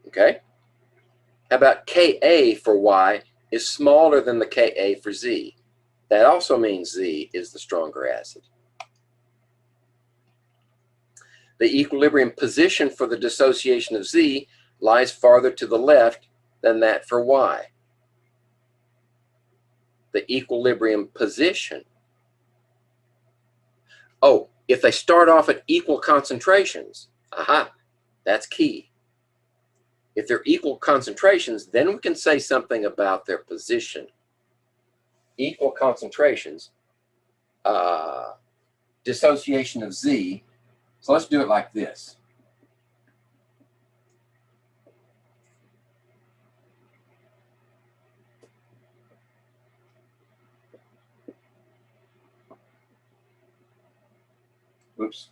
Okay? How about Ka for Y is smaller than the Ka for Z? That also means Z is the stronger acid. The equilibrium position for the dissociation of Z lies farther to the left than that for Y. The equilibrium position. Oh, if they start off at equal concentrations, aha, that's key. If they're equal concentrations, then we can say something about their position. Equal concentrations, dissociation of Z. So let's do it like this. Oops.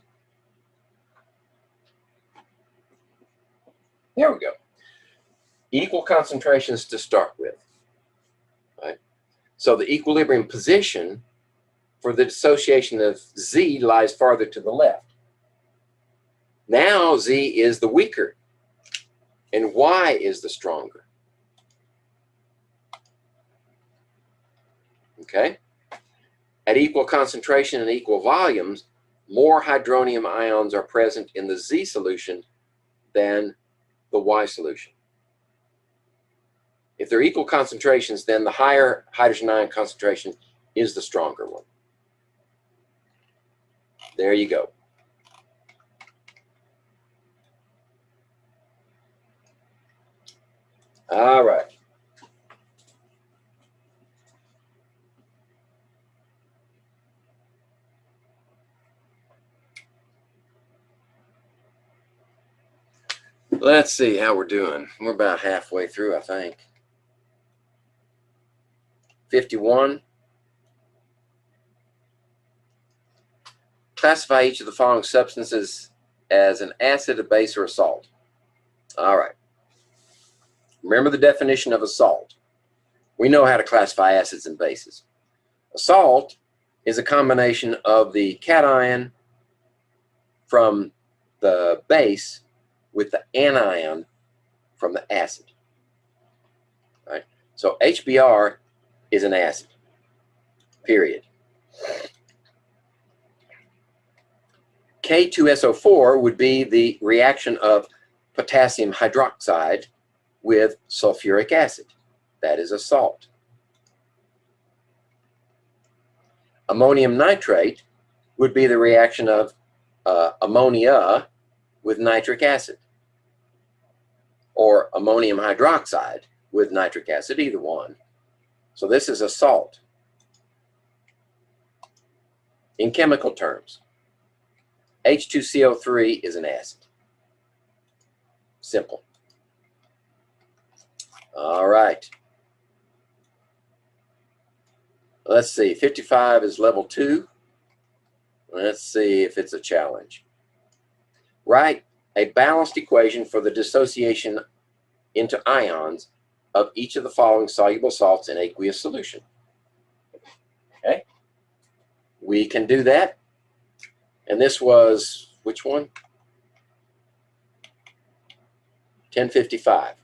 There we go. Equal concentrations to start with. Right? So the equilibrium position for the dissociation of Z lies farther to the left. Now Z is the weaker and Y is the stronger. Okay? At equal concentration and equal volumes, more hydronium ions are present in the Z solution than the Y solution. If they're equal concentrations, then the higher hydrogen ion concentration is the stronger one. There you go. All right. Let's see how we're doing. We're about halfway through, I think. 51. Classify each of the following substances as an acid, a base, or a salt. All right. Remember the definition of a salt. We know how to classify acids and bases. A salt is a combination of the cation from the base with the anion from the acid. Right? So HBr is an acid, period. K2SO4 would be the reaction of potassium hydroxide with sulfuric acid. That is a salt. Ammonium nitrate would be the reaction of ammonia with nitric acid, or ammonium hydroxide with nitric acid, either one. So this is a salt. In chemical terms, H2CO3 is an acid. Simple. All right. Let's see, 55 is level 2. Let's see if it's a challenge. Write a balanced equation for the dissociation into ions of each of the following soluble salts in aqueous solution. Okay, we can do that. And this was, which one? 1055.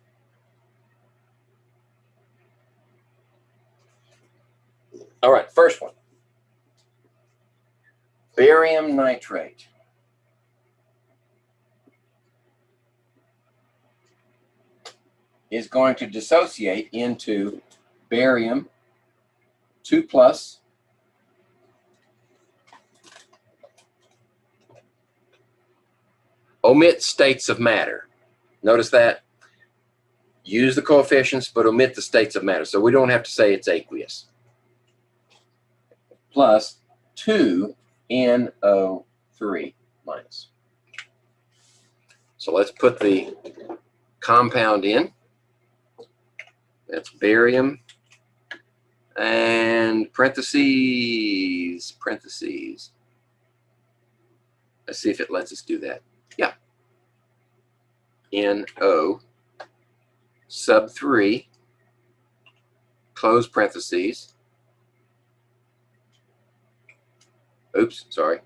All right, first one. Barium nitrate. Is going to dissociate into barium 2+, omit states of matter. Notice that. Use the coefficients, but omit the states of matter. So we don't have to say it's aqueous. Plus 2NO3 minus. So let's put the compound in. That's barium and parentheses. Let's see if it lets us do that. Yeah. NO sub 3, close parentheses. Oops, sorry.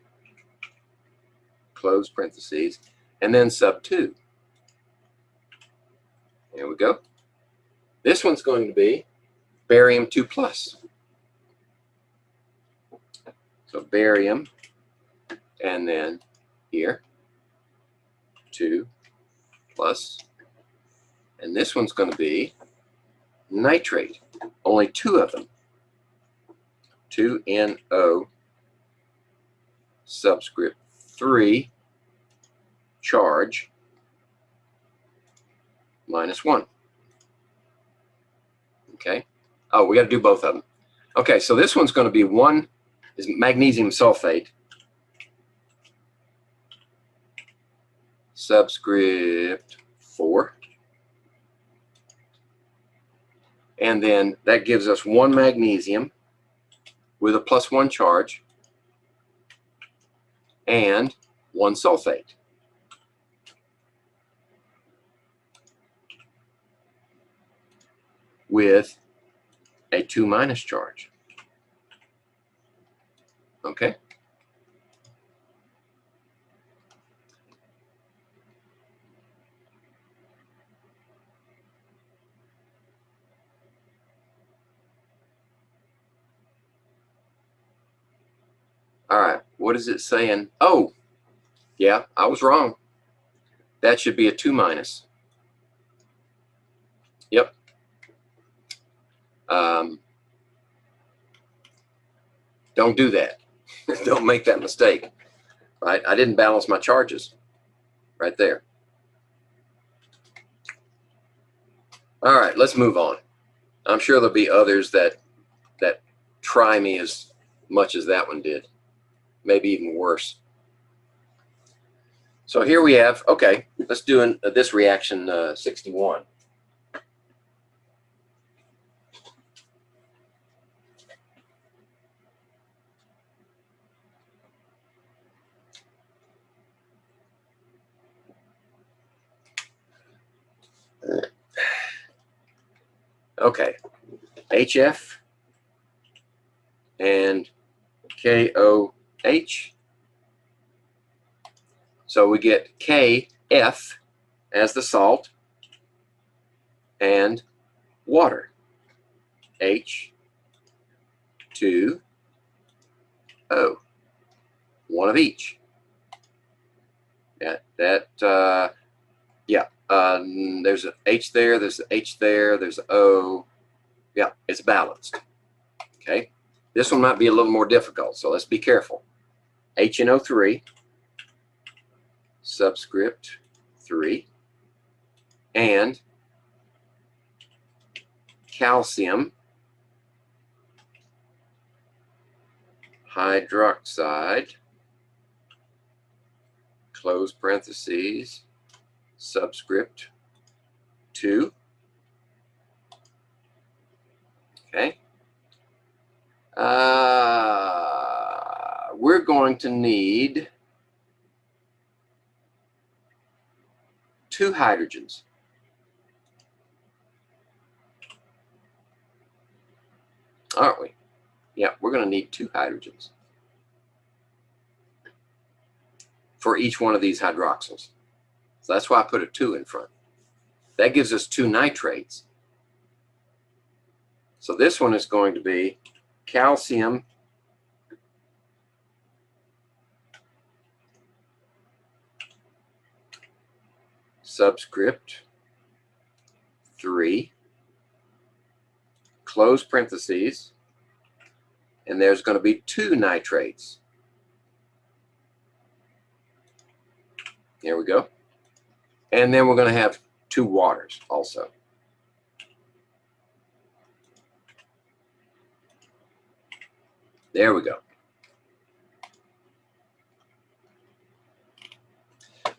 Close parentheses. And then sub 2. There we go. This one's going to be barium 2+. So barium, and then here, 2+. And this one's going to be nitrate. Only 2 of them. 2NO subscript 3 charge minus 1. Okay. Oh, we got to do both of them. Okay, so this one's going to be 1 is magnesium sulfate subscript 4. And then that gives us 1 magnesium with a +1 charge and 1 sulfate. With a 2- charge. Okay. All right, what is it saying? Oh, yeah, I was wrong. That should be a 2-. Yep. Don't do that. Don't make that mistake. Right? I didn't balance my charges right there. All right, let's move on. I'm sure there'll be others that try me as much as that one did. Maybe even worse. So here we have, okay, let's do this reaction 61. Okay, HF and KOH. So we get KF as the salt and water. H2O. One of each. Yeah. There's an H there, there's an H there, there's an O. Yeah, it's balanced. Okay, this one might be a little more difficult, so let's be careful. HNO3, subscript 3, and calcium hydroxide, close parentheses, subscript 2. Okay. We're going to need 2 hydrogens. Aren't we? Yeah, we're going to need 2 hydrogens for each one of these hydroxyls. So that's why I put a 2 in front. That gives us 2 nitrates. So this one is going to be calcium subscript 3, close parentheses, and there's going to be 2 nitrates. There we go. And then we're going to have 2 waters also. There we go.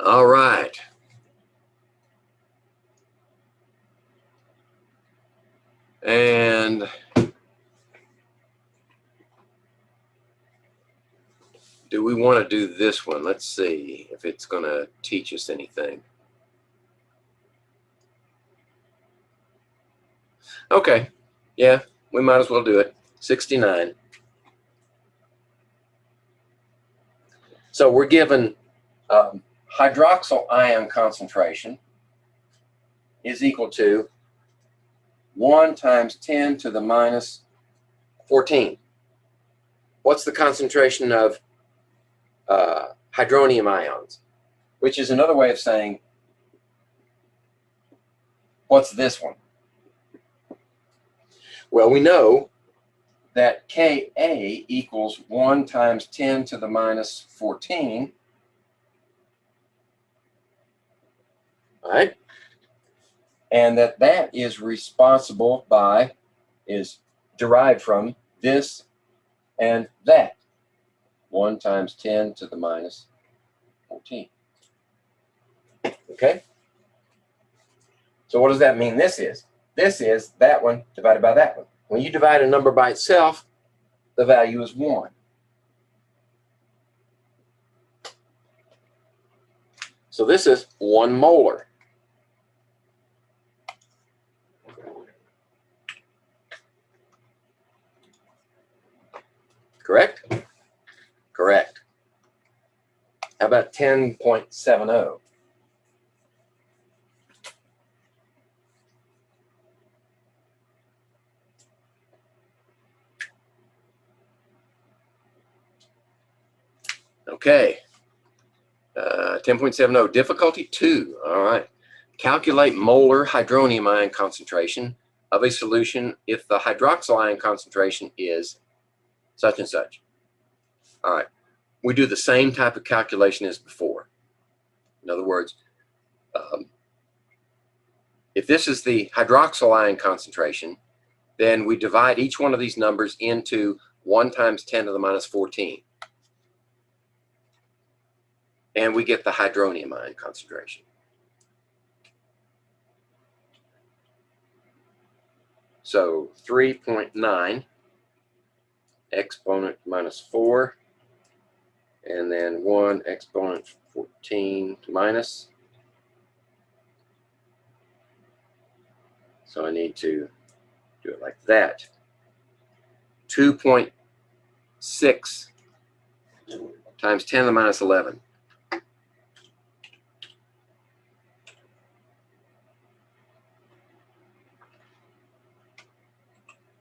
All right. And do we want to do this one? Let's see if it's going to teach us anything. Okay. Yeah, we might as well do it. 69. So we're given hydroxyl ion concentration is equal to 1 times 10 to the minus 14. What's the concentration of hydronium ions? Which is another way of saying, what's this one? Well, we know that Ka equals 1 times 10 to the minus 14. All right? And that is responsible by, is derived from this and that. 1 times 10 to the minus 14. Okay? So what does that mean this is? This is that one divided by that one. When you divide a number by itself, the value is 1. So this is 1 molar. Correct? Correct. How about 10.70? Okay. 10.70, difficulty 2. All right. Calculate molar hydronium ion concentration of a solution if the hydroxyl ion concentration is such and such. All right. We do the same type of calculation as before. In other words, if this is the hydroxyl ion concentration, then we divide each one of these numbers into 1 times 10 to the minus 14. And we get the hydronium ion concentration. So 3.9 exponent minus 4, and then 1 exponent 14 minus. So I need to do it like that. 2.6 times 10 to the minus 11.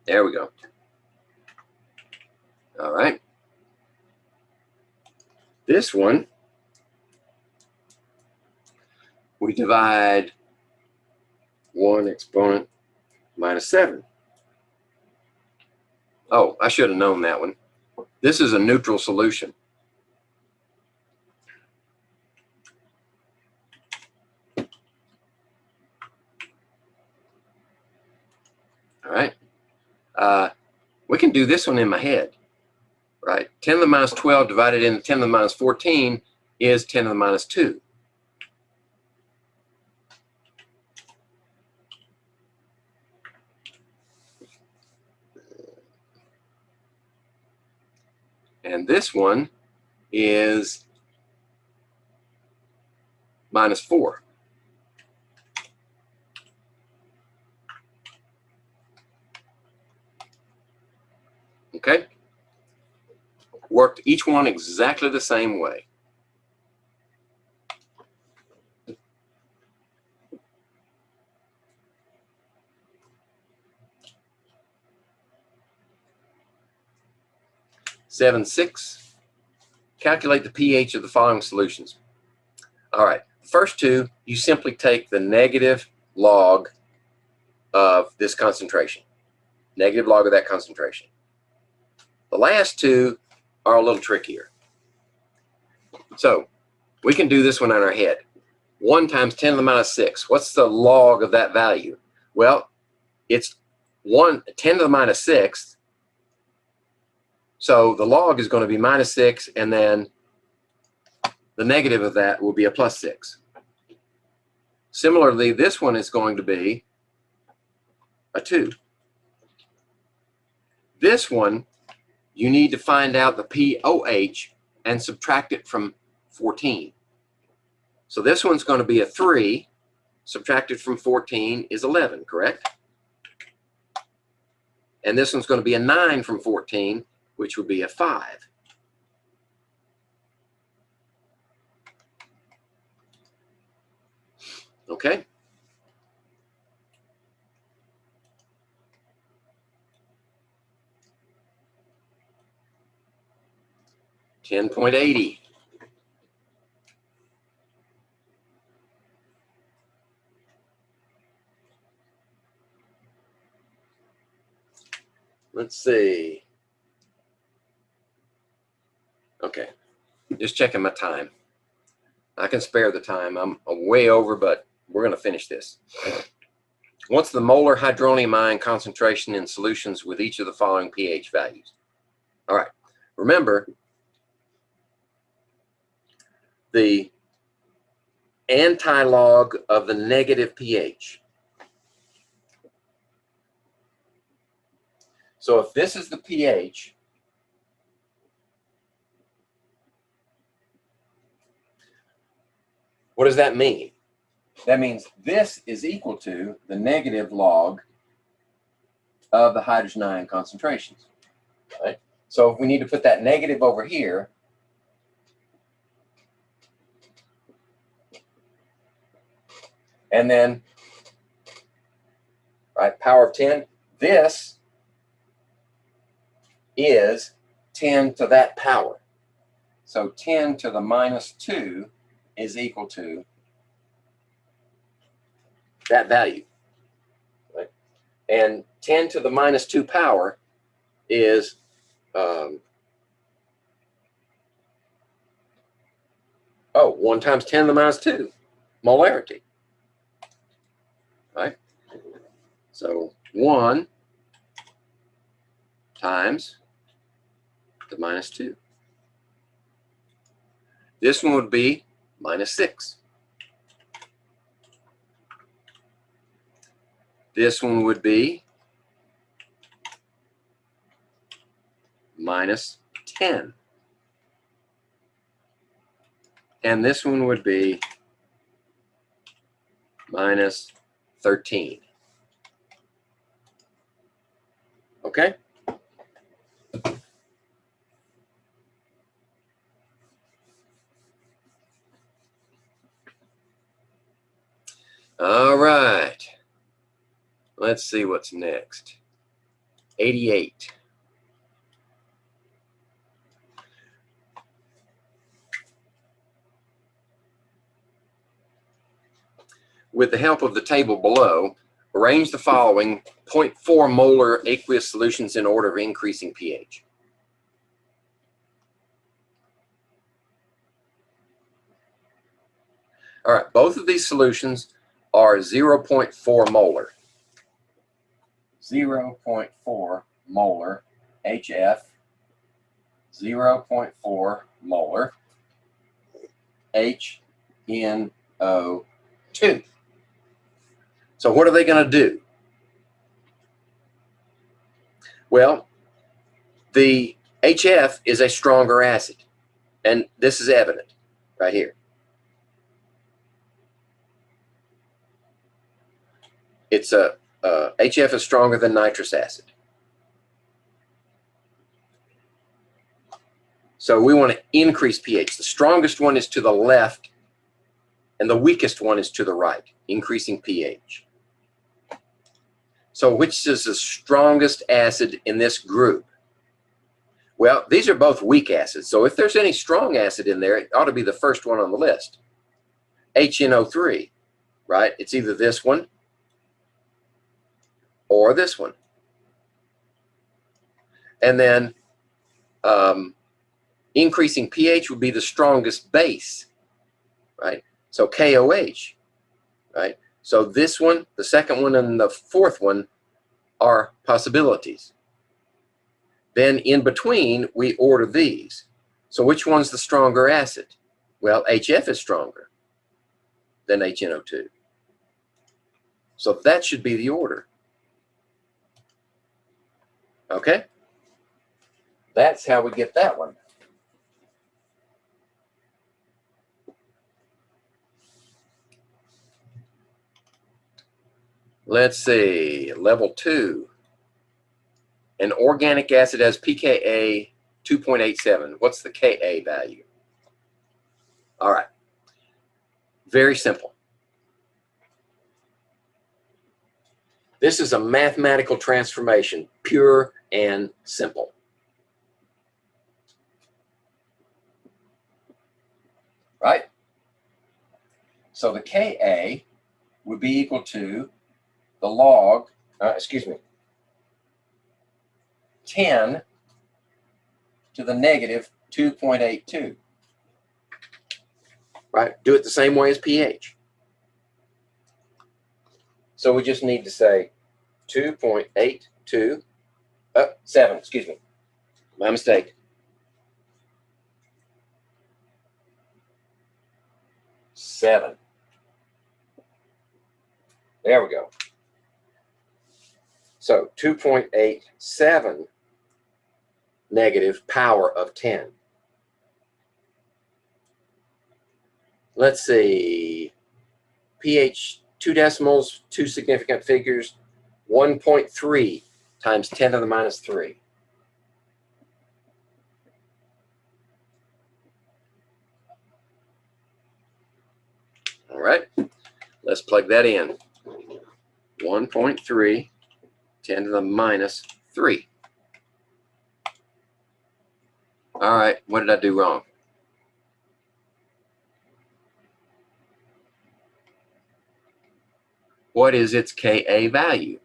There we go. All right. This one, we divide 1 exponent minus 7. Oh, I should have known that one. This is a neutral solution. All right. We can do this one in my head, right? 10 to the minus 12 divided into 10 to the minus 14 is 10 to the minus 2. And this one is minus 4. Okay? Worked each one exactly the same way. Seven, 6. Calculate the pH of the following solutions. All right, first two, you simply take the negative log of this concentration. Negative log of that concentration. The last two are a little trickier. So we can do this one in our head. 1 times 10 to the minus 6. What's the log of that value? Well, it's 10 to the minus 6. So the log is going to be minus 6, and then the negative of that will be a plus 6. Similarly, this one is going to be a 2. This one, you need to find out the pOH and subtract it from 14. So this one's going to be a 3, subtracted from 14 is 11, correct? And this one's going to be a 9 from 14, which would be a 5. Okay? $10.80. Let's see. Okay, just checking my time. I can spare the time. I'm way over, but we're going to finish this. What's the molar hydronium ion concentration in solutions with each of the following pH values? All right, remember the anti-log of the negative pH. So if this is the pH, what does that mean? That means this is equal to the negative log of the hydrogen ion concentrations. Right? So if we need to put that negative over here, and then, right, power of 10, this is 10 to that power. So 10 to the minus 2 is equal to that value. Right? And 10 to the minus 2 power is 1 times 10 to the minus 2, molarity. Right? So 1 times the minus 2. This one would be minus 6. This one would be minus 10. And this one would be minus 13. Okay? All right. Let's see what's next. 88. With the help of the table below, Arrange the following 0.4 molar aqueous solutions in order of increasing pH. All right, both of these solutions are 0.4 molar. 0.4 molar HF, 0.4 molar HNO2. So what are they going to do? Well, the HF is a stronger acid, and this is evident right here. It's HF is stronger than nitrous acid. So we want to increase pH. The strongest one is to the left, and the weakest one is to the right, increasing pH. So which is the strongest acid in this group? Well, these are both weak acids. So if there's any strong acid in there, it ought to be the first one on the list. HNO3, right? It's either this one or this one. And then increasing pH would be the strongest base, right? So KOH, right? So this one, the second one, and the fourth one are possibilities. Then in between, we order these. So which one's the stronger acid? Well, HF is stronger than HNO2. So that should be the order. Okay? That's how we get that one. Let's see, level 2. An organic acid has pKa 2.87. What's the Ka value? All right. Very simple. This is a mathematical transformation, pure and simple. Right? So the Ka would be equal to the log, 10 to the negative 2.82. Right? Do it the same way as pH. So we just need to say 2.82, 7, excuse me. My mistake. 7. There we go. So 2.87 negative power of 10. Let's see. pH 2 decimals, 2 significant figures, 1.3 times 10 to the minus 3. All right, let's plug that in. 1.3, 10 to the minus 3. All right, what did I do wrong? What is its Ka value?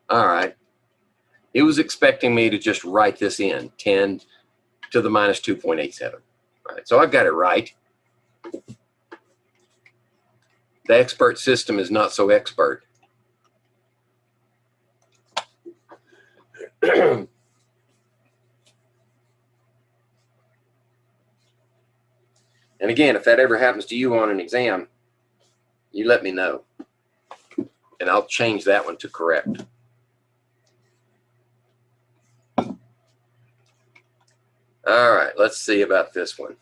All right, it was expecting me to just write this in, 10 to the minus 2.87. All right, so I got it right. The expert system is not so expert. And again, if that ever happens to you on an exam, you let me know, and I'll change that one to correct. All right, let's see about this one.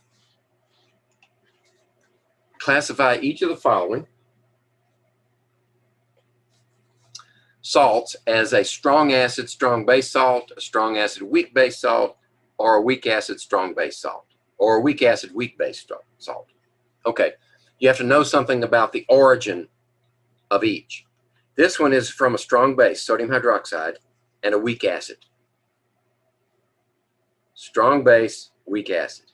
Classify each of the following salts as a strong acid, strong base salt, a strong acid, weak base salt, or a weak acid, strong base salt, or a weak acid, weak base salt. Okay, you have to know something about the origin of each. This one is from a strong base, sodium hydroxide, and a weak acid. Strong base, weak acid.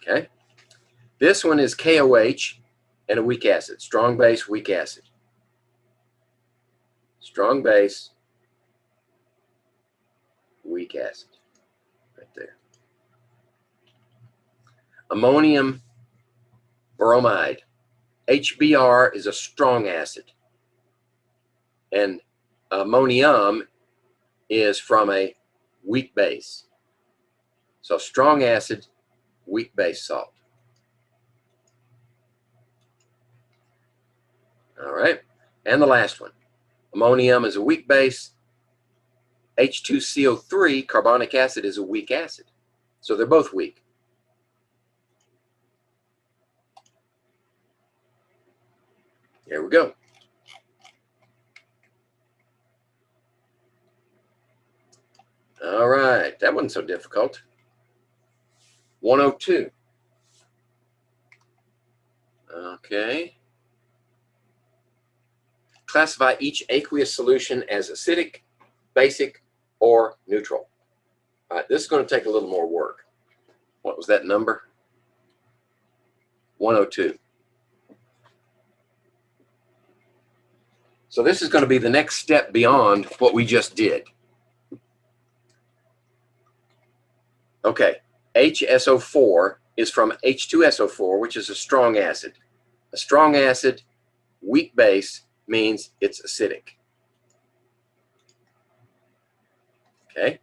Okay. This one is KOH, and a weak acid. Strong base, weak acid. Strong base, weak acid. Right there. Ammonium bromide. HBr is a strong acid. And ammonium is from a weak base. So strong acid, weak base salt. All right. And the last one. Ammonium is a weak base. H2CO3, carbonic acid, is a weak acid. So they're both weak. There we go. All right. That wasn't so difficult. 102. Okay. Classify each aqueous solution as acidic, basic, or neutral. All right, this is going to take a little more work. What was that number? 102. So this is going to be the next step beyond what we just did. Okay, HSO4 is from H2SO4, which is a strong acid. A strong acid, weak base, means it's acidic. Okay.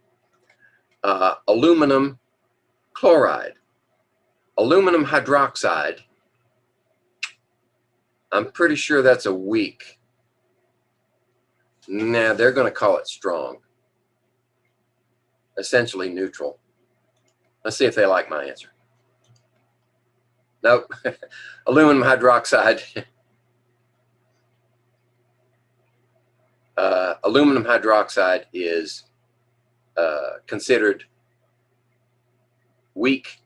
Aluminum chloride. Aluminum hydroxide. I'm pretty sure that's a weak. Nah, they're going to call it strong. Essentially neutral. Let's see if they like my answer. Nope. Aluminum hydroxide. Aluminum hydroxide is considered weak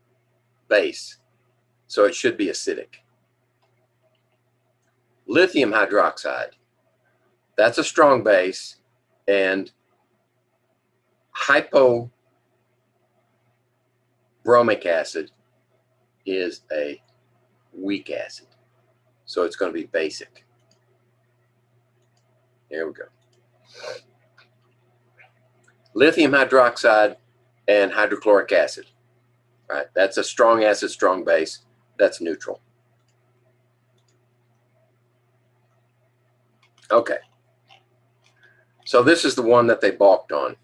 base, so it should be acidic. Lithium hydroxide, that's a strong base, and hypobromic acid is a weak acid, so it's going to be basic. There we go. Lithium hydroxide and hydrochloric acid. Right, that's a strong acid, strong base. That's neutral. Okay. So this is the one that they balked on.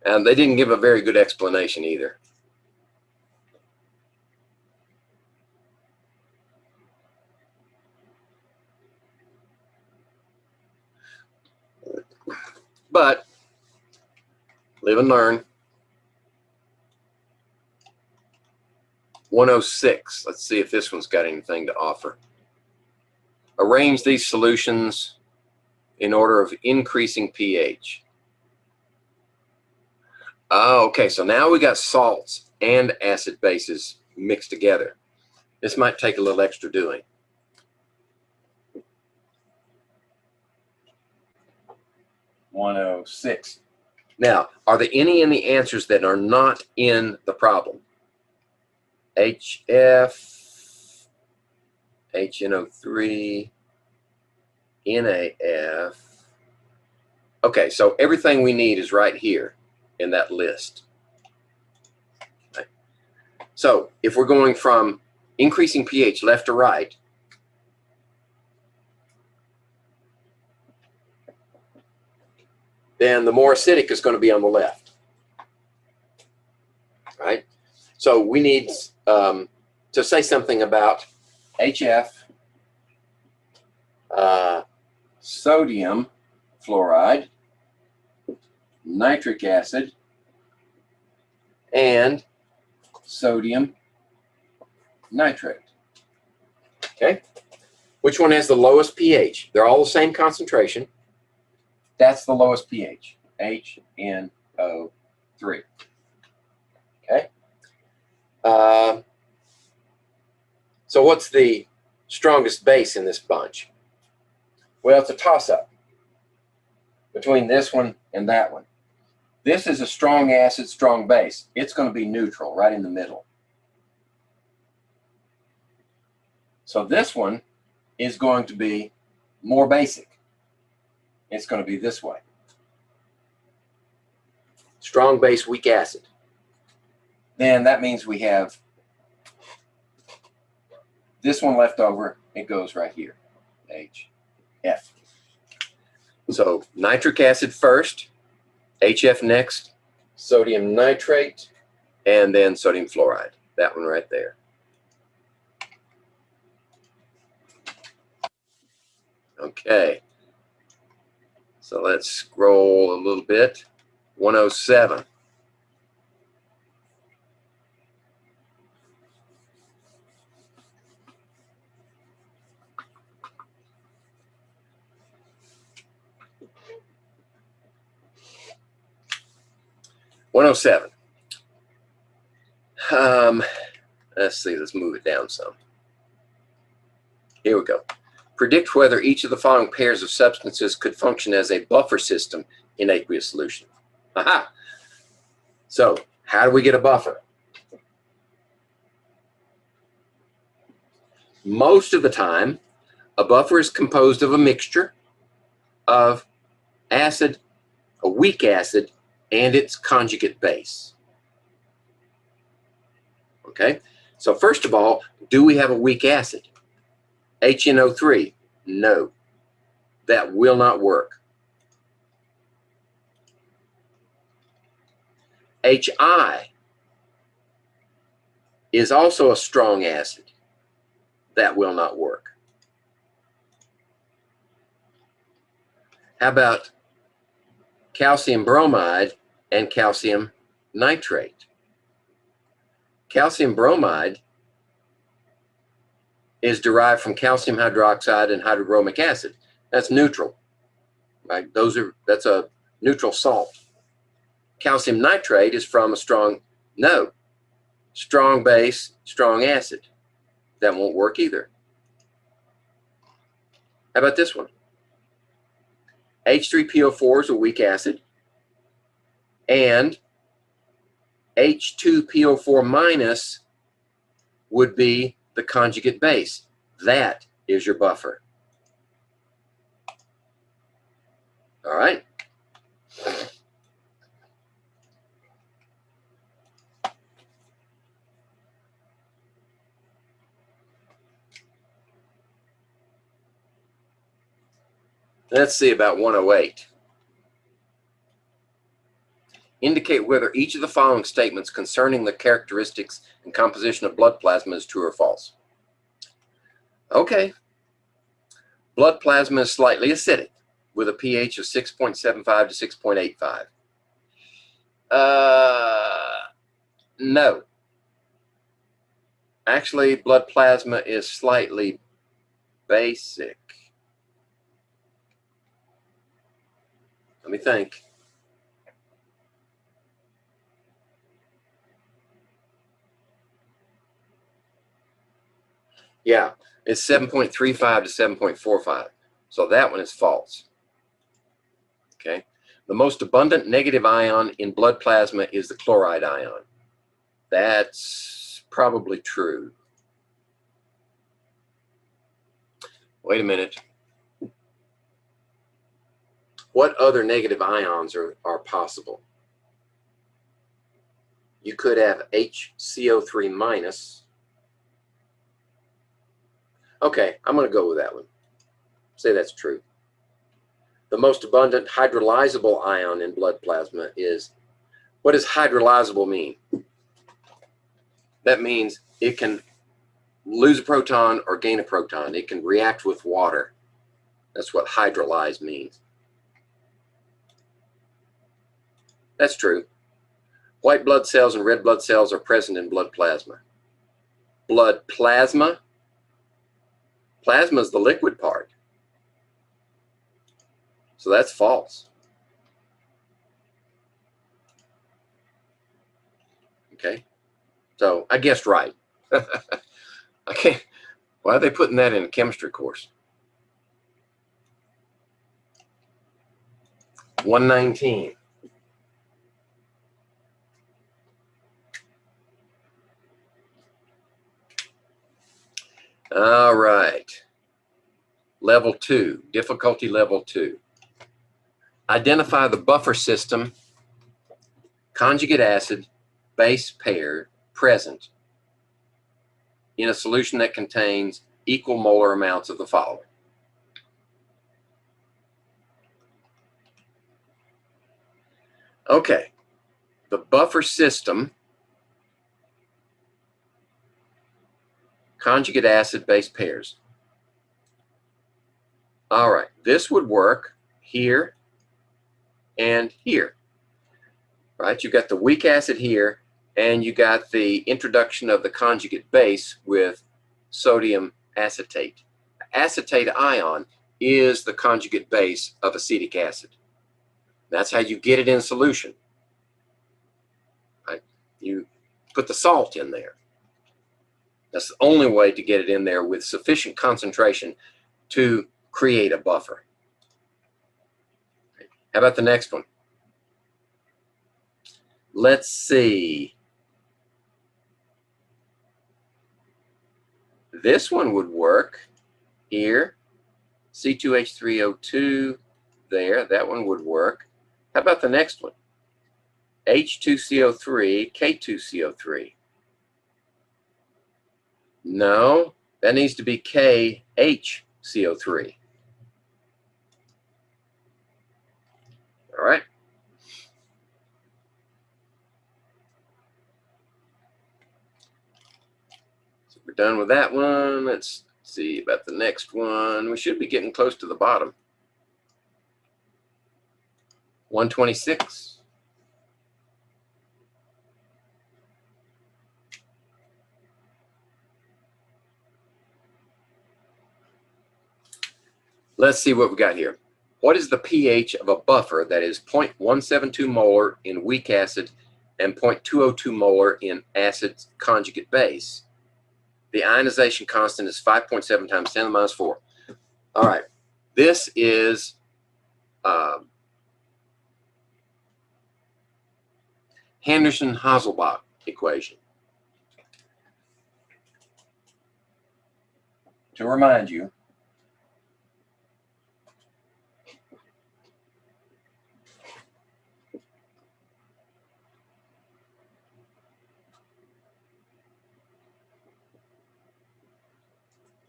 And they didn't give a very good explanation either. But live and learn. 106. Let's see if this one's got anything to offer. Arrange these solutions in order of increasing pH. Oh, okay, so now we got salts and acid bases mixed together. This might take a little extra doing. (106). Now, are there any in the answers that are not in the problem? HF, HNO3, NAF. Okay, so everything we need is right here in that list. Right. So if we're going from increasing pH left to right, then the more acidic is going to be on the left. Right? So we need to say something about HF, sodium fluoride, nitric acid, and sodium nitrate. Okay? Which one has the lowest pH? They're all the same concentration. That's the lowest pH, HNO3. Okay? So what's the strongest base in this bunch? Well, it's a toss-up between this one and that one. This is a strong acid, strong base. It's going to be neutral, right in the middle. So this one is going to be more basic. It's going to be this way. Strong base, weak acid. Then that means we have this one left over. It goes right here, HF. So nitric acid first, HF next, sodium nitrate, and then sodium fluoride. That one right there. Okay. So let's scroll a little bit. 107. Let's see, let's move it down some. Here we go. Predict whether each of the following pairs of substances could function as a buffer system in aqueous solution. Aha! So, how do we get a buffer? Most of the time, a buffer is composed of a mixture of acid, a weak acid, and its conjugate base. Okay? So first of all, do we have a weak acid? HNO3, no. That will not work. HI is also a strong acid. That will not work. How about calcium bromide and calcium nitrate? Calcium bromide is derived from calcium hydroxide and hydrochloric acid. That's neutral, right? That's a neutral salt. Calcium nitrate is from a strong base, strong acid. That won't work either. How about this one? H3PO4 is a weak acid, and H2PO4 minus would be the conjugate base. That is your buffer. All right. Let's see about 108. Indicate whether each of the following statements concerning the characteristics and composition of blood plasma is true or false. Okay. Blood plasma is slightly acidic with a pH of 6.75 to 6.85. No. Actually, blood plasma is slightly basic. Let me think. Yeah, it's 7.35 to 7.45. So that one is false. Okay. The most abundant negative ion in blood plasma is the chloride ion. That's probably true. Wait a minute. What other negative ions are possible? You could have HCO3 minus. Okay, I'm going to go with that one. Say that's true. The most abundant hydrolyzable ion in blood plasma is, what does hydrolyzable mean? That means it can lose a proton or gain a proton. It can react with water. That's what hydrolyze means. That's true. White blood cells and red blood cells are present in blood plasma. Blood plasma? Plasma is the liquid part. So that's false. Okay. So I guessed right. I can't. Why are they putting that in a chemistry course? 119. All right. Level 2, difficulty level 2. Identify the buffer system, conjugate acid, base pair present in a solution that contains equal molar amounts of the following. Okay, the buffer system, conjugate acid, base pairs. All right, this would work here and here, right? You've got the weak acid here, and you got the introduction of the conjugate base with sodium acetate. Acetate ion is the conjugate base of acetic acid. That's how you get it in solution, right? You put the salt in there. That's the only way to get it in there with sufficient concentration to create a buffer. How about the next one? Let's see. This one would work here. C2H3O2 there. That one would work. How about the next one? H2CO3, K2CO3. No, that needs to be KHCO3. All right. So we're done with that one. Let's see about the next one. We should be getting close to the bottom. 126. Let's see what we got here. What is the pH of a buffer that is 0.172 molar in weak acid and 0.202 molar in acid conjugate base? The ionization constant is 5.7 times 10 to the minus 4. All right, this is Henderson-Hasselbalch equation. To remind you,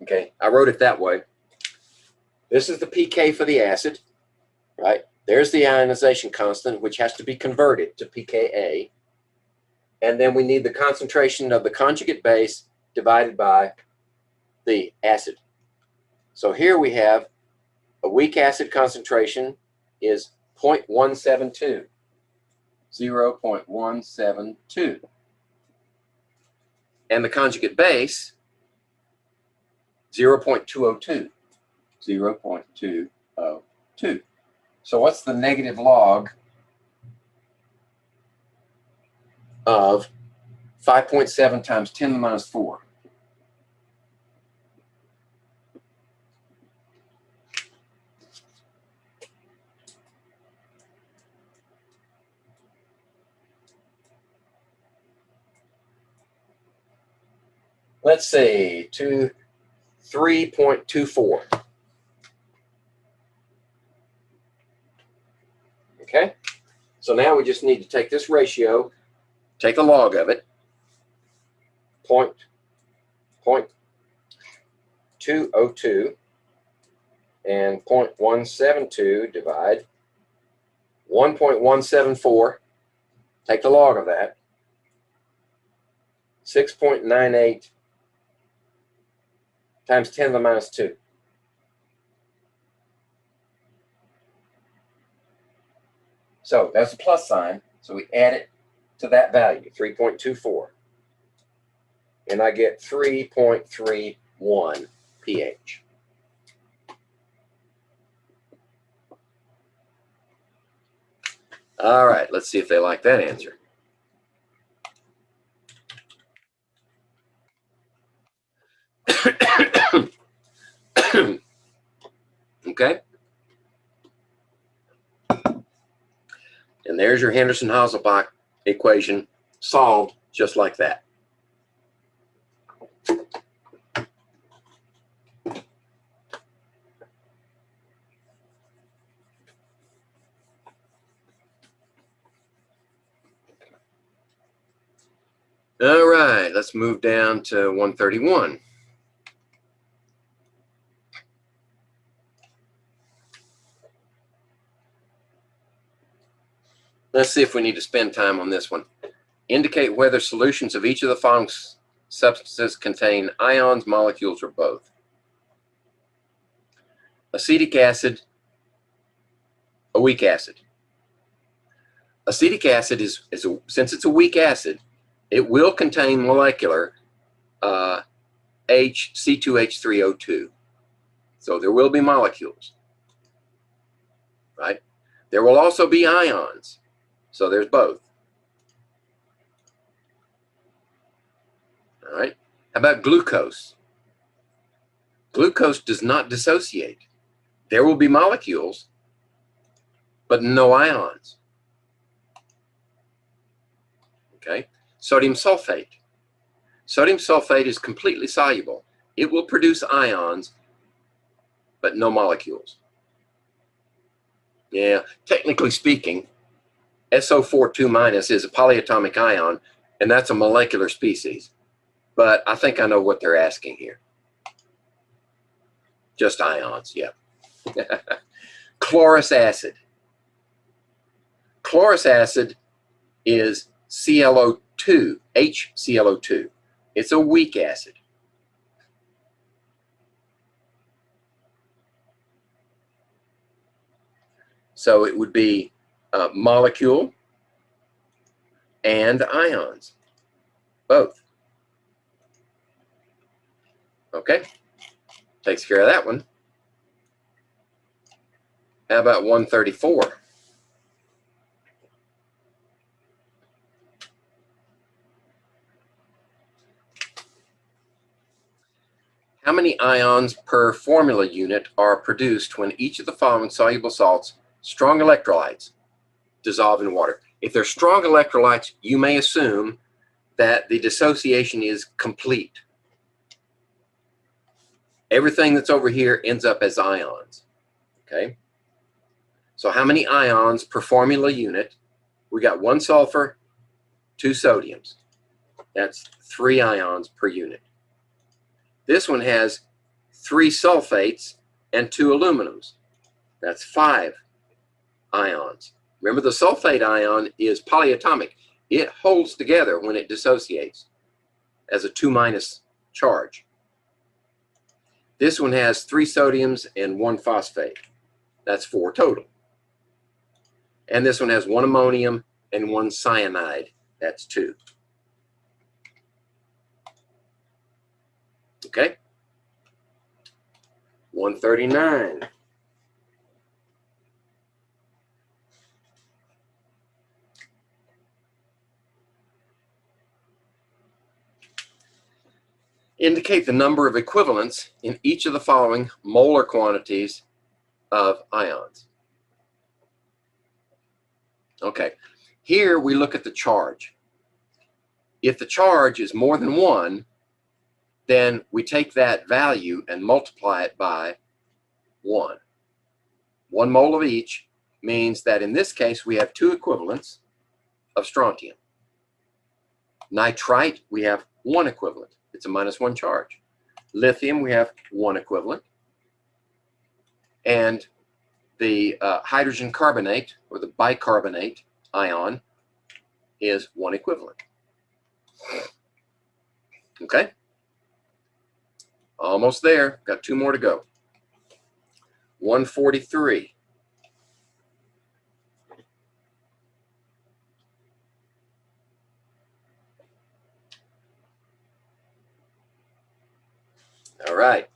okay, I wrote it that way. This is the pK for the acid, right? There's the ionization constant, which has to be converted to pKa. And then we need the concentration of the conjugate base divided by the acid. So here we have a weak acid concentration is 0.172, 0.172. And the conjugate base, 0.202, 0.202. So what's the negative log of 5.7 times 10 to the minus 4? Let's see, 3.24. Okay, so now we just need to take this ratio, take the log of it, 0.202 and 0.172 divide 1.174, take the log of that, 6.98 times 10 to the minus 2. So that's a plus sign, so we add it to that value, 3.24. And I get 3.31 pH. All right, let's see if they like that answer. Okay. And there's your Henderson-Hasselbalch equation solved just like that. All right, let's move down to 131. Let's see if we need to spend time on this one. Indicate whether solutions of each of the following substances contain ions, molecules, or both. Acetic acid, a weak acid. Acetic acid since it's a weak acid, it will contain molecular C2H3O2. So there will be molecules, right? There will also be ions. So there's both. All right. How about glucose? Glucose does not dissociate. There will be molecules, but no ions. Okay. Sodium sulfate. Sodium sulfate is completely soluble. It will produce ions, but no molecules. Yeah, technically speaking, SO4 2- is a polyatomic ion, and that's a molecular species. But I think I know what they're asking here. Just ions, yeah. Chlorous acid. Chlorous acid is ClO2, HClO2. It's a weak acid. So it would be molecule and ions, both. Okay, takes care of that one. How about 134? How many ions per formula unit are produced when each of the following soluble salts, strong electrolytes, dissolve in water? If they're strong electrolytes, you may assume that the dissociation is complete. Everything that's over here ends up as ions, okay? So how many ions per formula unit? We got 1 sulfur, 2 sodiums. That's 3 ions per unit. This one has 3 sulfates and 2 aluminums. That's 5 ions. Remember, the sulfate ion is polyatomic. It holds together when it dissociates as a 2- charge. This one has 3 sodiums and 1 phosphate. That's 4 total. And this one has 1 ammonium and 1 cyanide. That's 2. Okay? 139. Indicate the number of equivalents in each of the following molar quantities of ions. Okay, here we look at the charge. If the charge is more than 1, then we take that value and multiply it by 1. 1 mole of each means that in this case we have 2 equivalents of strontium. Nitrite, we have 1 equivalent. It's a -1 charge. Lithium, we have 1 equivalent. And the hydrogen carbonate, or the bicarbonate ion, is 1 equivalent. Okay? Almost there. Got 2 more to go. 143. All right.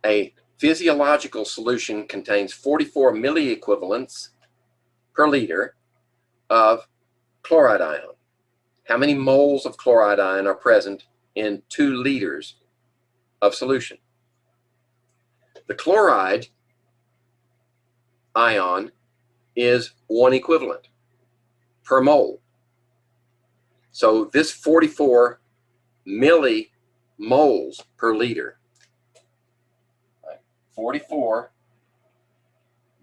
A physiological solution contains 44 milliequivalents per liter of chloride ion. How many moles of chloride ion are present in 2 liters of solution? The chloride ion is 1 equivalent per mole. So this 44 millimoles per liter, 44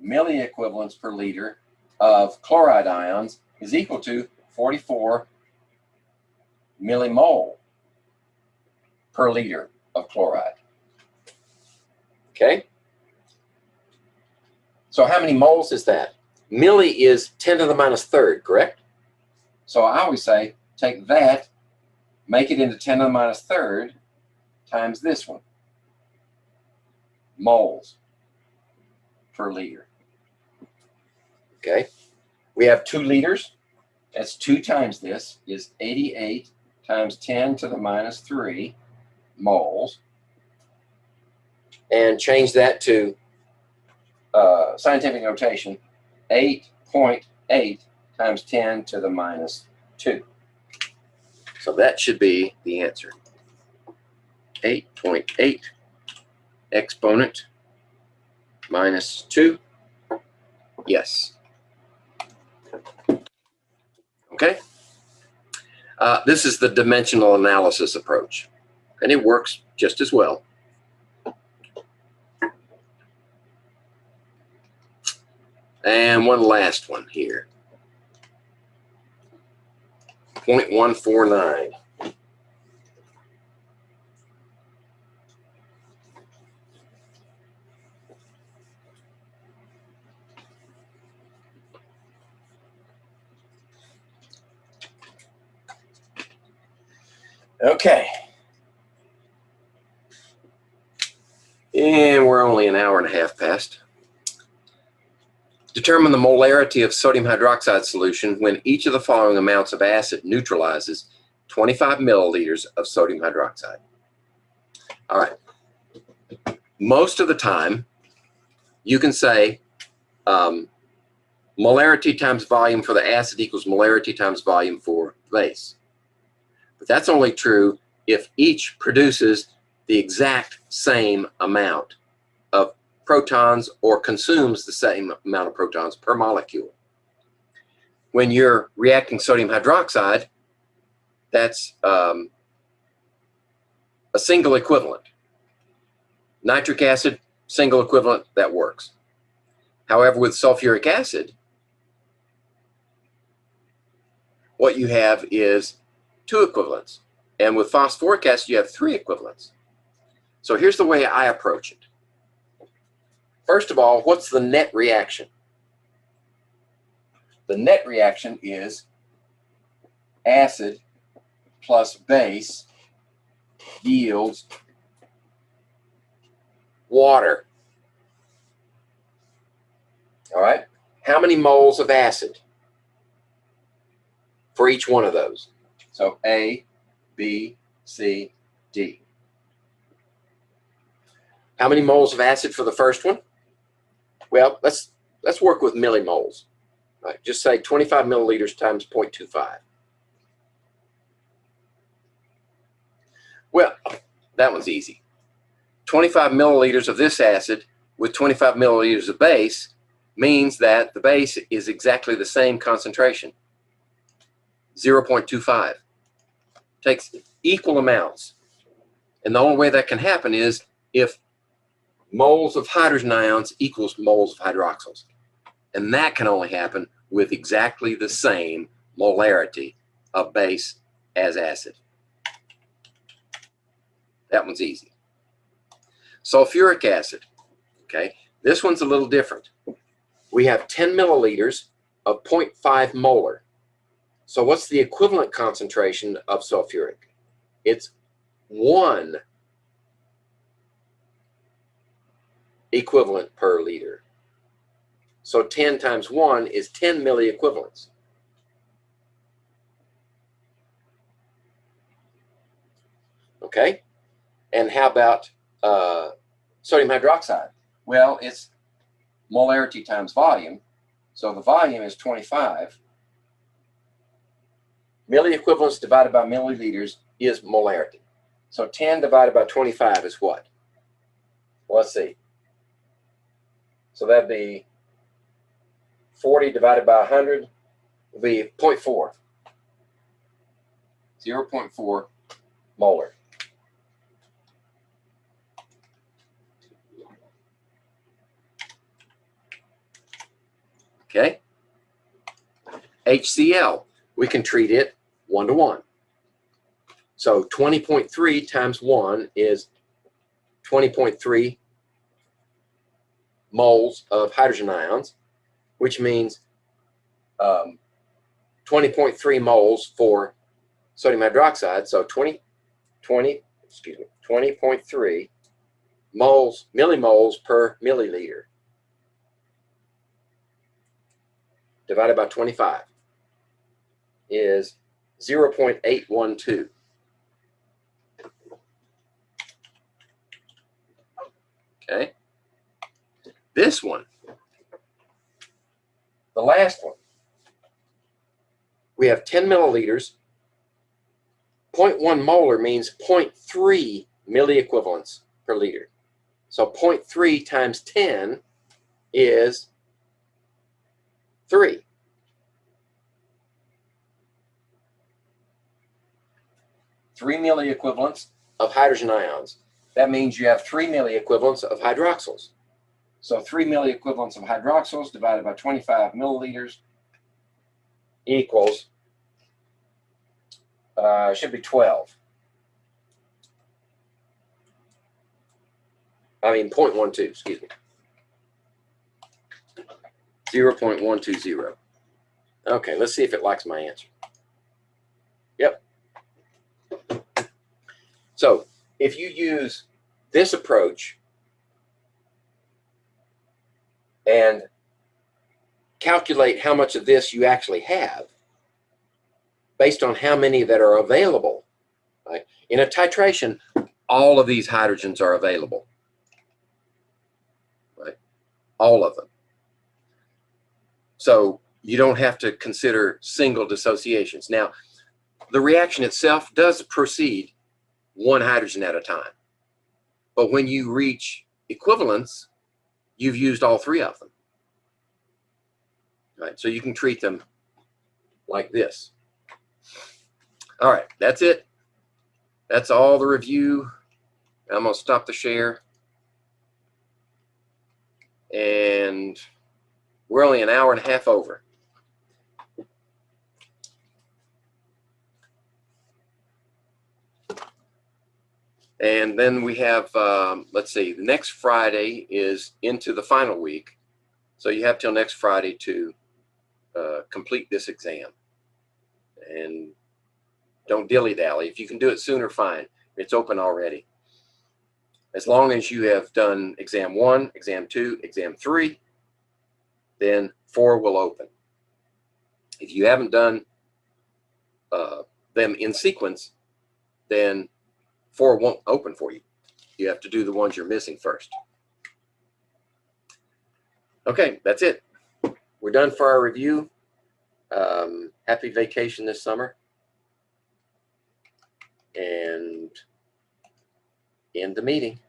milliequivalents per liter of chloride ions is equal to 44 millimole per liter of chloride. Okay? So how many moles is that? Milli is 10 to the minus third, correct? So I always say, take that, make it into 10 to the minus third times this one. Moles per liter. Okay? We have 2 liters. That's 2 times this is 88 times 10 to the minus 3 moles. And change that to scientific notation, 8.8 times 10 to the minus 2. So that should be the answer. 8.8 exponent minus 2. Yes. Okay. This is the dimensional analysis approach, and it works just as well. And one last one here. 0.149. Okay. And we're only an hour and a half past. Determine the molarity of sodium hydroxide solution when each of the following amounts of acid neutralizes 25 milliliters of sodium hydroxide. All right. Most of the time, you can say molarity times volume for the acid equals molarity times volume for base. But that's only true if each produces the exact same amount of protons or consumes the same amount of protons per molecule. When you're reacting sodium hydroxide, that's a single equivalent. Nitric acid, single equivalent, that works. However, with sulfuric acid, what you have is 2 equivalents. And with phosphoric acid, you have 3 equivalents. So here's the way I approach it. First of all, what's the net reaction? The net reaction is acid plus base yields water. All right? How many moles of acid for each one of those? So A, B, C, D. How many moles of acid for the first one? Well, let's work with millimoles. Right, just say 25 milliliters times 0.25. Well, that one's easy. 25 milliliters of this acid with 25 milliliters of base means that the base is exactly the same concentration, 0.25. Takes equal amounts. And the only way that can happen is if moles of hydrogen ions equals moles of hydroxyls. And that can only happen with exactly the same molarity of base as acid. That one's easy. Sulfuric acid, okay? This one's a little different. We have 10 milliliters of 0.5 molar. So what's the equivalent concentration of sulfuric? It's 1 equivalent per liter. So 10 times 1 is 10 milliequivalents. Okay? And how about sodium hydroxide? Well, it's molarity times volume. So the volume is 25. Milliequivalents divided by milliliters is molarity. So 10 divided by 25 is what? Well, let's see. So that'd be 40 divided by 100 will be 0.4. 0.4 molar. Okay? HCl, we can treat it 1 to 1. So 20.3 times 1 is 20.3 moles of hydrogen ions, which means 20.3 moles for sodium hydroxide. So 20.3 moles, millimoles per milliliter divided by 25 is 0.812. Okay. This one, the last one, we have 10 milliliters. 0.1 molar means 0.3 milliequivalents per liter. So 0.3 times 10 is 3. 3 milliequivalents of hydrogen ions. That means you have 3 milliequivalents of hydroxyls. So 3 milliequivalents of hydroxyls divided by 25 milliliters equals, should be 12. I mean 0.12, excuse me. 0.120. Okay, let's see if it likes my answer. Yep. So if you use this approach and calculate how much of this you actually have based on how many that are available, right? In a titration, all of these hydrogens are available, right? All of them. So you don't have to consider single dissociations. Now, the reaction itself does proceed one hydrogen at a time. But when you reach equivalence, you've used all 3 of them. Right? So you can treat them like this. All right, that's it. That's all the review. I'm going to stop the share. And we're only an hour and a half over. And then we have, let's see, the next Friday is into the final week. So you have till next Friday to complete this exam. And don't dilly-dally. If you can do it sooner, fine. It's open already. As long as you have done exam 1, exam 2, exam 3, then 4 will open. If you haven't done them in sequence, then 4 won't open for you. You have to do the ones you're missing first. Okay, that's it. We're done for our review. Happy vacation this summer. And end the meeting.